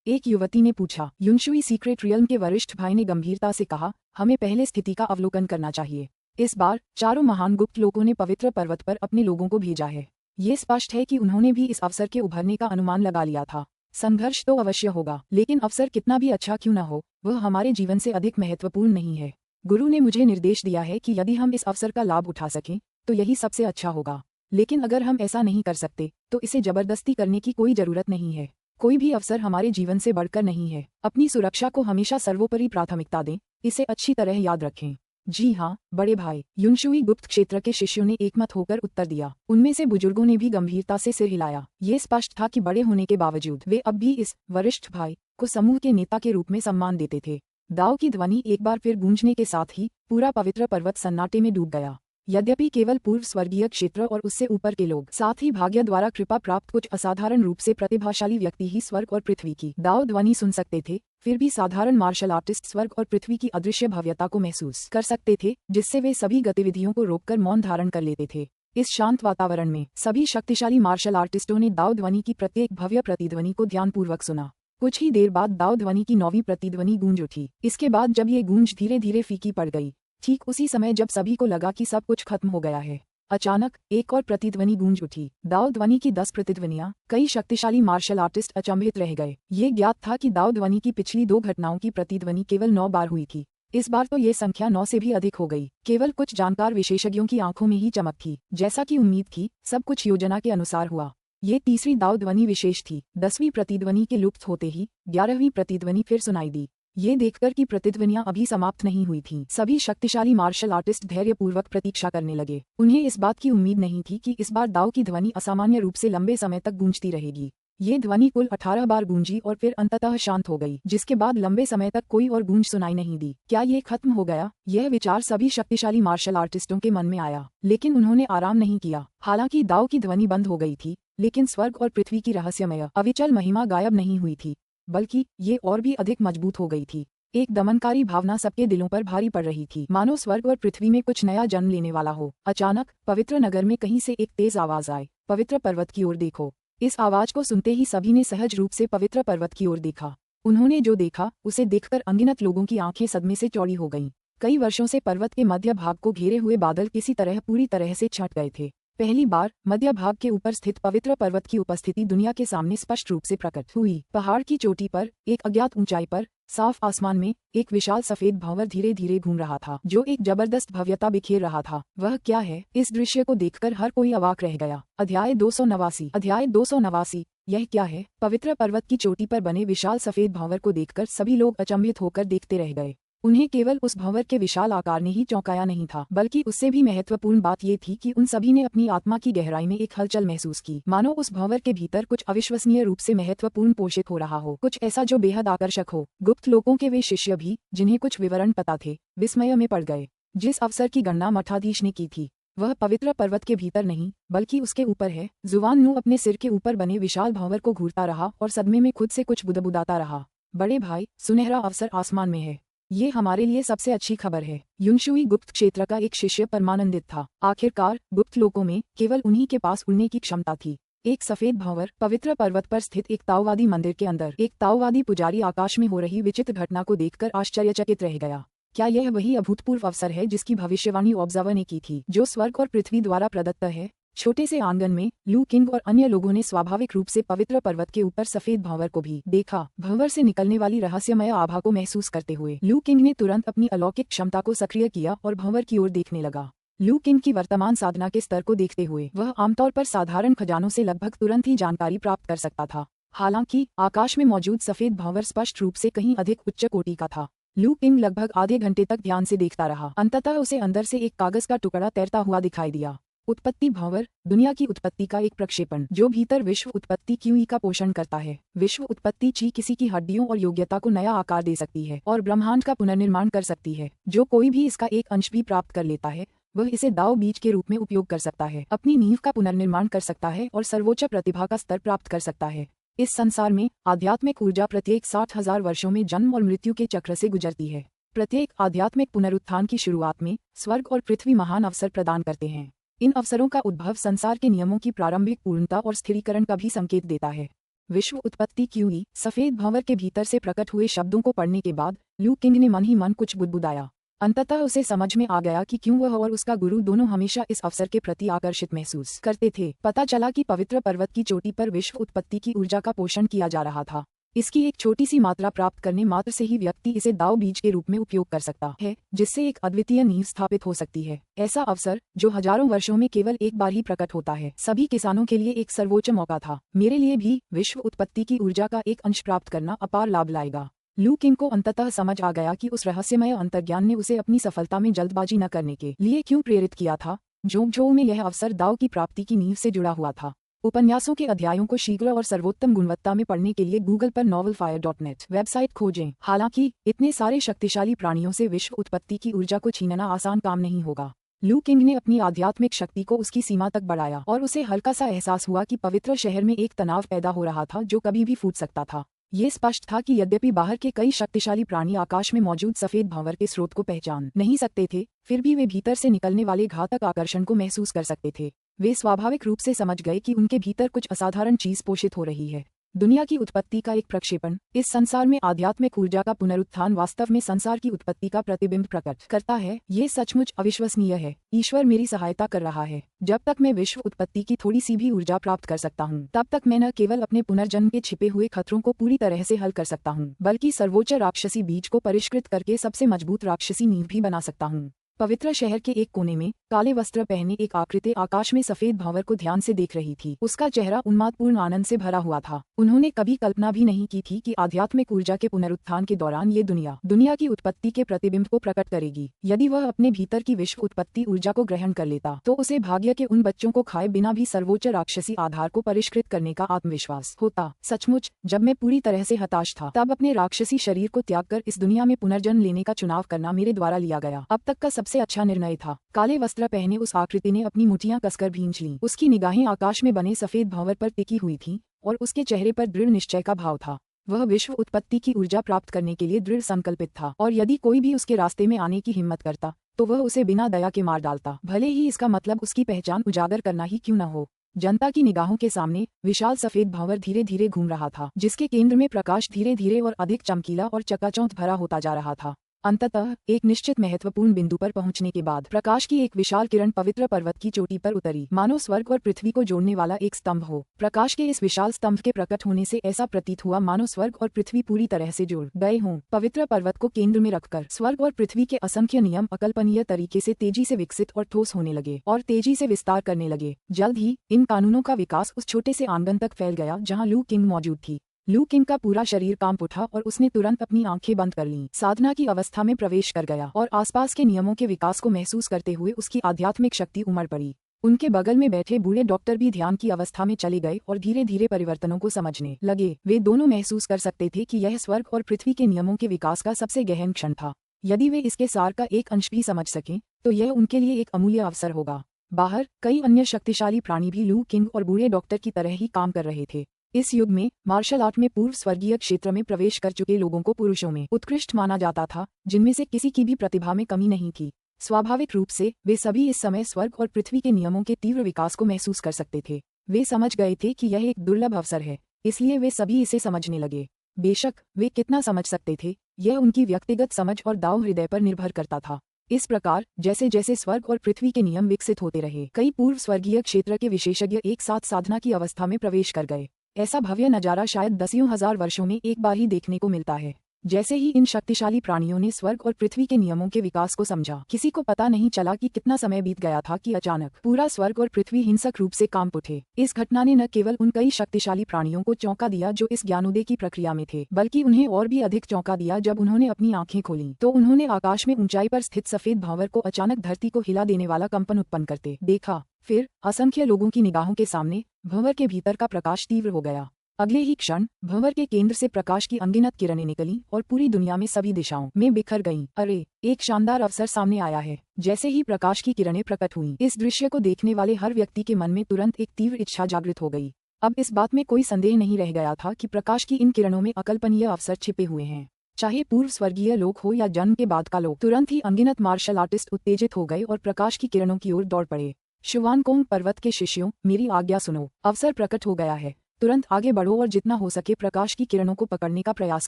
एक युवती ने पूछा। युनशुई सीक्रेट रियल्म के वरिष्ठ भाई ने गंभीरता से कहा, हमें पहले स्थिति का अवलोकन करना चाहिए। इस बार चारों महान गुप्त लोगों ने पवित्र पर्वत पर अपने लोगों को भेजा है। ये स्पष्ट है कि उन्होंने भी इस अवसर के उभरने का अनुमान लगा लिया था। संघर्ष तो अवश्य होगा, लेकिन अवसर कितना भी अच्छा क्यों न हो, वह हमारे जीवन से अधिक महत्वपूर्ण नहीं है। गुरु ने मुझे निर्देश दिया है कि यदि हम इस अवसर का लाभ उठा सकें तो यही सबसे अच्छा होगा। लेकिन अगर हम ऐसा नहीं कर सकते तो इसे जबरदस्ती करने की कोई जरूरत नहीं है। कोई भी अवसर हमारे जीवन से बढ़कर नहीं है। अपनी सुरक्षा को हमेशा सर्वोपरि प्राथमिकता दें, इसे अच्छी तरह याद रखें। जी हाँ, बड़े भाई, युनशुई गुप्त क्षेत्र के शिष्यों ने एकमत होकर उत्तर दिया। उनमें से बुजुर्गों ने भी गंभीरता से सिर हिलाया। ये स्पष्ट था कि बड़े होने के बावजूद वे अब भी इस वरिष्ठ भाई को समूह के नेता के रूप में सम्मान देते थे। दाऊ की ध्वनि एक बार फिर गूंजने के साथ ही पूरा पवित्र पर्वत सन्नाटे में डूब गया। यद्यपि केवल पूर्व स्वर्गीय क्षेत्र और उससे ऊपर के लोग, साथ ही भाग्य द्वारा कृपा प्राप्त कुछ असाधारण रूप से प्रतिभाशाली व्यक्ति ही स्वर्ग और पृथ्वी की दाऊ ध्वनि सुन सकते थे, फिर भी साधारण मार्शल आर्टिस्ट स्वर्ग और पृथ्वी की अदृश्य भव्यता को महसूस कर सकते थे, जिससे वे सभी गतिविधियों को रोककर मौन धारण कर लेते थे। इस शांत वातावरण में सभी शक्तिशाली मार्शल आर्टिस्टों ने दाऊ ध्वनि की प्रत्येक भव्य प्रतिध्वनि को ध्यानपूर्वक सुना। कुछ ही देर बाद दाऊ ध्वनि की 9वीं प्रतिध्वनि गूंज उठी। इसके बाद जब ये गूंज धीरे धीरे फीकी पड़ गई, ठीक उसी समय जब सभी को लगा कि सब कुछ खत्म हो गया है, अचानक एक और प्रतिध्वनि गूंज उठी। दाऊ ध्वनि की 10 प्रतिध्वनियां। कई शक्तिशाली मार्शल आर्टिस्ट अचंभित रह गए। ये ज्ञात था कि दाऊ ध्वनि की पिछली 2 घटनाओं की प्रतिध्वनि केवल 9 बार हुई थी। इस बार तो ये संख्या 9 से भी अधिक हो गई। केवल कुछ जानकार विशेषज्ञों की आंखों में ही चमक थी। जैसा कि उम्मीद थी, सब कुछ योजना के अनुसार हुआ। ये तीसरी दाऊ ध्वनि विशेष थी। 10वीं प्रतिध्वनि के लुप्त होते ही 11वीं प्रतिध्वनि फिर सुनाई दी। ये देखकर कि प्रतिध्वनियां अभी समाप्त नहीं हुई थीं, सभी शक्तिशाली मार्शल आर्टिस्ट धैर्यपूर्वक प्रतीक्षा करने लगे। उन्हें इस बात की उम्मीद नहीं थी कि इस बार दाऊ की ध्वनि असामान्य रूप से लंबे समय तक गूंजती रहेगी। ये ध्वनि कुल 18 बार गूंजी और फिर अंततः शांत हो गई, जिसके बाद लंबे समय तक कोई और गूंज सुनाई नहीं दी। क्या ये खत्म हो गया? यह विचार सभी शक्तिशाली मार्शल आर्टिस्टों के मन में आया, लेकिन उन्होंने आराम नहीं किया। हालांकि दाऊ की ध्वनि बंद हो गई थी, लेकिन स्वर्ग और पृथ्वी की रहस्यमय अविचल महिमा गायब नहीं हुई थी, बल्कि ये और भी अधिक मजबूत हो गई थी। एक दमनकारी भावना सबके दिलों पर भारी पड़ रही थी, मानो स्वर्ग और पृथ्वी में कुछ नया जन्म लेने वाला हो। अचानक पवित्र नगर में कहीं से एक तेज आवाज आए, पवित्र पर्वत की ओर देखो। इस आवाज को सुनते ही सभी ने सहज रूप से पवित्र पर्वत की ओर देखा। उन्होंने जो देखा उसे देखकर अनगिनत लोगों की आंखें सदमे से चौड़ी हो गईं। कई वर्षों से पर्वत के मध्य भाग को घेरे हुए बादल किसी तरह पूरी तरह से छट गए थे। पहली बार मध्य भाग के ऊपर स्थित पवित्र पर्वत की उपस्थिति दुनिया के सामने स्पष्ट रूप से प्रकट हुई। पहाड़ की चोटी पर, एक अज्ञात ऊंचाई पर, साफ आसमान में एक विशाल सफेद भंवर धीरे धीरे घूम रहा था, जो एक जबरदस्त भव्यता बिखेर रहा था। वह क्या है? इस दृश्य को देखकर हर कोई अवाक रह गया। अध्याय 289। यह क्या है? पवित्र पर्वत की चोटी पर बने विशाल सफेद भंवर को देखकर सभी लोग अचंभित होकर देखते रह गए। उन्हें केवल उस भंवर के विशाल आकार ने ही चौंकाया नहीं था, बल्कि उससे भी महत्वपूर्ण बात ये थी कि उन सभी ने अपनी आत्मा की गहराई में एक हलचल महसूस की, मानो उस भंवर के भीतर कुछ अविश्वसनीय रूप से महत्वपूर्ण पोषित हो रहा हो, कुछ ऐसा जो बेहद आकर्षक हो। गुप्त लोकों के वे शिष्य भी, जिन्हें कुछ विवरण पता थे, विस्मय में पड़ गए। जिस अवसर की गणना मठाधीश ने की थी वह पवित्र पर्वत के भीतर नहीं बल्कि उसके ऊपर है। जुवान नू अपने सिर के ऊपर बने विशाल भंवर को घूरता रहा और सदमे में खुद से कुछ बुदबुदाता रहा। बड़े भाई, सुनहरा अवसर आसमान में है। ये हमारे लिए सबसे अच्छी खबर है। युंगशुई गुप्त क्षेत्र का एक शिष्य परमानंदित था। आखिरकार गुप्त लोकों में केवल उन्हीं के पास उड़ने की क्षमता थी। एक सफेद भंवर पवित्र पर्वत पर स्थित एक ताओवादी मंदिर के अंदर एक ताओवादी पुजारी आकाश में हो रही विचित्र घटना को देखकर आश्चर्यचकित रह गया। क्या यह वही अभूतपूर्व अवसर है जिसकी भविष्यवाणी ऑब्जर्वर ने की थी, जो स्वर्ग और पृथ्वी द्वारा प्रदत्त है? छोटे से आंगन में लू किंग और अन्य लोगों ने स्वाभाविक रूप से पवित्र पर्वत के ऊपर सफेद भंवर को भी देखा। भंवर से निकलने वाली रहस्यमय आभा को महसूस करते हुए लू किंग ने तुरंत अपनी अलौकिक क्षमता को सक्रिय किया और भंवर की ओर देखने लगा। लू किंग की वर्तमान साधना के स्तर को देखते हुए वह आमतौर पर साधारण खजानों से लगभग तुरंत ही जानकारी प्राप्त कर सकता था। हालांकि आकाश में मौजूद सफेद भंवर स्पष्ट रूप से कहीं अधिक उच्च कोटि का था। लू किंग लगभग आधे घंटे तक ध्यान से देखता रहा। अंततः उसे अंदर से एक कागज का टुकड़ा तैरता हुआ दिखाई दिया। उत्पत्ति भंवर, दुनिया की उत्पत्ति का एक प्रक्षेपण जो भीतर विश्व उत्पत्ति क्यूई का पोषण करता है। विश्व उत्पत्ति ची किसी की हड्डियों और योग्यता को नया आकार दे सकती है और ब्रह्मांड का पुनर्निर्माण कर सकती है। जो कोई भी इसका एक अंश भी प्राप्त कर लेता है वह इसे दाव बीज के रूप में उपयोग कर सकता है, अपनी नींव का पुनर्निर्माण कर सकता है और सर्वोच्च प्रतिभा का स्तर प्राप्त कर सकता है। इस संसार में आध्यात्मिक ऊर्जा प्रत्येक 60,000 वर्षों में जन्म और मृत्यु के चक्र से गुजरती है। प्रत्येक आध्यात्मिक पुनरुत्थान की शुरुआत में स्वर्ग और पृथ्वी महान अवसर प्रदान करते हैं। इन अवसरों का उद्भव संसार के नियमों की प्रारंभिक पूर्णता और स्थिरीकरण का भी संकेत देता है। विश्व उत्पत्ति क्यूई सफेद भंवर के भीतर से प्रकट हुए शब्दों को पढ़ने के बाद लू किंग ने मन ही मन कुछ बुदबुदाया। अंततः उसे समझ में आ गया कि क्यों वह और उसका गुरु दोनों हमेशा इस अवसर के प्रति आकर्षित महसूस करते थे। पता चला कि पवित्र पर्वत की चोटी पर विश्व उत्पत्ति की ऊर्जा का पोषण किया जा रहा था। इसकी एक छोटी सी मात्रा प्राप्त करने मात्र से ही व्यक्ति इसे दाव बीज के रूप में उपयोग कर सकता है, जिससे एक अद्वितीय नींव स्थापित हो सकती है। ऐसा अवसर जो हजारों वर्षों में केवल एक बार ही प्रकट होता है, सभी किसानों के लिए एक सर्वोच्च मौका था। मेरे लिए भी विश्व उत्पत्ति की ऊर्जा का एक अंश प्राप्त करना अपार लाभ लाएगा। लू किंग को अंततः समझ आ गया कि उस रहस्यमय अंतर्ज्ञान ने उसे अपनी सफलता में जल्दबाजी न करने के लिए क्यों प्रेरित किया था। जोंगझोउ में यह अवसर दाव की प्राप्ति की नींव से जुड़ा हुआ था। उपन्यासों के अध्यायों को शीघ्र और सर्वोत्तम गुणवत्ता में पढ़ने के लिए गूगल पर novelfire.net वेबसाइट खोजें। हालांकि इतने सारे शक्तिशाली प्राणियों से विश्व उत्पत्ति की ऊर्जा को छीनना आसान काम नहीं होगा। लू किंग ने अपनी आध्यात्मिक शक्ति को उसकी सीमा तक बढ़ाया और उसे हल्का सा एहसास हुआ कि पवित्र शहर में एक तनाव पैदा हो रहा था जो कभी भी फूट सकता था। ये स्पष्ट था कि यद्यपि बाहर के कई शक्तिशाली प्राणी आकाश में मौजूद सफेद भंवर के स्रोत को पहचान नहीं सकते थे, फिर भी वे भीतर से निकलने वाले घातक आकर्षण को महसूस कर सकते थे। वे स्वाभाविक रूप से समझ गए कि उनके भीतर कुछ असाधारण चीज पोषित हो रही है। दुनिया की उत्पत्ति का एक प्रक्षेपण, इस संसार में आध्यात्मिक ऊर्जा का पुनरुत्थान वास्तव में संसार की उत्पत्ति का प्रतिबिंब प्रकट करता है। ये सचमुच अविश्वसनीय है। ईश्वर मेरी सहायता कर रहा है। जब तक मैं विश्व उत्पत्ति की थोड़ी सी भी ऊर्जा प्राप्त कर सकता हूँ, तब तक मैं न केवल अपने पुनर्जन्म के छिपे हुए खतरों को पूरी तरह से हल कर सकता हूँ, बल्कि सर्वोच्च राक्षसी बीज को परिष्कृत करके सबसे मजबूत राक्षसी नींव भी बना सकता हूँ। पवित्र शहर के एक कोने में काले वस्त्र पहने एक आकृति आकाश में सफेद भंवर को ध्यान से देख रही थी। उसका चेहरा उन्मादपूर्ण आनंद से भरा हुआ था। उन्होंने कभी कल्पना भी नहीं की थी कि आध्यात्मिक ऊर्जा के पुनरुत्थान के दौरान ये दुनिया की उत्पत्ति के प्रतिबिंब को प्रकट करेगी। यदि वह अपने भीतर की विश्व उत्पत्ति ऊर्जा को ग्रहण कर लेता तो उसे भाग्य के उन बच्चों को खाए बिना भी सर्वोच्च राक्षसी आधार को परिष्कृत करने का आत्मविश्वास होता। सचमुच जब मैं पूरी तरह से हताश था, तब अपने राक्षसी शरीर को त्याग कर इस दुनिया में पुनर्जन्म लेने का चुनाव करना मेरे द्वारा लिया गया अब तक का सबसे अच्छा निर्णय था। काले वस्त्र पहने उस आकृति ने अपनी मुठियां कसकर भींच लीं। उसकी निगाहें आकाश में बने सफेद भंवर पर टिकी हुई थीं और उसके चेहरे पर दृढ़ निश्चय का भाव था। वह विश्व उत्पत्ति की ऊर्जा प्राप्त करने के लिए दृढ़ संकल्पित था और यदि कोई भी उसके रास्ते में आने की हिम्मत करता तो वह उसे बिना दया के मार डालता, भले ही इसका मतलब उसकी पहचान उजागर करना ही क्यों न हो। जनता की निगाहों के सामने विशाल सफेद भंवर धीरे धीरे घूम रहा था, जिसके केंद्र में प्रकाश धीरे धीरे और अधिक चमकीला और चकाचौंध भरा होता जा रहा था। अंततः एक निश्चित महत्वपूर्ण बिंदु पर पहुंचने के बाद प्रकाश की एक विशाल किरण पवित्र पर्वत की चोटी पर उतरी, मानो स्वर्ग और पृथ्वी को जोड़ने वाला एक स्तंभ हो। प्रकाश के इस विशाल स्तंभ के प्रकट होने से ऐसा प्रतीत हुआ मानो स्वर्ग और पृथ्वी पूरी तरह से जुड़ गए हों। पवित्र पर्वत को केंद्र में रखकर स्वर्ग और पृथ्वी के असंख्य नियम अकल्पनीय तरीके से तेजी से विकसित और ठोस होने लगे और तेजी से विस्तार करने लगे। जल्द ही इन कानूनों का विकास उस छोटे से आंगन तक फैल गया जहाँ लू किंग मौजूद थी। लू किंग का पूरा शरीर कांप उठा और उसने तुरंत अपनी आंखें बंद कर लीं। साधना की अवस्था में प्रवेश कर गया और आसपास के नियमों के विकास को महसूस करते हुए उसकी आध्यात्मिक शक्ति उमड़ पड़ी। उनके बगल में बैठे बूढ़े डॉक्टर भी ध्यान की अवस्था में चले गए और धीरे धीरे परिवर्तनों को समझने लगे। वे दोनों महसूस कर सकते थे कि यह स्वर्ग और पृथ्वी के नियमों के विकास का सबसे गहन क्षण था। यदि वे इसके सार का एक अंश भी समझ सकें तो यह उनके लिए एक अमूल्य अवसर होगा। बाहर कई अन्य शक्तिशाली प्राणी भी लू किंग और बूढ़े डॉक्टर की तरह ही काम कर रहे थे। इस युग में मार्शल आर्ट में पूर्व स्वर्गीय क्षेत्र में प्रवेश कर चुके लोगों को पुरुषों में उत्कृष्ट माना जाता था, जिनमें से किसी की भी प्रतिभा में कमी नहीं थी। स्वाभाविक रूप से वे सभी इस समय स्वर्ग और पृथ्वी के नियमों के तीव्र विकास को महसूस कर सकते थे। वे समझ गए थे कि यह एक दुर्लभ अवसर है, इसलिए वे सभी इसे समझने लगे। बेशक वे कितना समझ सकते थे, यह उनकी व्यक्तिगत समझ और दांव हृदय पर निर्भर करता था। इस प्रकार जैसे जैसे स्वर्ग और पृथ्वी के नियम विकसित होते रहे, कई पूर्व स्वर्गीय क्षेत्र के विशेषज्ञ एक साथ साधना की अवस्था में प्रवेश कर गए। ऐसा भव्य नजारा शायद दसियों हजार वर्षों में एक बार ही देखने को मिलता है। जैसे ही इन शक्तिशाली प्राणियों ने स्वर्ग और पृथ्वी के नियमों के विकास को समझा, किसी को पता नहीं चला कि कितना समय बीत गया था कि अचानक पूरा स्वर्ग और पृथ्वी हिंसक रूप से कांप उठे। इस घटना ने न केवल उन कई शक्तिशाली प्राणियों को चौंका दिया जो इस ज्ञानोदय की प्रक्रिया में थे, बल्कि उन्हें और भी अधिक चौंका दिया जब उन्होंने अपनी आंखें खोली तो उन्होंने आकाश में ऊंचाई पर स्थित सफेद भंवर को अचानक धरती को हिला देने वाला कंपन उत्पन्न करते देखा। फिर असंख्य लोगों की निगाहों के सामने भंवर के भीतर का प्रकाश तीव्र हो गया। अगले ही क्षण भंवर के केंद्र से प्रकाश की अनगिनत किरणें निकलीं और पूरी दुनिया में सभी दिशाओं में बिखर गईं। अरे, एक शानदार अवसर सामने आया है। जैसे ही प्रकाश की किरणें प्रकट हुईं, इस दृश्य को देखने वाले हर व्यक्ति के मन में तुरंत एक तीव्र इच्छा जागृत हो गई। अब इस बात में कोई संदेह नहीं रह गया था कि प्रकाश की इन किरणों में अकल्पनीय अवसर छिपे हुए हैं। चाहे पूर्व स्वर्गीय लोग हो या जन्म के बाद का लोग, तुरंत ही अनगिनत मार्शल आर्टिस्ट उत्तेजित हो गए और प्रकाश की किरणों की ओर दौड़ पड़े। शुवानकोंग पर्वत के शिष्यों, मेरी आज्ञा सुनो, अवसर प्रकट हो गया है। तुरंत आगे बढ़ो और जितना हो सके प्रकाश की किरणों को पकड़ने का प्रयास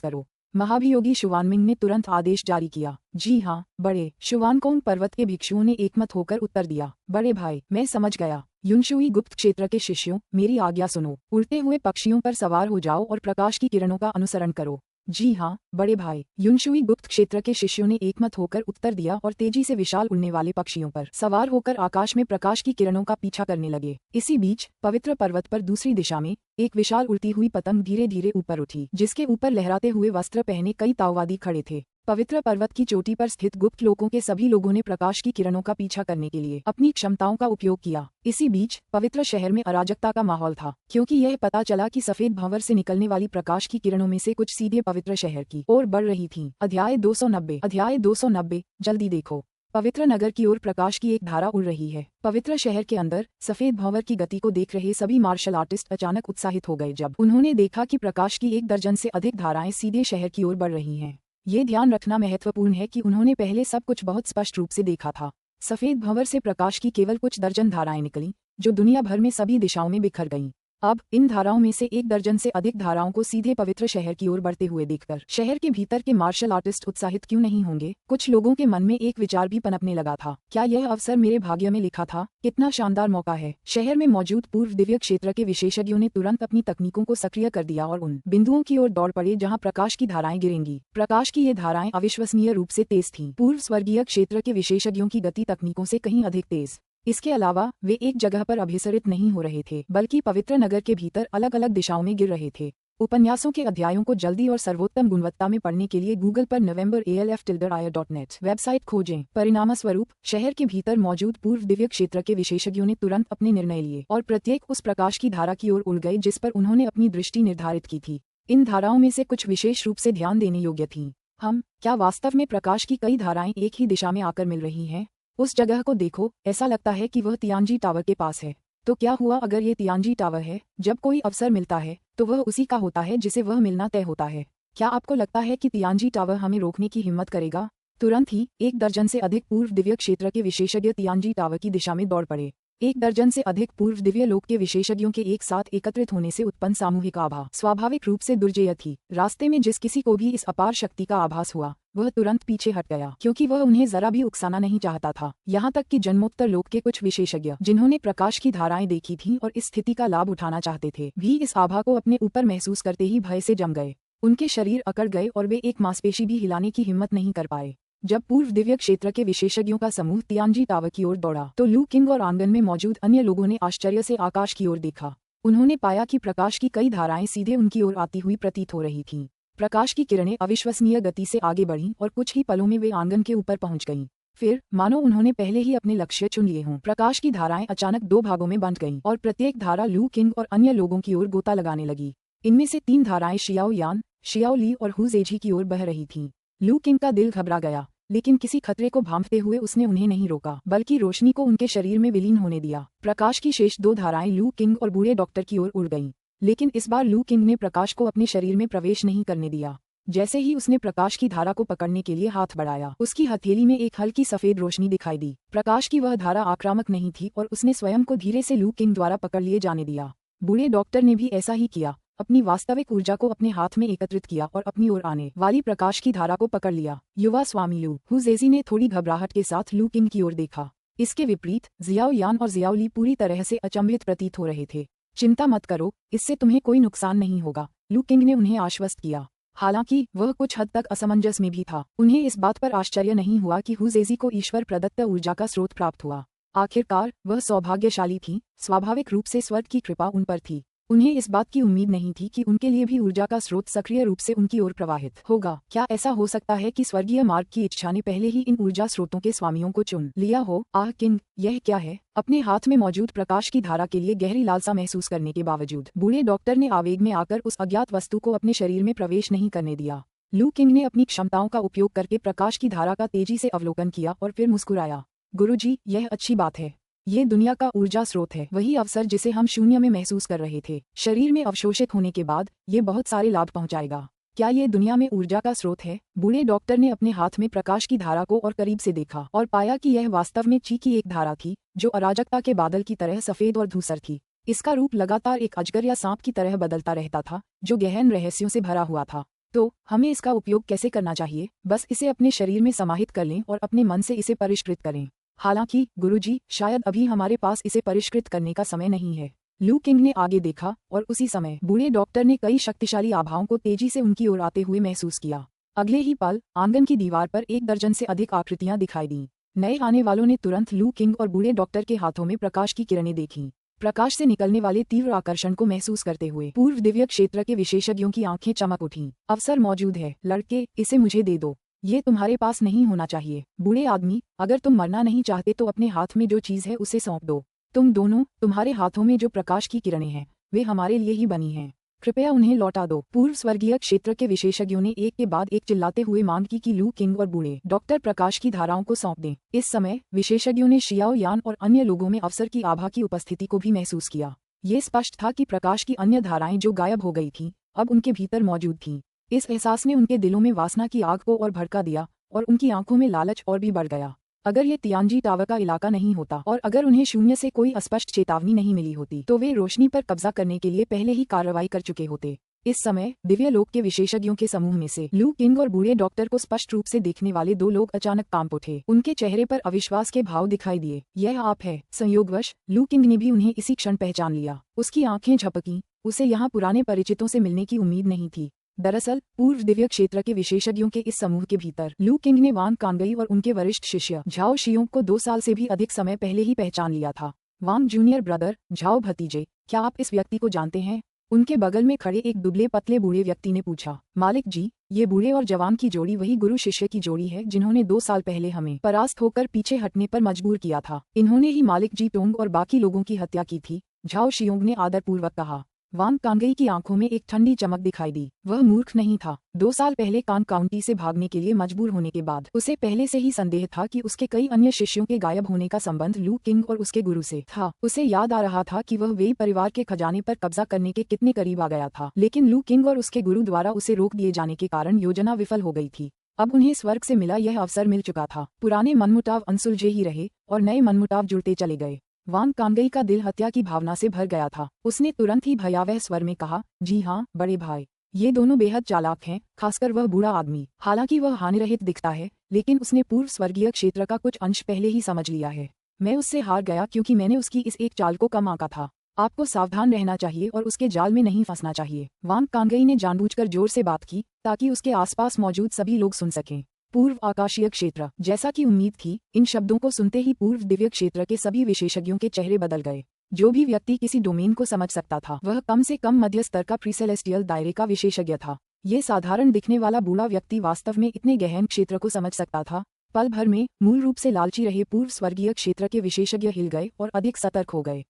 करो। महाभियोगी शुवानमिंग ने तुरंत आदेश जारी किया। जी हाँ, बड़े। शुवानकोंग पर्वत के भिक्षुओं ने एकमत होकर उत्तर दिया। बड़े भाई, मैं समझ गया। युनशुई गुप्त क्षेत्र के शिष्यों, मेरी आज्ञा सुनो, उड़ते हुए पक्षियों पर सवार हो जाओ और प्रकाश की किरणों का अनुसरण करो। जी हाँ, बड़े भाई। युनशुई गुप्त क्षेत्र के शिष्यों ने एकमत होकर उत्तर दिया और तेजी से विशाल उड़ने वाले पक्षियों पर सवार होकर आकाश में प्रकाश की किरणों का पीछा करने लगे। इसी बीच पवित्र पर्वत पर दूसरी दिशा में एक विशाल उड़ती हुई पतंग धीरे धीरे ऊपर उठी, जिसके ऊपर लहराते हुए वस्त्र पहने कई ताओवादी खड़े थे। पवित्र पर्वत की चोटी पर स्थित गुप्त लोकों के सभी लोगों ने प्रकाश की किरणों का पीछा करने के लिए अपनी क्षमताओं का उपयोग किया। इसी बीच पवित्र शहर में अराजकता का माहौल था, क्योंकि यह पता चला कि सफेद भंवर से निकलने वाली प्रकाश की किरणों में से कुछ सीधे पवित्र शहर की ओर बढ़ रही थीं। अध्याय 290 जल्दी देखो। पवित्र नगर की ओर प्रकाश की एक धारा उड़ रही है। पवित्र शहर के अंदर सफेद भंवर की गति को देख रहे सभी मार्शल आर्टिस्ट अचानक उत्साहित हो गए जब उन्होंने देखा कि प्रकाश की 1 दर्जन से अधिक धाराएं सीधे शहर की ओर बढ़ रही हैं। ये ध्यान रखना महत्वपूर्ण है कि उन्होंने पहले सब कुछ बहुत स्पष्ट रूप से देखा था। सफेद भंवर से प्रकाश की केवल कुछ दर्जन धाराएं निकलीं, जो दुनिया भर में सभी दिशाओं में बिखर गईं। अब इन धाराओं में से 1 दर्जन से अधिक धाराओं को सीधे पवित्र शहर की ओर बढ़ते हुए देखकर शहर के भीतर के मार्शल आर्टिस्ट उत्साहित क्यों नहीं होंगे? कुछ लोगों के मन में एक विचार भी पनपने लगा था, क्या यह अवसर मेरे भाग्य में लिखा था? कितना शानदार मौका है। शहर में मौजूद पूर्व दिव्य क्षेत्र के विशेषज्ञों ने तुरंत अपनी तकनीकों को सक्रिय कर दिया और उन बिंदुओं की ओर दौड़ पड़े जहाँ प्रकाश की धाराएं गिरेंगी। प्रकाश की ये धाराएं अविश्वसनीय रूप से तेज थीं। पूर्व स्वर्गीय क्षेत्र के विशेषज्ञों की गति तकनीकों से कहीं अधिक तेज। इसके अलावा वे एक जगह पर अभिसरित नहीं हो रहे थे, बल्कि पवित्र नगर के भीतर अलग अलग दिशाओं में गिर रहे थे। उपन्यासों के अध्यायों को जल्दी और सर्वोत्तम गुणवत्ता में पढ़ने के लिए गूगल पर novemberalf-ir.net वेबसाइट खोजें। परिणामस्वरूप शहर के भीतर मौजूद पूर्व दिव्य क्षेत्र के विशेषज्ञों ने तुरंत अपने निर्णय लिए और प्रत्येक उस प्रकाश की धारा की ओर उड़ गए जिस पर उन्होंने अपनी दृष्टि निर्धारित की थी। इन धाराओं में से कुछ विशेष रूप से ध्यान देने योग्य थीं। क्या वास्तव में प्रकाश की कई धाराएं एक ही दिशा में आकर मिल रही हैं? उस जगह को देखो, ऐसा लगता है कि वह तियानजी टावर के पास है। तो क्या हुआ अगर ये तियानजी टावर है? जब कोई अवसर मिलता है तो वह उसी का होता है जिसे वह मिलना तय होता है। क्या आपको लगता है कि तियानजी टावर हमें रोकने की हिम्मत करेगा? तुरंत ही 1 दर्जन से अधिक पूर्व दिव्य क्षेत्र के विशेषज्ञ तियानजी टावर की दिशा में दौड़ पड़े। 1 दर्जन से अधिक पूर्व दिव्य लोक के विशेषज्ञों के एक साथ एकत्रित होने से उत्पन्न सामूहिक आभा स्वाभाविक रूप से दुर्जेय थी। रास्ते में जिस किसी को भी इस अपार शक्ति का आभास हुआ, वह तुरंत पीछे हट गया, क्योंकि वह उन्हें जरा भी उकसाना नहीं चाहता था। यहाँ तक कि जन्मोत्तर लोक के कुछ विशेषज्ञ, जिन्होंने प्रकाश की धाराएं देखी थीं और इस स्थिति का लाभ उठाना चाहते थे, भी इस आभा को अपने ऊपर महसूस करते ही भय से जम गए। उनके शरीर अकड़ गए और वे एक मांसपेशी भी हिलाने की हिम्मत नहीं कर पाए। जब पूर्व दिव्य क्षेत्र के विशेषज्ञों का समूह तियानजी टावर की ओर दौड़ा, तो लू किंग और आंगन में मौजूद अन्य लोगों ने आश्चर्य से आकाश की ओर देखा। उन्होंने पाया कि प्रकाश की कई धाराएं सीधे उनकी ओर आती हुई प्रतीत हो रही थीं। प्रकाश की किरणें अविश्वसनीय गति से आगे बढ़ीं और कुछ ही पलों में वे आंगन के ऊपर पहुंच गईं। फिर मानो उन्होंने पहले ही अपने लक्ष्य चुन लिए हों। प्रकाश की धाराएं अचानक दो भागों में बंट गईं और प्रत्येक धारा लू किंग और अन्य लोगों की ओर गोता लगाने लगी। इनमें से 3 धाराएं शियाओ यान, शियाओ ली और हु जेजी की ओर बह रही थीं। लू किंग का दिल घबरा गया, लेकिन किसी खतरे को भांपते हुए उसने उन्हें नहीं रोका, बल्कि रोशनी को उनके शरीर में विलीन होने दिया। प्रकाश की शेष 2 धाराएं लू किंग और बूढ़े डॉक्टर की ओर उड़ गईं, लेकिन इस बार लू किंग ने प्रकाश को अपने शरीर में प्रवेश नहीं करने दिया। जैसे ही उसने प्रकाश की धारा को पकड़ने के लिए हाथ बढ़ाया, उसकी हथेली में एक हल्की सफेद रोशनी दिखाई दी। प्रकाश की वह धारा आक्रामक नहीं थी और उसने स्वयं को धीरे से लू किंग द्वारा पकड़ लिए जाने दिया। बूढ़े डॉक्टर ने भी ऐसा ही किया, अपनी वास्तविक ऊर्जा को अपने हाथ में एकत्रित किया और अपनी ओर आने वाली प्रकाश की धारा को पकड़ लिया। युवा स्वामी लू हु जेजी ने थोड़ी घबराहट के साथ लू किंग की ओर देखा। इसके विपरीत जियाओ यान और जियाओ ली पूरी तरह से अचंभित प्रतीत हो रहे थे। चिंता मत करो, इससे तुम्हें कोई नुकसान नहीं होगा, लू किंग ने उन्हें आश्वस्त किया। हालांकि वह कुछ हद तक असमंजस में भी था। उन्हें इस बात पर आश्चर्य नहीं हुआ कि हु जेजी को ईश्वर प्रदत्त ऊर्जा का स्रोत प्राप्त हुआ। आखिरकार वह सौभाग्यशाली थी, स्वाभाविक रूप से स्वर्ग की कृपा उन पर थी। उन्हें इस बात की उम्मीद नहीं थी कि उनके लिए भी ऊर्जा का स्रोत सक्रिय रूप से उनकी ओर प्रवाहित होगा। क्या ऐसा हो सकता है कि स्वर्गीय मार्ग की इच्छा ने पहले ही इन ऊर्जा स्रोतों के स्वामियों को चुन लिया हो? आह किंग, यह क्या है? अपने हाथ में मौजूद प्रकाश की धारा के लिए गहरी लालसा महसूस करने के बावजूद बूढ़े डॉक्टर ने आवेग में आकर उस अज्ञात वस्तु को अपने शरीर में प्रवेश नहीं करने दिया। लू किंग ने अपनी क्षमताओं का उपयोग करके प्रकाश की धारा का तेजी से अवलोकन किया और फिर मुस्कुराया। गुरुजी, यह अच्छी बात है। ये दुनिया का ऊर्जा स्रोत है, वही अवसर जिसे हम शून्य में महसूस कर रहे थे। शरीर में अवशोषित होने के बाद ये बहुत सारे लाभ पहुंचाएगा। क्या ये दुनिया में ऊर्जा का स्रोत है? बूढ़े डॉक्टर ने अपने हाथ में प्रकाश की धारा को और करीब से देखा और पाया कि यह वास्तव में ची की एक धारा थी, जो अराजकता के बादल की तरह सफेद और धूसर थी। इसका रूप लगातार एक अजगर या सांप की तरह बदलता रहता था, जो गहन रहस्यों से भरा हुआ था। तो हमें इसका उपयोग कैसे करना चाहिए? बस इसे अपने शरीर में समाहित कर लें और अपने मन से इसे परिष्कृत करें। हालांकि गुरुजी, शायद अभी हमारे पास इसे परिष्कृत करने का समय नहीं है। लू किंग ने आगे देखा और उसी समय बूढ़े डॉक्टर ने कई शक्तिशाली आभाओं को तेजी से उनकी ओर आते हुए महसूस किया। अगले ही पल आंगन की दीवार पर 1 दर्जन से अधिक आकृतियां दिखाई दीं। नए आने वालों ने तुरंत लू किंग और बूढ़े डॉक्टर के हाथों में प्रकाश की किरणें देखीं। प्रकाश से निकलने वाले तीव्र आकर्षण को महसूस करते हुए पूर्व दिव्य क्षेत्र के विशेषज्ञों की आंखें चमक उठीं। अवसर मौजूद है लड़के, इसे मुझे दे दो। ये तुम्हारे पास नहीं होना चाहिए। बूढ़े आदमी, अगर तुम मरना नहीं चाहते तो अपने हाथ में जो चीज है उसे सौंप दो। तुम दोनों, तुम्हारे हाथों में जो प्रकाश की किरणें हैं, वे हमारे लिए ही बनी हैं। कृपया उन्हें लौटा दो। पूर्व स्वर्गीय क्षेत्र के विशेषज्ञों ने एक के बाद एक चिल्लाते हुए मांग की कि लू किंग और बूढ़े डॉक्टर प्रकाश की धाराओं को सौंप दें। इस समय विशेषज्ञों ने शियाओ यान और अन्य लोगों में अवसर की आभा की उपस्थिति को भी महसूस किया। ये स्पष्ट था कि प्रकाश की अन्य धाराएं जो गायब हो गई थीं, अब उनके भीतर मौजूद थीं। इस एहसास ने उनके दिलों में वासना की आग को और भड़का दिया और उनकी आंखों में लालच और भी बढ़ गया। अगर ये तियानजी टावर का इलाका नहीं होता और अगर उन्हें शून्य से कोई स्पष्ट चेतावनी नहीं मिली होती, तो वे रोशनी पर कब्जा करने के लिए पहले ही कार्रवाई कर चुके होते। इस समय दिव्य लोक के विशेषज्ञों के समूह में से लू किंग और बूढ़े डॉक्टर को स्पष्ट रूप से देखने वाले 2 लोग अचानक कांप उठे। उनके चेहरे पर अविश्वास के भाव दिखाई दिए। यह आप है? संयोगवश लू किंग ने भी उन्हें इसी क्षण पहचान लिया। उसकी आंखें झपकीं, उसे यहाँ पुराने परिचितों से मिलने की उम्मीद नहीं थी। दरअसल पूर्व दिव्य क्षेत्र के विशेषज्ञों के इस समूह के भीतर लू किंग ने वांग कांगई और उनके वरिष्ठ शिष्य झाओ शियोंग को 2 साल से भी अधिक समय पहले ही पहचान लिया था। वांग जूनियर ब्रदर, झाओ भतीजे, क्या आप इस व्यक्ति को जानते हैं? उनके बगल में खड़े एक दुबले पतले बूढ़े व्यक्ति ने पूछा। मालिक जी, ये बूढ़े और जवान की जोड़ी वही गुरु शिष्य की जोड़ी है जिन्होंने 2 साल पहले हमें परास्त होकर पीछे हटने पर मजबूर किया था। इन्होंने ही मालिक जी टोंग और बाकी लोगों की हत्या की थी, झाओ शियोंग ने आदरपूर्वक कहा। वांग कांगई की आंखों में एक ठंडी चमक दिखाई दी। वह मूर्ख नहीं था। 2 साल पहले कांग काउंटी से भागने के लिए मजबूर होने के बाद उसे पहले से ही संदेह था कि उसके कई अन्य शिष्यों के गायब होने का संबंध लू किंग और उसके गुरु से था। उसे याद आ रहा था कि वह वेई परिवार के खजाने पर कब्जा करने के कितने करीब आ गया था, लेकिन लू किंग और उसके गुरु द्वारा उसे रोक दिए जाने के कारण योजना विफल हो गई थी। अब उन्हें स्वर्ग से मिला यह अवसर मिल चुका था। पुराने मनमुटाव अनसुलझे ही रहे और नए मनमुटाव जुड़ते चले गए। वांग कांगई का दिल हत्या की भावना से भर गया था। उसने तुरंत ही भयावह स्वर में कहा, जी हाँ बड़े भाई, ये दोनों बेहद चालाक हैं, खासकर वह बूढ़ा आदमी। हालांकि वह हानिरहित दिखता है, लेकिन उसने पूर्व स्वर्गीय क्षेत्र का कुछ अंश पहले ही समझ लिया है। मैं उससे हार गया क्योंकि मैंने उसकी इस एक चाल को कम आंका था। आपको सावधान रहना चाहिए और उसके जाल में नहीं फंसना चाहिए। वांग कांगई ने जानबूझकर जोर से बात की ताकि उसके आसपास मौजूद सभी लोग सुन सकें। पूर्व आकाशीय क्षेत्र, जैसा कि उम्मीद थी, इन शब्दों को सुनते ही पूर्व दिव्य क्षेत्र के सभी विशेषज्ञों के चेहरे बदल गए। जो भी व्यक्ति किसी डोमेन को समझ सकता था वह कम से कम मध्य स्तर का प्रीसेलेस्टियल दायरे का विशेषज्ञ था। ये साधारण दिखने वाला बूढ़ा व्यक्ति वास्तव में इतने गहन क्षेत्र को समझ सकता था। पल भर में मूल रूप से लालची रहे पूर्व स्वर्गीय क्षेत्र के विशेषज्ञ हिल गए और अधिक सतर्क हो गए।